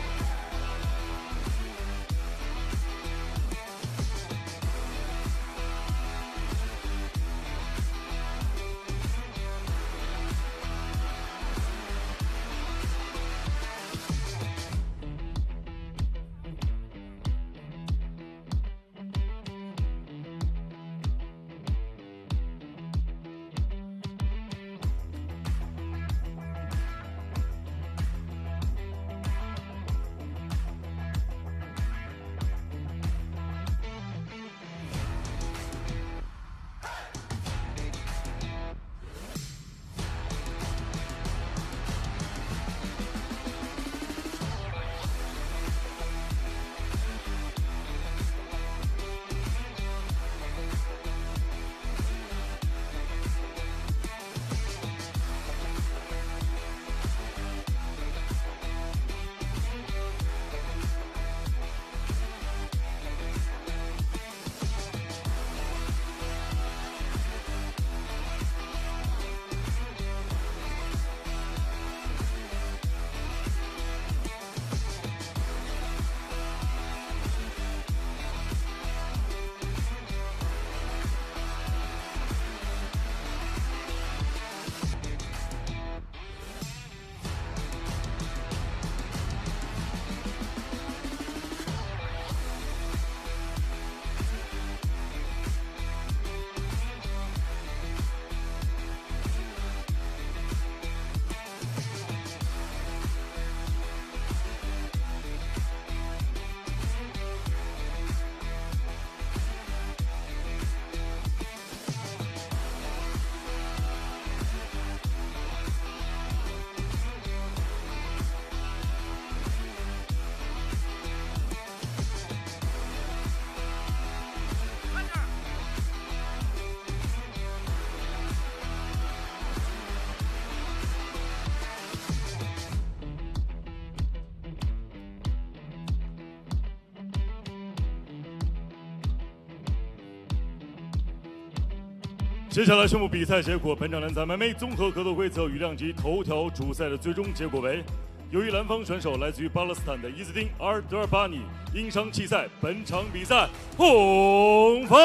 D: 接下来宣布比赛结果。本场男子 MMA 综合格斗规则与量级头条主赛的最终结果为：由于蓝方选手来自于巴勒斯坦的伊兹丁·阿尔德尔巴尼因伤弃赛，本场比赛红方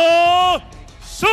D: 胜。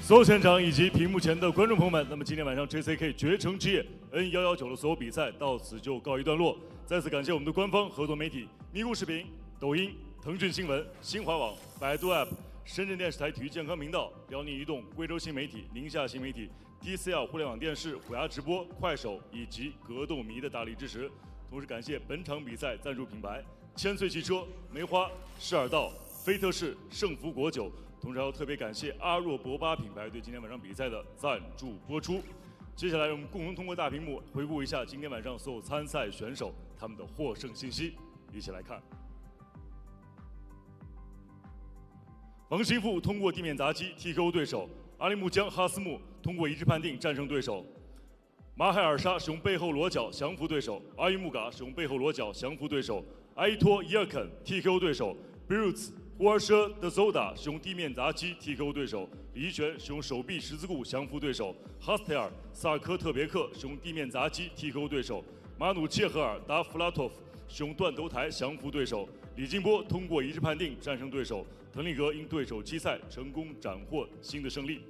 D: 所有现场以及屏幕前的观众朋友们，那么今天晚上 JCK 绝城之夜 N119的所有比赛到此就告一段落。再次感谢我们的官方合作媒体咪咕视频、抖音、腾讯新闻、新华网、百度 App、深圳电视台体育健康频道、辽宁移动、贵州新媒体、宁夏新媒体、TCL 互联网电视、虎牙直播、快手以及格斗迷的大力支持。同时感谢本场比赛赞助品牌千岁汽车、梅花、施尔道、菲特士、盛福果酒。同时还要特别感谢阿若博巴品牌对今天晚上比赛的赞助播出。接下来我们共同通过大屏幕回顾一下今天晚上所有参赛选手他们的获胜信息，一起来看。王xingfu通过地面砸击 TKO 对手，阿里木江哈斯木通过一致判定战胜对手，马海尔莎使用背后裸脚降服对手，阿育木嘎使用背后裸脚降服对手，Aiyituo Yierken TKO 对手 Behruz Khurshedzoda 使用地面砸击 TKO 对手，李一拳使用手臂十字固降服对手，哈斯泰尔萨尔科特别克使用地面砸击 TKO 对手，马努切赫尔达弗拉托夫使用断头台降服对手，李金波通过一致判定战胜对手，滕丽格因对手击赛成功斩获新的胜利。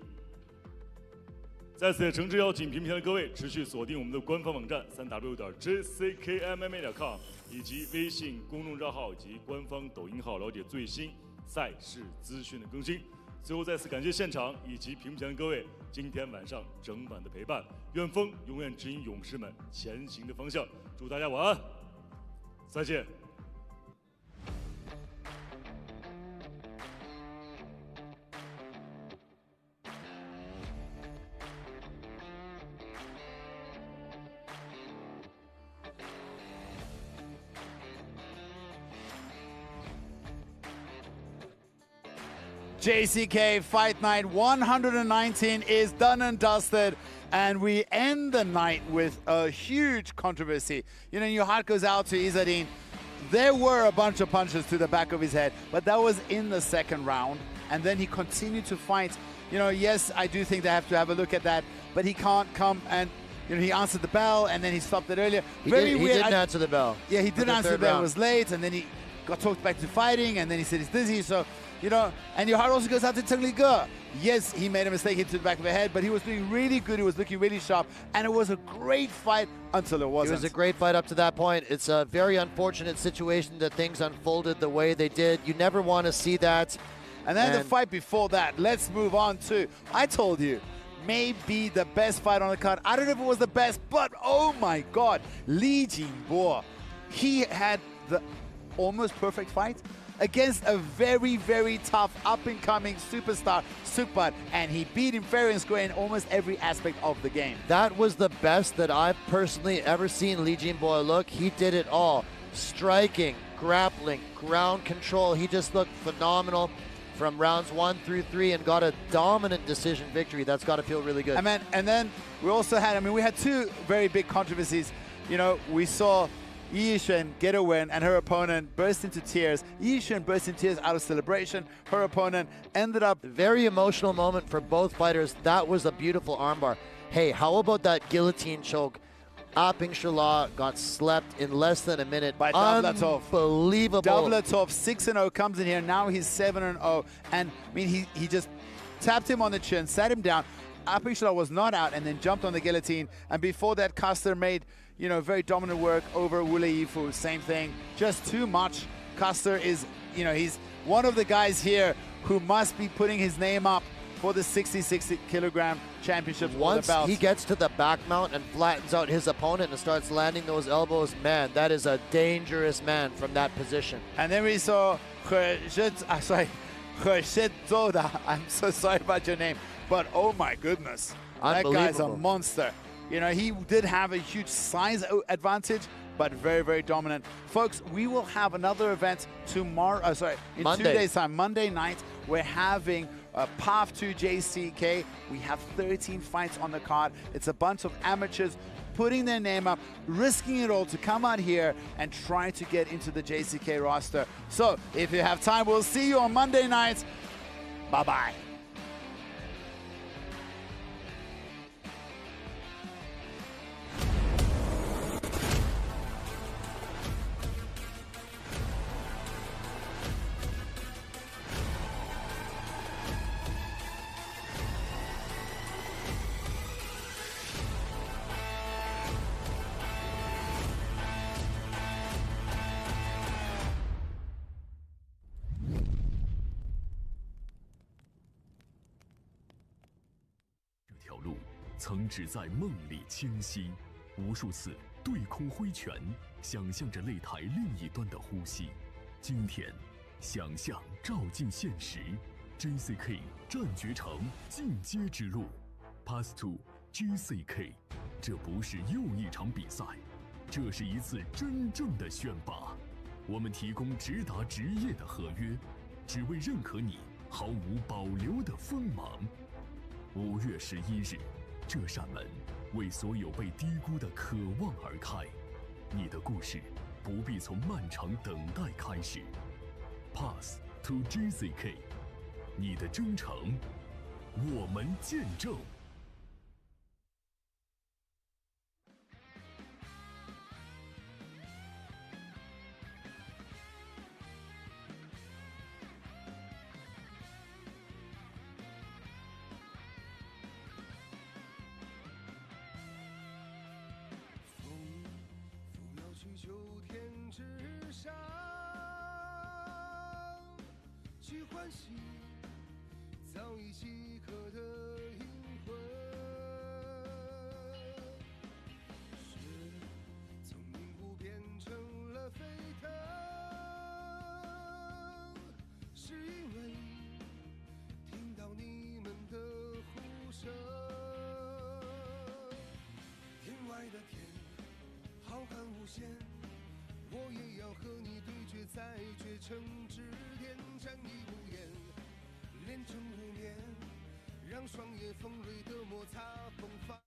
D: 在此也诚挚邀请屏幕前的各位持续锁定我们的官方网站3w.jckmma.com 以及微信公众账号以及官方抖音号，了解最新赛事资讯的更新。最后再次感谢现场以及屏幕前的各位今天晚上整晚的陪伴，愿风永远指引勇士们前行的方向。祝大家晚安，再见。
B: JCK Fight Night 119 is done and dusted, and we end the night with a huge controversy. You know, your heart goes out to Izzeddin. There were a bunch of punches to the back of his head, but that was in the second round, and then he continued to fight. You know, yes, I do think they have to have a look at that, but he can't come and, you know, he answered the bell, and then he stopped it earlier.
C: He didn't answer the bell.
B: Yeah, he didn't answer the bell. It was late, and then he got talked back to fighting, and then he said he's dizzy, so... You know, and your heart also goes out to Tenglige. Yes, he made a mistake into the back of the head, but he was doing really good. He was looking really sharp, and it was a great fight until it wasn't.
C: It was a great fight up to that point. It's a very unfortunate situation that things unfolded the way they did. You never want to see that.
B: And then the fight before that, let's move on to, I told you, maybe the best fight on the card. I don't know if it was the best, but oh my God, Jinbo. He had the almost perfect fight against a very, very tough up-and-coming superstar, Sukhbat, and he beat him fair and square in almost every aspect of the game.
C: That was the best that I've personally ever seen Jinbo look. He did it all. Striking, grappling, ground control. He just looked phenomenal from rounds 1 through 3 and got a dominant decision victory. That's got to feel really good.
B: And then we also had, we had two very big controversies. You know, we saw Yixuan get a win, and her opponent burst into tears. Yixuan burst into tears out of celebration. Her opponent ended up...
C: Very emotional moment for both fighters. That was a beautiful armbar. Hey, how about that guillotine choke? Aoshishiti got slept in less than a minute.
B: By Davlatov.
C: Unbelievable.
B: Davlatov 6-0 comes in here. Now he's 7-0. And, I mean, he just tapped him on the chin, sat him down. Aoshishiti was not out and then jumped on the guillotine. And before that, Custer made... You know, very dominant work over Wule Yifu, same thing. Just too much. Custer is, you know, he's one of the guys here who must be putting his name up for the 66 kilogram championship.
C: Once he gets to the back mount and flattens out his opponent and starts landing those elbows, man, that is a dangerous man from that position.
B: And then we saw Khurshedzoda. I'm so sorry about your name, but oh my goodness, that guy's a monster. You know, he did have a huge size advantage, but very, very dominant. Folks, we will have another event tomorrow, in 2 days' time, Monday night. We're having Path to JCK. We have 13 fights on the card. It's a bunch of amateurs putting their name up, risking it all to come out here and try to get into the JCK roster. So if you have time, we'll see you on Monday night. Bye-bye.
A: 曾只在梦里清晰，无数次对空挥拳，想象着擂台另一端的呼吸。今天，想象照进现实 ，JCK 战绝城进阶之路 ，Path to JCK， 这不是又一场比赛，这是一次真正的选拔。我们提供直达职业的合约，只为认可你毫无保留的锋芒。5月11日。这扇门为所有被低估的渴望而开，你的故事不必从漫长等待开始。Path to JCK， 你的征程，我们见证。
H: 秋天之上，去唤醒早已饥渴的灵魂。雪从凝固变成了沸腾，是因为听到你们的呼声。天外的天，浩瀚无限。我也要和你对决，在绝城之巅，战役无言，连成无眠，让霜叶锋锐的摩擦迸发。